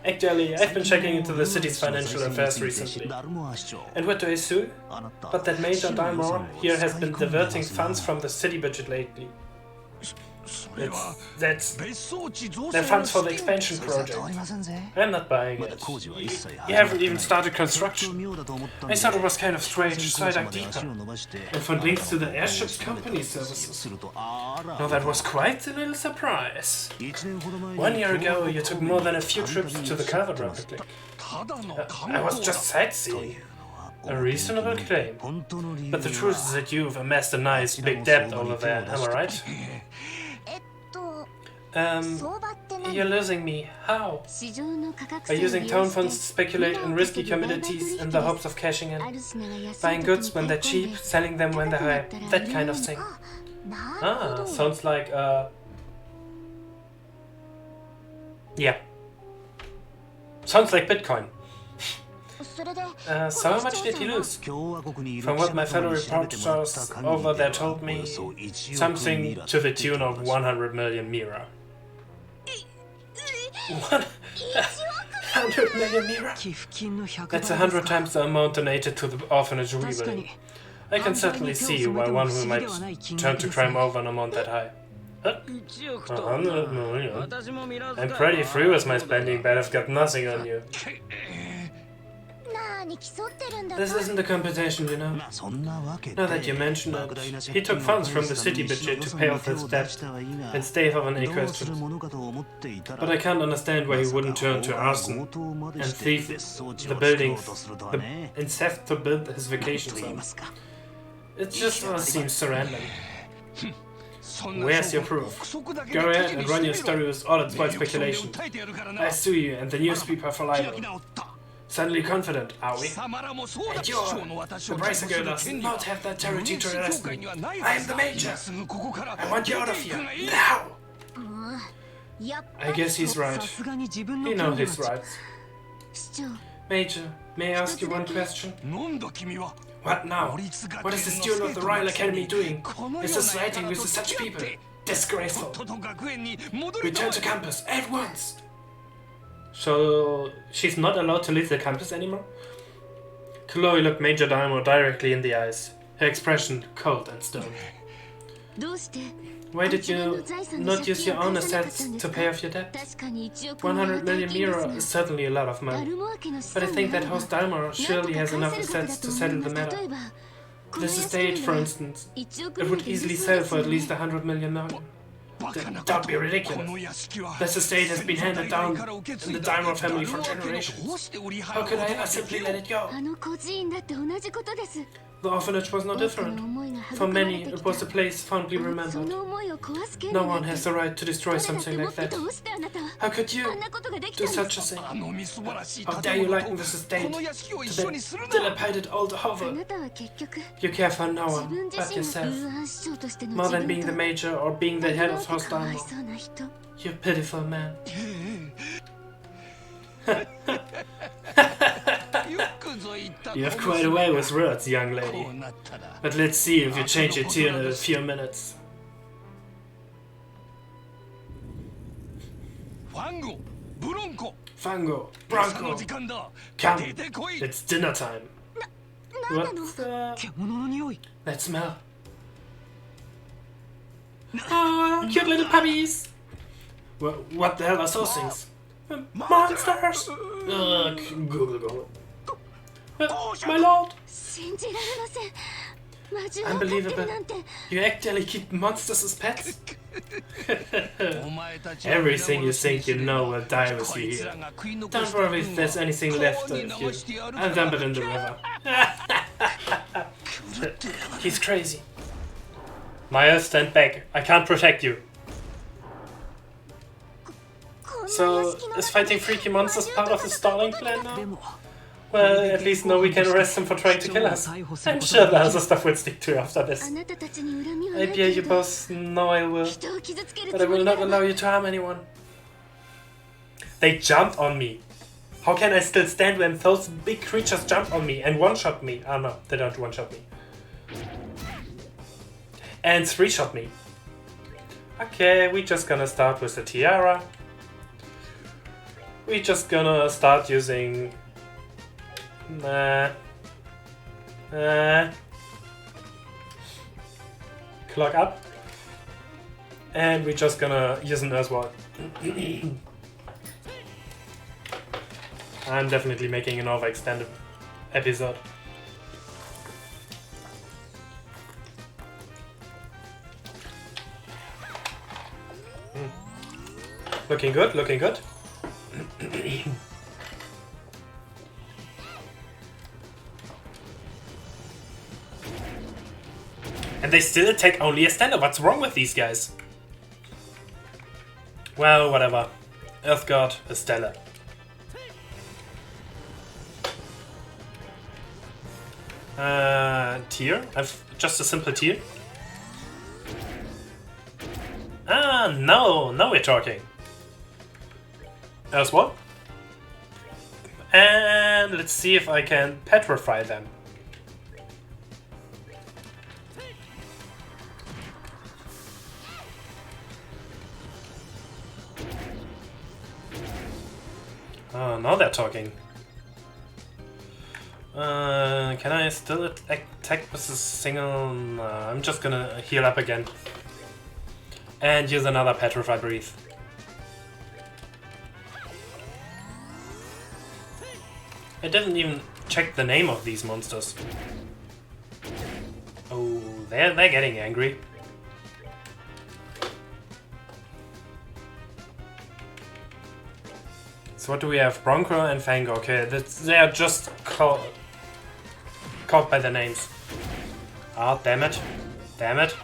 Actually, I've been checking into the city's financial affairs recently. And what do I see? But that Major Daimon here has been diverting funds from the city budget lately. They're funds for the expansion project. I'm not buying it. You haven't even started construction. I thought it was kind of strange, so I dug deeper. And found links to the airship's company services. Now that was quite a little surprise. 1 year ago, you took more than a few trips to the Culprit Republic. I was just sightseeing. A reasonable claim. But the truth is that you've amassed a nice big debt over there, am I right? You're losing me. How? By using town funds to speculate in risky commodities in the hopes of cashing in. Buying goods when they're cheap, selling them when they're high. That kind of thing. Ah, sounds like, yeah. Sounds like Bitcoin. So how much did he lose? From what my fellow reporters over there told me, something to the tune of 100 million Mira. 100 million Mira? That's 100 times the amount donated to the orphanage rebuilding. I can certainly see why one who might turn to crime over an amount that high. 100 million? I'm pretty free with my spending, but I've got nothing on you. This isn't a competition, you know. Now that you mention it, he took funds from the city budget to pay off his debt and stave off any questions. But I can't understand why he wouldn't turn to arson and thief the buildings and theft to build his vacation zone. It just all seems so random. Where's your proof? Go ahead and run your story with all its wild speculation. I sue you and the newspaper for libel. Suddenly confident, are we? And you're... The Bracer does not have the authority to arrest me. I am the Major. I want you out of here, now! I guess he's right. He knows his rights. Major, may I ask you one question? What now? What is the steward of the Royal Academy doing? Associating with such people? Disgraceful. Return to campus, at once! So, she's not allowed to leave the campus anymore? Chloe looked Major Daimon directly in the eyes, her expression cold and stern. Why did you not use your own assets to pay off your debt? 100 million Mira is certainly a lot of money, but I think that host Daimon surely has enough assets to settle the matter. This estate, for instance, it would easily sell for at least 100 million now. Don't be ridiculous. This estate has been handed down in the Daimon family for generations. How could I ever simply let it go? The orphanage was no different. For many, it was a place fondly remembered. No one has the right to destroy something like that. How could you do such a thing? How dare you liken this estate to that dilapidated old hovel? You care for no one but yourself, more than being the Major or being the head of House Daimon. You pitiful man. You have quite a way with words, young lady. But let's see if you change your tune in a few minutes. Fango, Bronco, come, it's dinner time. What the... That smell. Oh, cute little puppies. What the hell are those things? Monsters! Google. My lord! Unbelievable. You actually keep monsters as pets? Everything you think you know will die with you here. Don't worry if there's anything left of you. I'll dump it in the river. He's crazy. Maya, stand back. I can't protect you. So, is fighting freaky monsters part of the stalling plan now? Well, at least now we can arrest him for trying to kill us. I'm sure the other stuff will stick to you after this. I dare you both know I will. But I will not allow you to harm anyone. They jumped on me. How can I still stand when those big creatures jump on me and one-shot me? Oh no, they don't one-shot me. And three-shot me. Okay, we're just gonna start with the tiara. We're just gonna start using... clock up. And we're just gonna use an as well. I'm definitely making an overextended episode. Looking good, looking good. And they still attack only a standard. What's wrong with these guys? Well, whatever. Earth God, Estella. Tier? I've just a simple tier. Ah, no, now we're talking. As well. And let's see if I can petrify them. Oh, now they're talking. Can I still attack with a single? No, I'm just gonna heal up again. And use another Petrify Breathe. I didn't even check the name of these monsters. Oh, they're getting angry. So what do we have? Bronco and Fango. Okay, they are just called by the names. Ah, damn it. Damn it.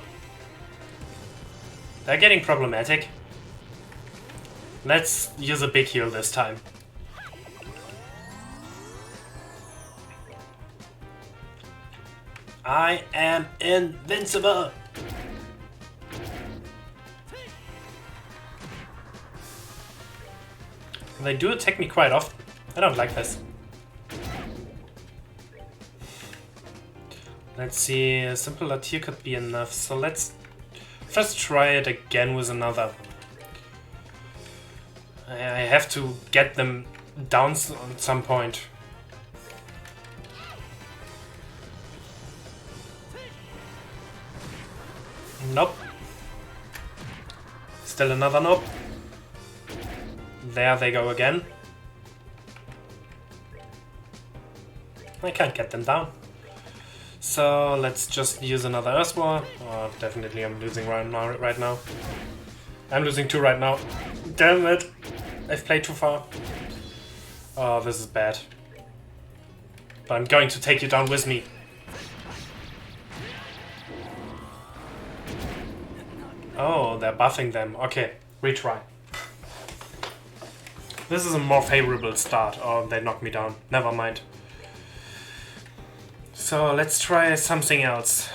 They're getting problematic. Let's use a big heal this time. I am invincible! They do attack me quite often. I don't like this. Let's see, a simple Latir could be enough, so let's first try it again with another. I have to get them down at some point. Nope. Still another nope. There they go again. I can't get them down. So let's just use another Earthwall. Oh, definitely I'm losing right now. I'm losing 2 right now. Damn it! I've played too far. Oh, this is bad. But I'm going to take you down with me. Oh, they're buffing them. Okay, retry. This is a more favorable start. Oh, they knocked me down. Never mind. So let's try something else.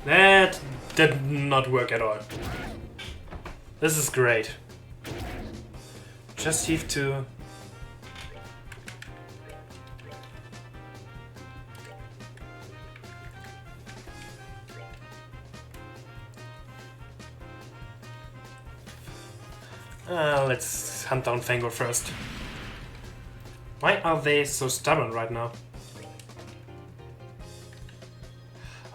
That did not work at all. This is great. Just have to... let's hunt down Fango first. Why are they so stubborn right now?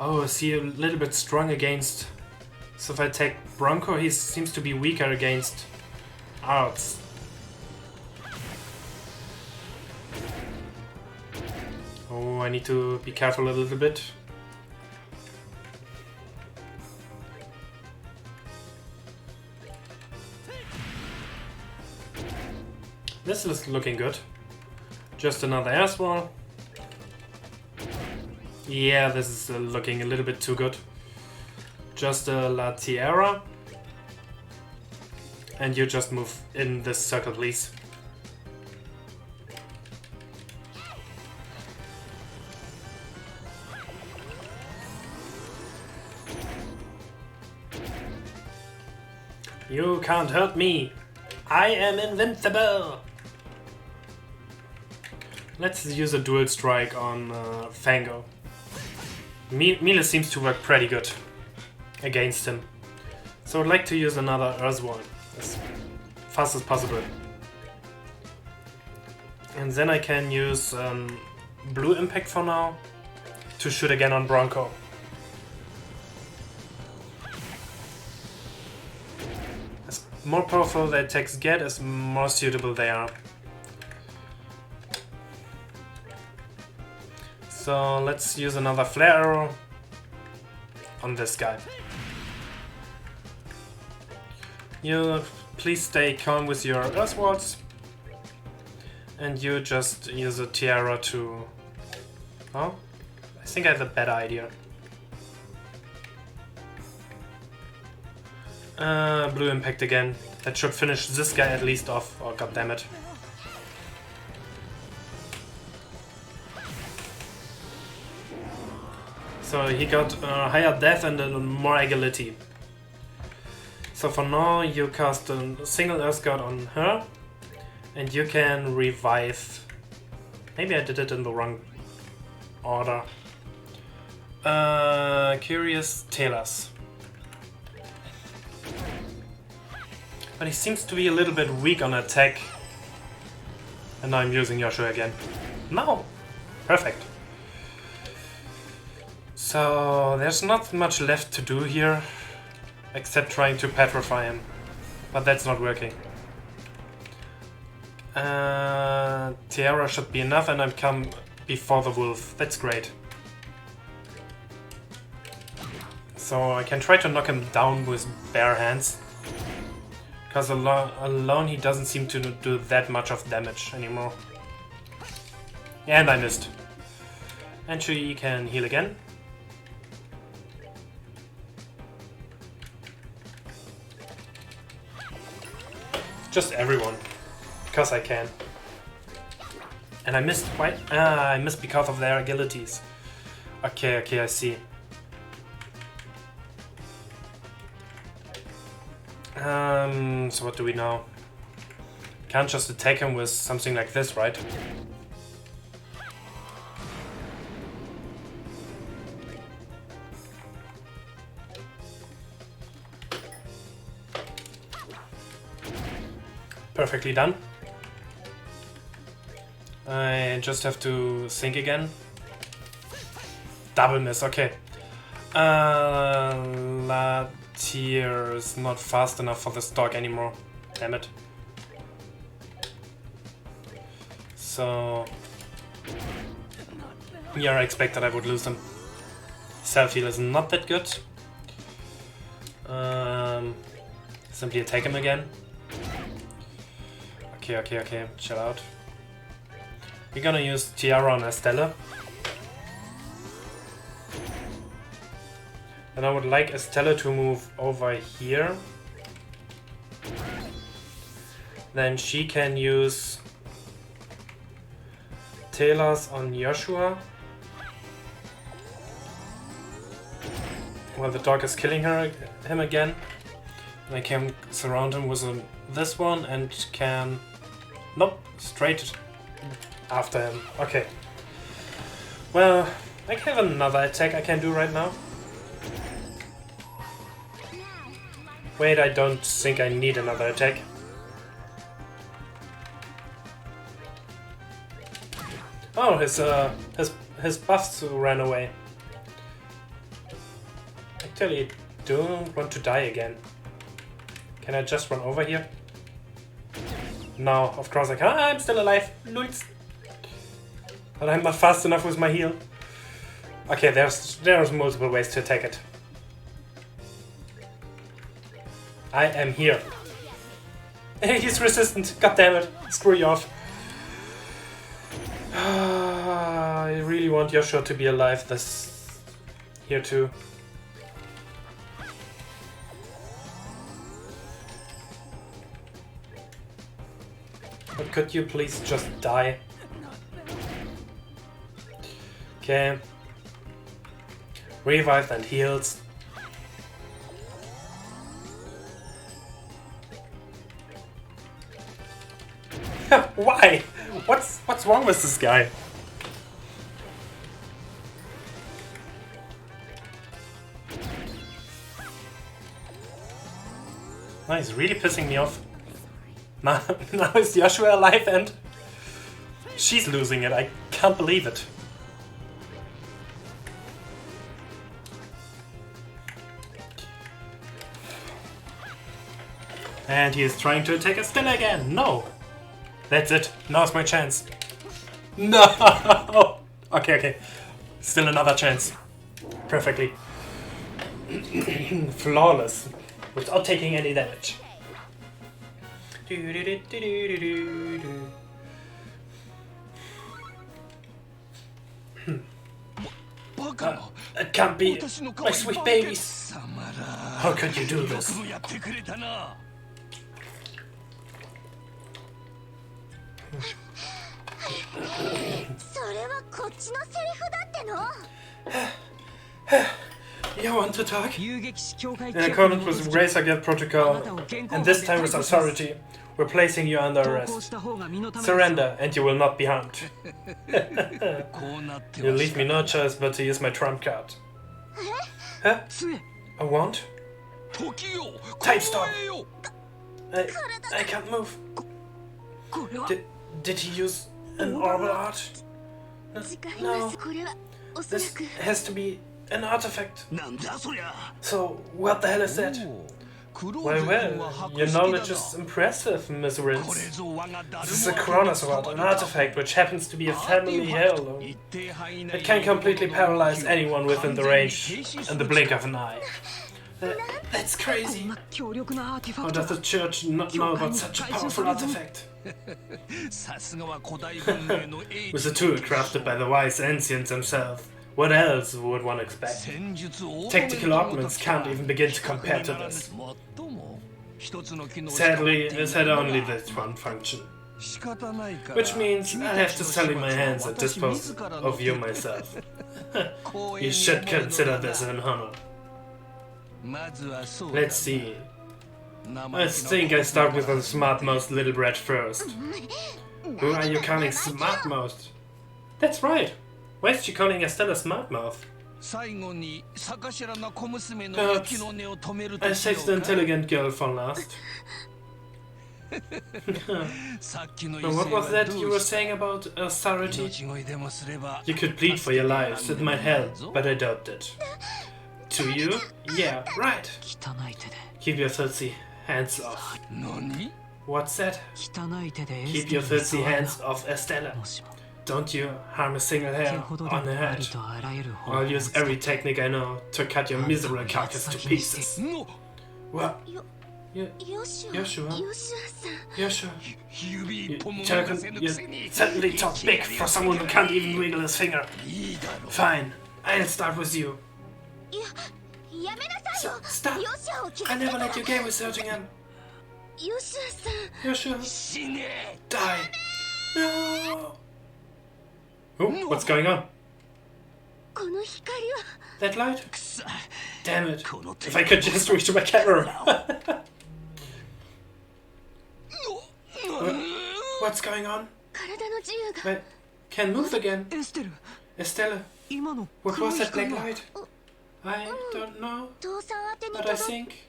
Oh, is he a little bit strong against... So if I take Bronco, he seems to be weaker against Arts. Oh, I need to be careful a little bit. This is looking good. Just another air swirl. Yeah, this is looking a little bit too good. Just a La Tierra. And you just move in this circle, please. You can't hurt me. I am invincible. Let's use a dual strike on Fango. Mila seems to work pretty good against him. So I'd like to use another Earthworm as fast as possible. And then I can use Blue Impact for now to shoot again on Bronco. As more powerful the attacks get, as more suitable they are. So let's use another flare arrow on this guy. You please stay calm with your Earth Walls. And you just use a Tiara to... Oh, I think I have a better idea. Blue Impact again. That should finish this guy at least off. Oh, goddammit. So he got higher death and more agility. So for now you cast a single Earth Guard on her. And you can revive... Maybe I did it in the wrong order. Curious Tailors. But he seems to be a little bit weak on attack. And now I'm using Yoshua again. No! Perfect. So there's not much left to do here. Except trying to petrify him. But that's not working. Tiara should be enough and I've come before the wolf. That's great. So I can try to knock him down with bare hands. Because alone he doesn't seem to do that much of damage anymore. And I missed. And she can heal again. Just everyone. Because I can. And I missed, why? I missed because of their agilities. Okay, I see. So what do we know? Can't just attack him with something like this, right? Perfectly done. I just have to think again. Double miss, okay. La Tier is not fast enough for this dog anymore. Damn it. So... yeah, I expected I would lose him. Self-heal is not that good. Simply attack him again. Okay, chill out. We're gonna use Tiara on Estella. And I would like Estella to move over here. Then she can use Tailors on Joshua. Well, the dog is killing him again. And I can surround him with this one and can... Nope, straight after him. Okay. Well, I have another attack I can do right now. Wait, I don't think I need another attack. Oh, his buffs ran away. Actually, I don't want to die again. Can I just run over here? No, of course I can't. I'm still alive. Lulz. But I'm not fast enough with my heal. Okay, there's multiple ways to attack it. I am here. He's resistant. God damn it. Screw you off. I really want Joshua to be alive this here too. But could you please just die? Okay. Revived and heals. Why? What's wrong with this guy? No, he's really pissing me off. Now is Joshua alive and she's losing it. I can't believe it. And he is trying to attack Estella again. No! That's it. Now's my chance. No! Okay. Still another chance. Perfectly. Flawless. Without taking any damage. It can't be. My sweet babies. How could you do this? You want to talk? In accordance with Razor Gate Protocol, and this time with authority, we're placing you under arrest. Surrender, and you will not be harmed. You leave me no choice but to use my trump card. Huh? A wand? Time stop! I can't move. Did he use an orbital art? No. This has to be an artifact. So, what the hell is that? Well, your knowledge is impressive, Miss Rince. This is a Kronos Rod, an artifact which happens to be a family heirloom. It can completely paralyze anyone within the range in the blink of an eye. That's crazy. How does the church not know about such a powerful artifact? With a tool crafted by the wise ancients themselves. What else would one expect? Tactical augments can't even begin to compare to this. Sadly, it had only this one function. Which means I'll have to sully my hands and dispose of you myself. You should consider this an honor. Let's see. I think I start with the smart-mouthed little brat first. Who are you calling smart-mouthed? That's right. Why is she calling Estella smart-mouth? Perhaps I saved the intelligent girl for last. Now, what was that you were saying about authority? You could plead for your lives, it might help, but I doubt it. To you? Yeah, right. Keep your filthy hands off. What's that? Keep your filthy hands off Estella. Don't you harm a single hair on her head. I'll use every technique I know to cut your miserable carcass to pieces. What? Joshua? Joshua? You certainly talk big for someone who can't even wiggle his finger. Fine, I'll start with you. Stop! I never let you game with searching him. Joshua? Die! No! Oh, what's going on? That light? Damn it. If I could just reach my camera. What's going on? I can move again. Estelle, what was that black light? I don't know, but I think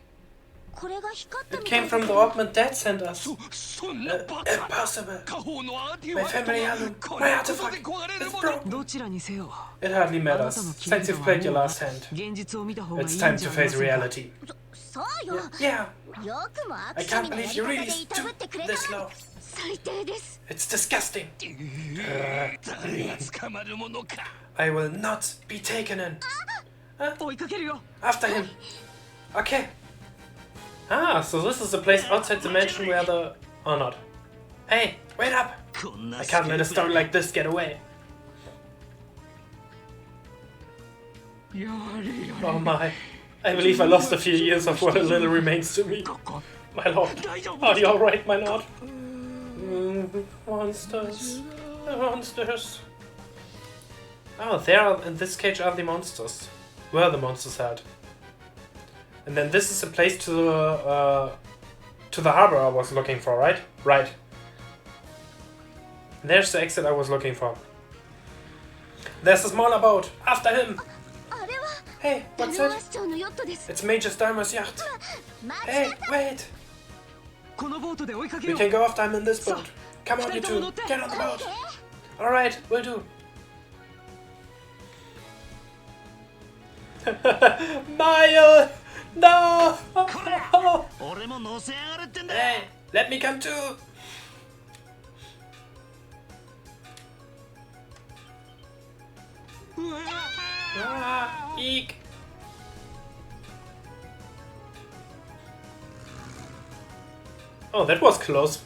it came from the orbment Dad sent us. Impossible. My family album, my artifact, it's broken. It hardly matters. Since you've played your last hand, it's time to face reality. Yeah. I can't believe you really stooped this low. It's disgusting. I will not be taken in. After him. Okay. Ah, so this is the place outside the mansion where the... or not. Hey, wait up! I can't let a story like this get away. Oh my. I believe I lost a few years of what little remains to me. My lord. Are you alright, my lord? Monsters. The monsters. Oh, there in this cage are the monsters. Where the monsters had. And then this is a place to the harbor I was looking for, right? Right. And there's the exit I was looking for. There's a smaller boat. After him. Hey, what's that? It's Major Starmer's yacht. Hey, wait. We can go after him in this boat. Come on, you two. Get on the boat. Alright, we'll do. Mile! No! Hey, let me come too! Eek! Oh, that was close.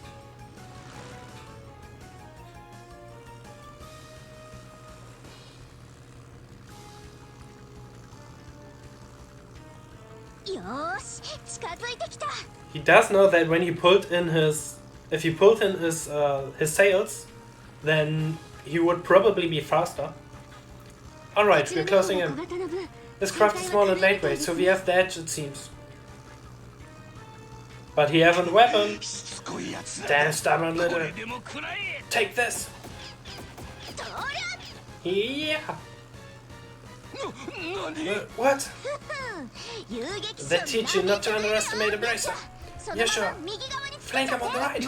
He does know that when he pulled in his... if he pulled in his sails, then he would probably be faster. Alright, we're closing in. This craft is small and lightweight, so we have the edge, it seems. But he hasn't a weapon. Damn stubborn little. Take this. Yeah. What? They teach you not to underestimate a bracer. Yeah, sure. Flank him on the right.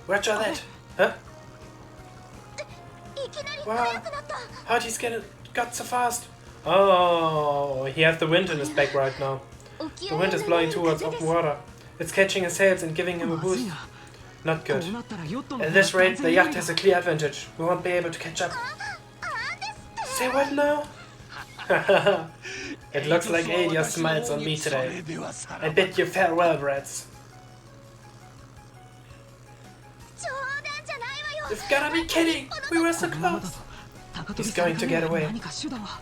Roger that. Huh? Wow. How'd he got so fast? Oh, he has the wind in his back right now. The wind is blowing towards open water. It's catching his sails and giving him a boost. Not good. At this rate, the yacht has a clear advantage. We won't be able to catch up. Say what now? It looks like Adia smiles on me today. I bid you farewell, brats. You've gotta be kidding! We were so close! He's going to get away.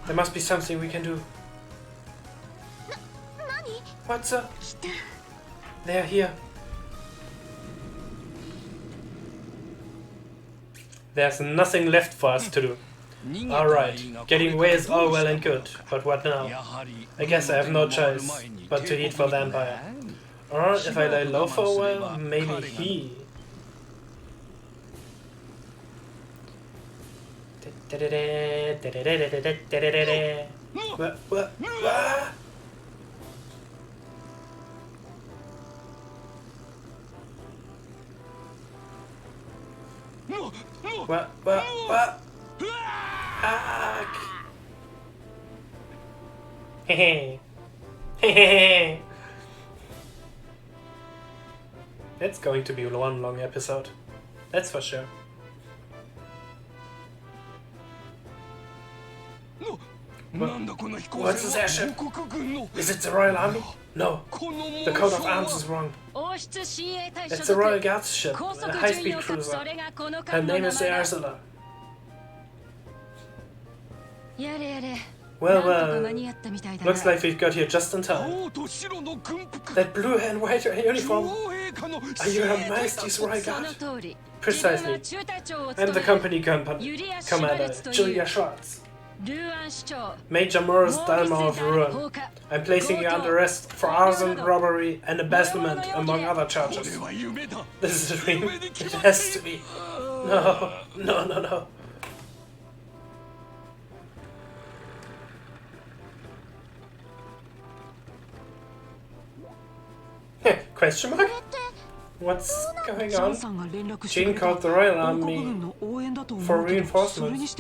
There must be something we can do. What's up? They're here. There's nothing left for us to do. Alright, getting away is all well and good, but what now? I guess I have no choice but to head for the Empire. Or if I lay low for a while, maybe he... What? That's going to be one long episode. That's for sure. What's this airship? Is it the Royal Army? No. The coat of arms is wrong. It's the Royal Guards ship, a high-speed cruiser. Her name is the Ursula. Well, looks like we've got here just in time. That blue and white uniform. Are you Her Majesty's Royal Guard? Precisely. I'm the company commander, Julia Schwartz. Major Morris Dalmor of Ruan. I'm placing you under arrest for arson, robbery, and embezzlement, among other charges. This is a dream. It has to be. No, no, no, no. Question mark? What's going on? Jean called the Royal Army for reinforcements,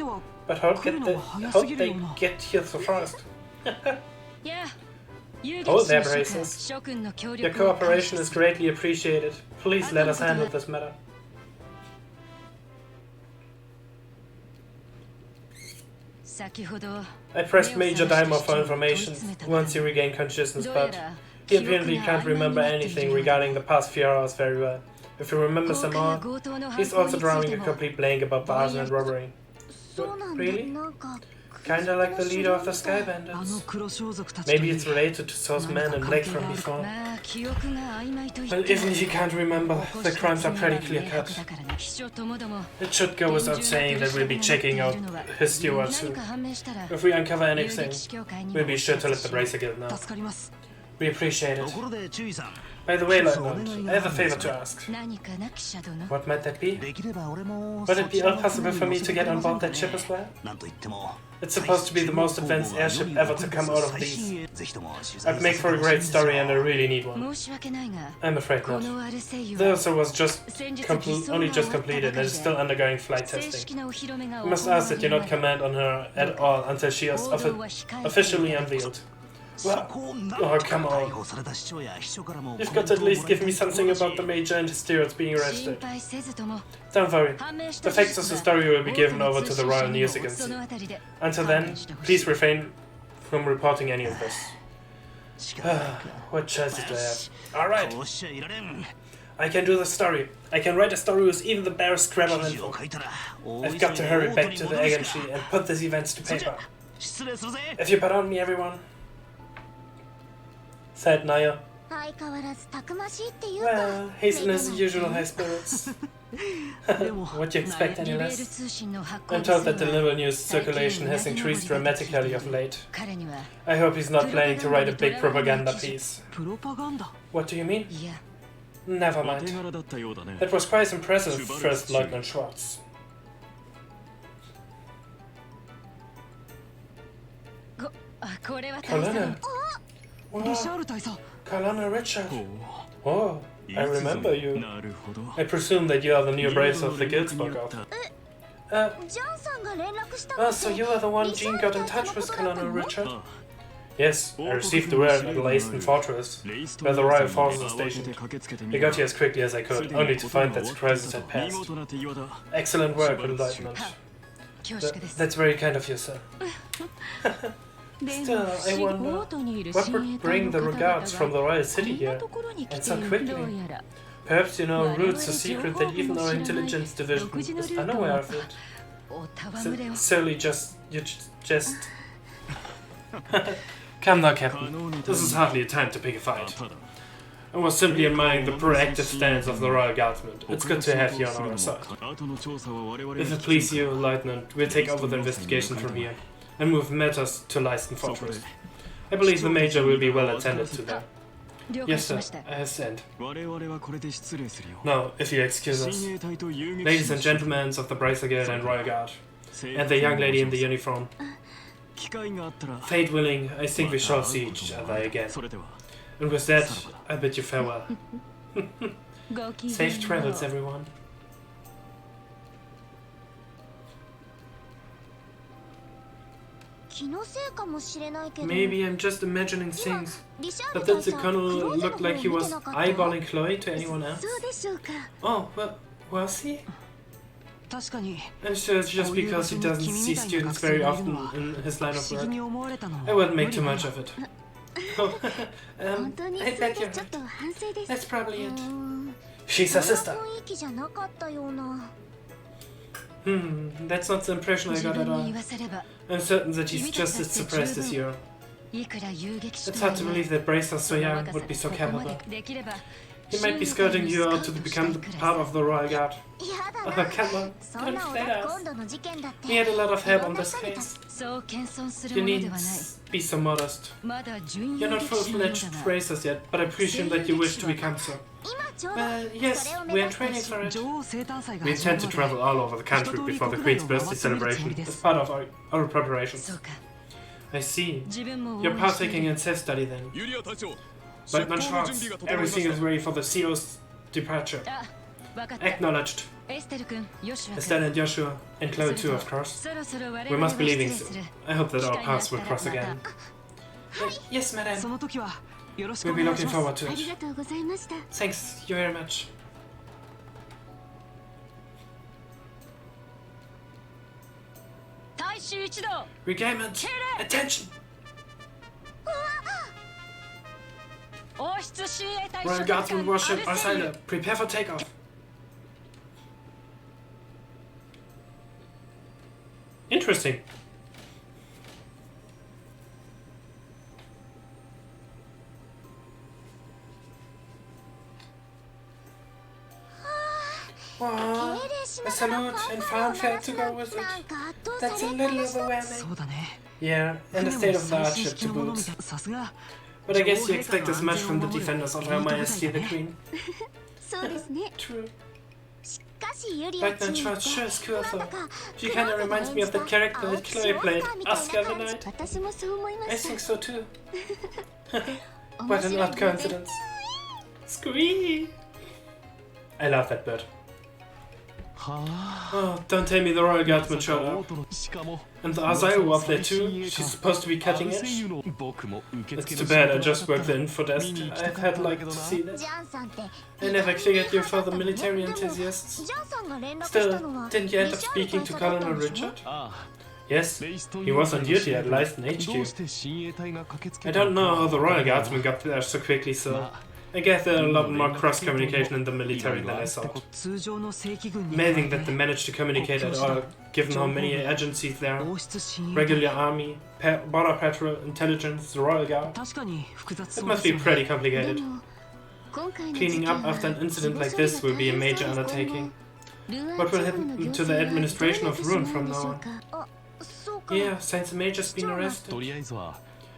but how they get here so fast? Hold their braces. Your cooperation is greatly appreciated. Please let us handle this matter. I pressed Major Dalmor for information once he regained consciousness, but he apparently can't remember anything regarding the past few hours very well. If he remembers them all, he's also drawing a complete blank about the arson and robbery. Really? Kinda like the leader of the Sky Bandits. Maybe it's related to those men in black from before. Well, even if you can't remember, the crimes are pretty clear-cut. It should go without saying that we'll be checking out his steward soon. If we uncover anything, we'll be sure to let the Bracer Guild know. We appreciate it. By the way, Lieutenant, I have a favor to ask. What might that be? Would it be possible for me to get on board that ship as well? It's supposed to be the most advanced airship ever to come out of these. I'd make for a great story and I really need one. I'm afraid not. The other was only just completed and is still undergoing flight testing. I must ask that you not comment on her at all until she is officially unveiled. Well, oh, come on. You've got to at least give me something about the Major and his stewards being arrested. Don't worry. The facts of the story will be given over to the Royal News Agency. Until then, please refrain from reporting any of this. What choices do I have? Alright. I can do the story. I can write a story with even the barest scrap of info. I've got to hurry back to the agency and put these events to paper. If you pardon me, everyone. Said Naya. Well, he's in his usual high spirits. What do you expect any less? I'm told that the liberal news circulation has increased dramatically of late. I hope he's not planning to write a big propaganda piece. What do you mean? Never mind. That was quite impressive, First Lieutenant Schwartz. Colonel. Wow. Colonel Richard. Oh, I remember you. I presume that you are the new Bracer of the Guild spoke of. So you are the one Jean got in touch with, Colonel Richard? Yes, I received the word at Leyston Fortress, where the Royal forces are stationed. I got here as quickly as I could, only to find that the crisis had passed. Excellent work, Lieutenant. That's very kind of you, sir. Still, I wonder, what would bring the regards from the Royal City here, and so quickly? Perhaps you know Roots a secret that even our intelligence division is unaware of it. Solely you just... Come now, Captain. This is hardly a time to pick a fight. I was simply admiring the proactive stance of the Royal Guardsmen. It's good to have you on our side. If it please you, Lieutenant, we'll take over the investigation from here and move matters to Leyston Fortress. I believe the Major will be well attended to there. Yes, sir, I assent. Now, if you excuse us. Ladies and gentlemen of the Bracer Guild and Royal Guard, and the young lady in the uniform. Fate willing, I think we shall see each other again. And with that, I bid you farewell. Safe travels, everyone. Maybe I'm just imagining things, but did the Colonel look like he was eyeballing Chloe to anyone else? Oh, well, was he? I'm sure it's just because he doesn't see students very often in his line of work. I wouldn't make too much of it. Oh, I bet you're right. That's probably it. She's a sister. That's not the impression I got at all. I'm certain that he's just as suppressed as you are. It's hard to believe that Bracer so young would be so capable. He might be scouting you out to become part of the Royal Guard. Oh, come on. Don't let us. We had a lot of help on this case. You needn't be so modest. You're not full-fledged racers yet, but I presume that you wish to become so. Well, yes, we are training for it. We intend to travel all over the country before the Queen's birthday celebration as part of our preparations. I see. You're partaking in self-study then. Lieutenant Schwartz, everything is ready for the CO's departure. Acknowledged. Estelle and Joshua, and Chloe too, of course. We must be leaving soon. I hope that our paths will cross again. Yes, madam. We'll be looking forward to it. Thanks you very much. Regiment, attention! Royal Guardsman warship Arsaila, prepare for takeoff. Interesting. Wow, a salute and fanfare to go with it. That's a little overwhelming. Yeah, and the state of the art ship to boot. But I guess you expect as much from the defenders of Her Majesty the Queen. True. Lieutenant Schwartz sure is cool though. She kinda reminds me of the character that Chloe played, Asuka the Knight. I think so too. What an odd coincidence. Squee! I love that bird. Oh, don't tell me the Royal Guardsman showed up. And the Arsaila was there too? She's supposed to be cutting edge? It's too bad I just worked the info desk. I've had liked to see that. I never figured you for the military enthusiasts. Still, didn't you end up speaking to Colonel Richard? Yes, he was on duty at Leiston HQ. I don't know how the Royal Guardsman got there so quickly, so I guess there are a lot more cross-communication in the military than I thought. Amazing that they managed to communicate at all, given how many agencies there are. Regular army, border patrol, intelligence, the Royal Guard. It must be pretty complicated. Cleaning up after an incident like this will be a major undertaking. What will happen to the administration of Ruin from now on? Yeah, since the Major's been arrested.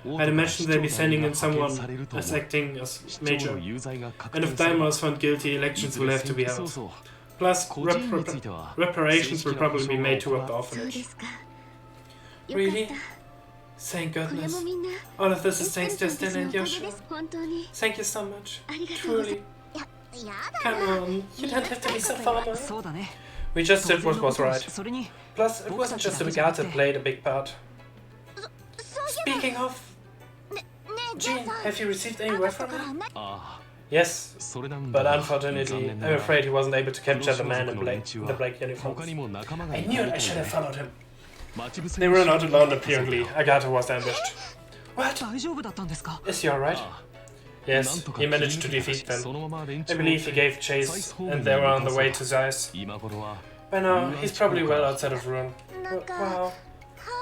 I'd imagine they'll be sending in someone as acting as Major. And if Daimler is found guilty, elections will have to be held. Plus, reparations will probably be made toward the orphanage. Really? Thank goodness. All of this is thanks to Estelle and Joshua. Thank you so much. Truly. Come on, you don't have to be so formal. We just did what was right. Plus, it wasn't just the Brigade that played a big part. Speaking of... Jean, have you received any word from him? Yes, but unfortunately, I'm afraid he wasn't able to capture the man in the black uniforms. I knew it, I should have followed him. They were not alone, apparently. Agatha was ambushed. What? Is he alright? Yes, he managed to defeat them. I believe he gave chase, and they were on the way to Zeiss. By now, he's probably well outside of Ruin. Wow.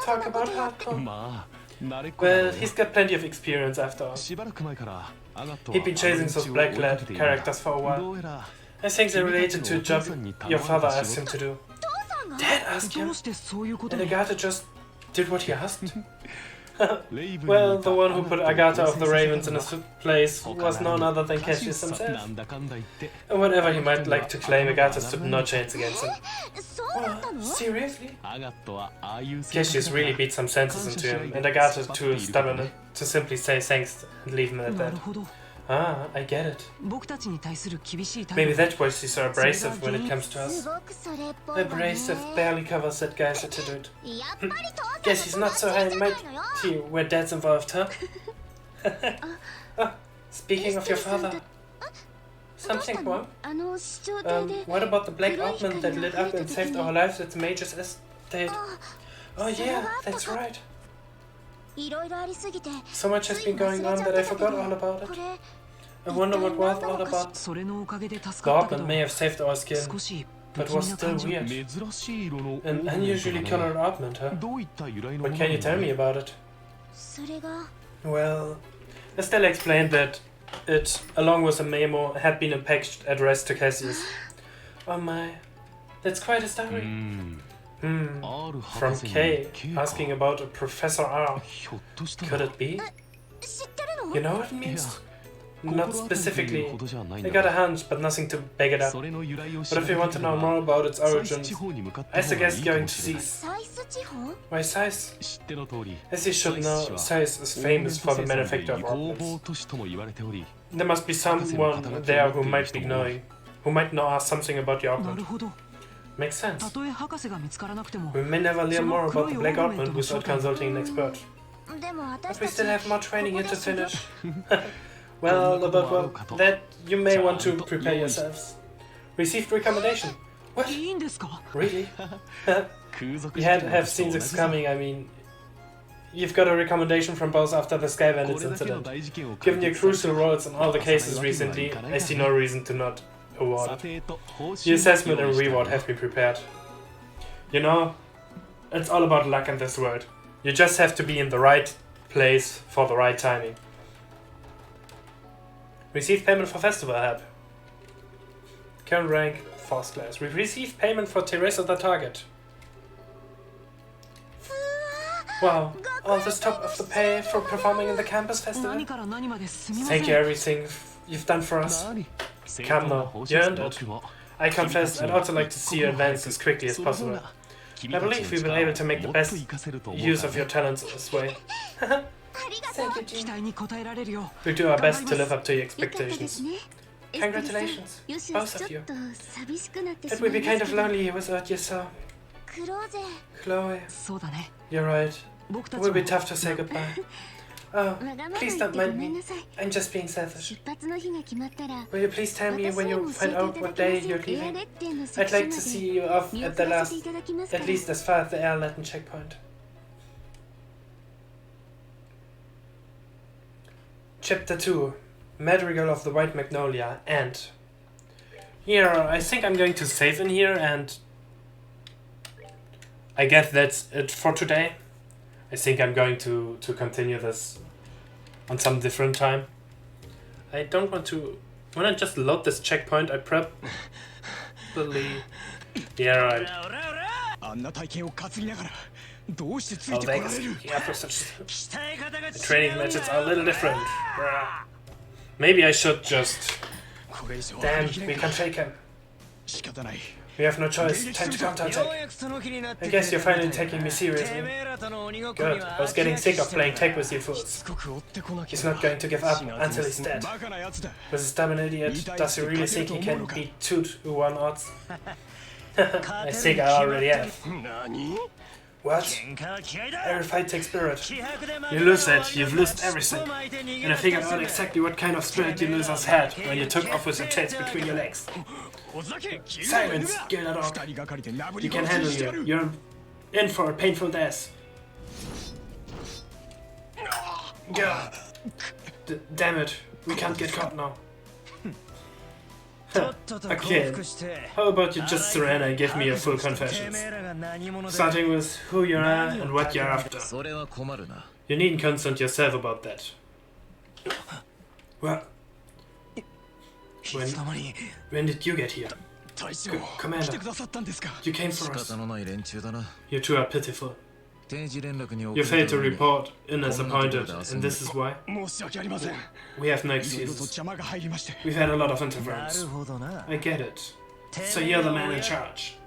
Talk about hardcore. Well, he's got plenty of experience after all. He'd been chasing those black-clad characters for a while. I think they're related to a job your father asked him to do. Dad asked him? And Agatha just did what he asked? Well, the one who put Agatha of the Ravens in his place was none other than Cassius himself. And whatever he might like to claim, Agatha stood no chance against him. Seriously? Cassius really beat some senses into him, and Agatha too stubborn to simply say thanks and leave him at that. Ah, I get it. Maybe that's why she's so abrasive when it comes to us. Abrasive barely covers that guy's attitude. Guess he's not so high and mighty where Dad's involved, huh? Speaking of your father. Something wrong? What about the black ointment that lit up and saved our lives at the Major's estate? Oh yeah, that's right. So much has been going on that I forgot all about it. I wonder what was all about. The ointment may have saved our skin, but was still weird. An unusually colored ointment, huh? What can you tell me about it? Well, Estelle explained that it, along with a memo, had been a package addressed to Cassius. Oh my. That's quite a story. From K, asking about a Professor R. Could it be? You know what it means? Not specifically. I got a hunch, but nothing to back it up. But if you want to know more about its origins, I suggest going to Seas. Why Sais? As you should know, Sais is famous for the manufacture of ornaments. There must be someone there who might be knowing, who might know something about the ornament. Makes sense. We may never learn more about the Black Ornament without consulting an expert. But we still have more training here to finish. Well, about that, you may want to prepare yourselves. Received recommendation. What? Really? You have seen this coming, I mean... You've got a recommendation from both after the Sky Bandits incident. Given your crucial roles in all the cases recently, I see no reason to not award it. The assessment and reward have been prepared. You know, it's all about luck in this world. You just have to be in the right place for the right timing. Received payment for festival help. Current rank, 4th class. We've received payment for Teresa the target. Wow, all this top of the pay for performing in the campus festival? Thank you everything you've done for us. Come now, you earned it. I confess, I'd also like to see you advance as quickly as possible. I believe we've been able to make the best use of your talents this way. Thank you, Jean. We'll do our best to live up to your expectations. Congratulations, both of you. It would be kind of lonely here without you, so... Chloe, you're right. It will be tough to say goodbye. Oh, please don't mind me. I'm just being selfish. Will you please tell me when you find out what day you're leaving? I'd like to see you off at the last, at least as far as the air Latin checkpoint. Chapter 2, Madrigal of the White Magnolia, and... Here, I think I'm going to save in here, and... I guess that's it for today. I think I'm going to continue this on some different time. I don't want to... When I just load this checkpoint, I probably... Yeah, right. Oh, Vegas, after such... The training matches are a little different. Maybe I should just... Damn, we can fake him. We have no choice. Time to counterattack. I guess you're finally taking me seriously. Good. I was getting sick of playing tag with you fools. He's not going to give up until he's dead. With his stubborn idiot, does he really think he can beat 2-1 odds? I think I already have. What? Every fight takes spirit. You lose that, you've lost everything. And I figured out exactly what kind of spirit you losers had when you took off with your tails between your legs. Silence, Gilda dog. You can handle you. You're in for a painful death. God. Damn it, we can't get caught now. Okay, how about you just surrender and give me your full confessions? Starting with who you are and what you're after. You needn't concern yourself about that. Well, when did you get here? Commander, you came for us. You two are pitiful. You failed to report in as appointed, and this is why? We have no excuses. We've had a lot of interference. I get it. So you're the man in charge.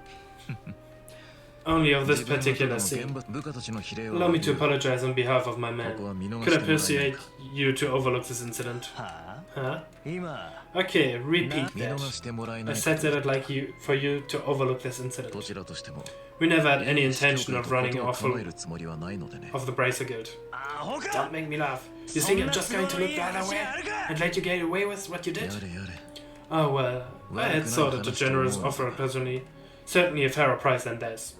Only of this particular scene. Allow me to apologize on behalf of my men. Could I persuade you to overlook this incident? Huh? Okay, repeat that. I said that I'd like for you to overlook this incident. We never had any intention of running off of the Bracer Guild. Don't make me laugh. You think I'm just going to look the other way and let you get away with what you did? Oh well, I had thought it a generous offer personally. Certainly a fairer price than theirs.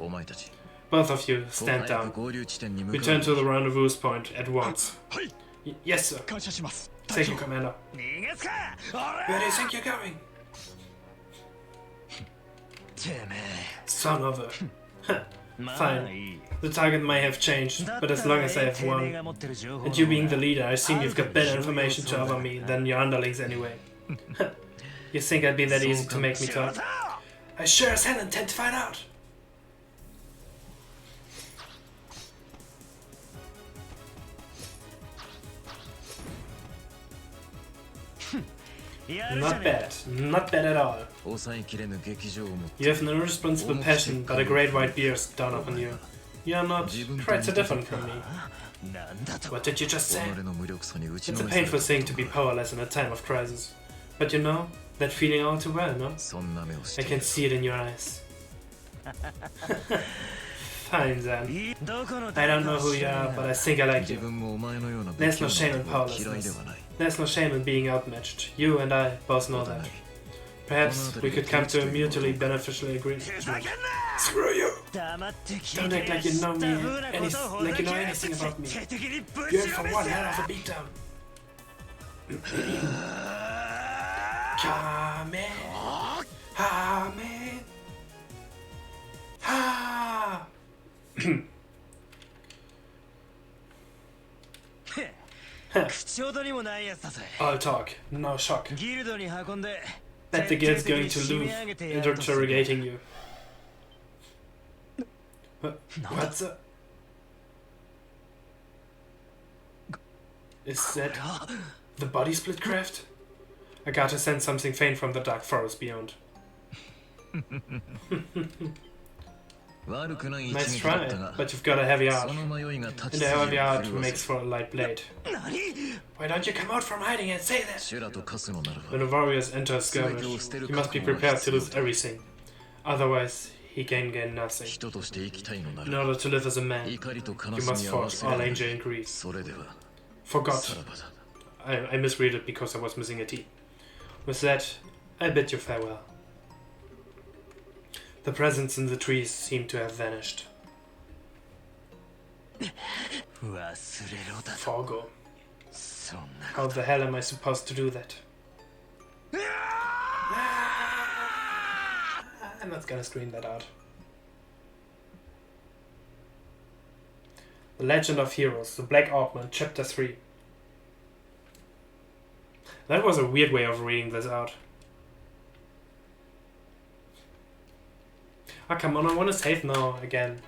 Both of you, stand down. Return to the rendezvous point at once. Yes, sir. Thank you, Commander. Where do you think you're going? Son of a... Fine. The target may have changed, but as long as I have won, and you being the leader, I assume you've got better information to offer me than your underlings anyway. You think I'd be that easy to make me talk? I sure as hell intend to find out. Not bad. Not bad at all. You have an irresponsible passion, but a great white beard down upon you. You are not quite so different from me. What did you just say? It's a painful thing to be powerless in a time of crisis. But you know, that feeling all too well, no? I can see it in your eyes. Fine then. I don't know who you are, but I think I like you. There's no shame in powerlessness. There's no shame in being outmatched. You and I both know that. Perhaps we could come to a mutually beneficial agreement. Screw you! Don't act like you know me, like you know anything about me. You're in for one hell of a beatdown. Come in! Come in! Ha! All talk, no shock. Bet the guild's going to lose interrogating you. What's up? Is that the body split craft? I gotta sense something faint from the dark forest beyond. Nice try, but you've got a heavy heart. And a heavy heart makes for a light blade. Why don't you come out from hiding and say that? When a warrior enters skirmish, he must be prepared to lose everything. Otherwise, he can gain nothing. In order to live as a man, you must forge all anger and greed. Forgot. I misread it because I was missing a T. With that, I bid you farewell. The presents in the trees seem to have vanished. Forgo. How the hell am I supposed to do that? I'm not gonna scream that out. The Legend of Heroes, The Black Orpman, Chapter 3. That was a weird way of reading this out. Oh, come on, I want to save now again.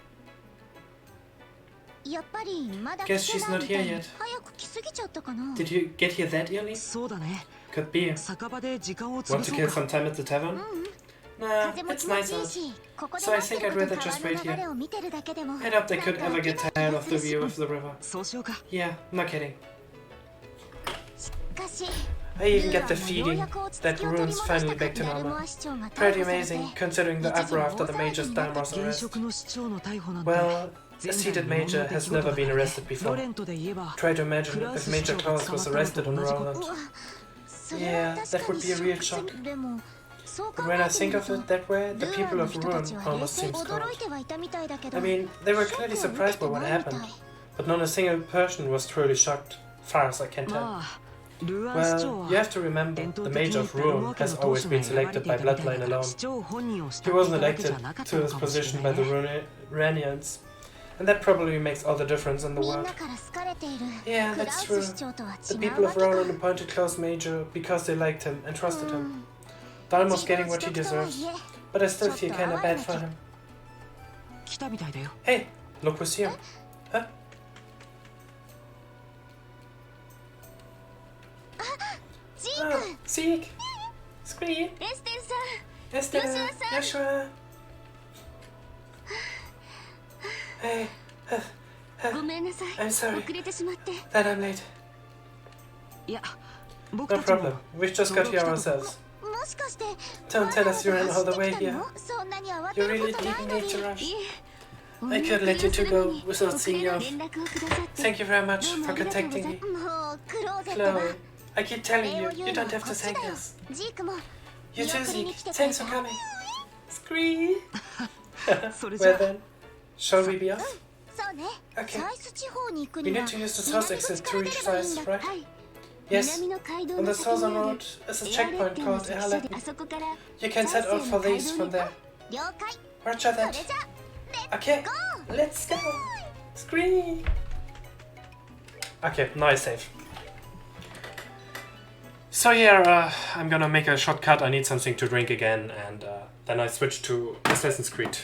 Guess she's not here yet. Did you get here that early? Could be. Want to kill some time at the tavern? Nah, it's nice out. So I think I'd rather just wait here. I doubt they could ever get tired of the view of the river. Yeah, not kidding. I even get the feeling that Rune's finally back to normal. Pretty amazing, considering the uproar after the Major's Dalmar's arrest. Well, a seated Major has never been arrested before. Try to imagine if Major Claus was arrested on Roland. Yeah, that would be a real shock. But when I think of it that way, the people of Rune almost seem cold. I mean, they were clearly surprised by what happened, but not a single person was truly shocked, far as I can tell. Well, you have to remember, the Major of Rune has always been selected by bloodline alone. He wasn't elected to his position by the Runians, and that probably makes all the difference in the world. Yeah, that's true. The people of Roland appointed Klaus Major because they liked him and trusted him. Dalmar's getting what he deserves, but I still feel kinda bad for him. Hey, look who's here. Huh? Oh, Zeke! Scream! Esther! Joshua! Hey! I'm sorry that I'm late. No problem. We've just got here ourselves. Don't tell us you ran all the way here. You really didn't need to rush. I could let you two go without seeing you off. Thank you very much for contacting me. Chloe, I keep telling you, you don't have to thank us. You too, Zeke. Thanks for coming. Scream! Well then, shall we be off? Okay. We need to use the south exit to reach Sais, right? Yes. On the southern road is a checkpoint called Erhaleten. You can set out for these from there. Roger that. Okay, let's go. Scream! Okay, now I save. So yeah, I'm gonna make a shortcut. I need something to drink again, and then I switched to Assassin's Creed.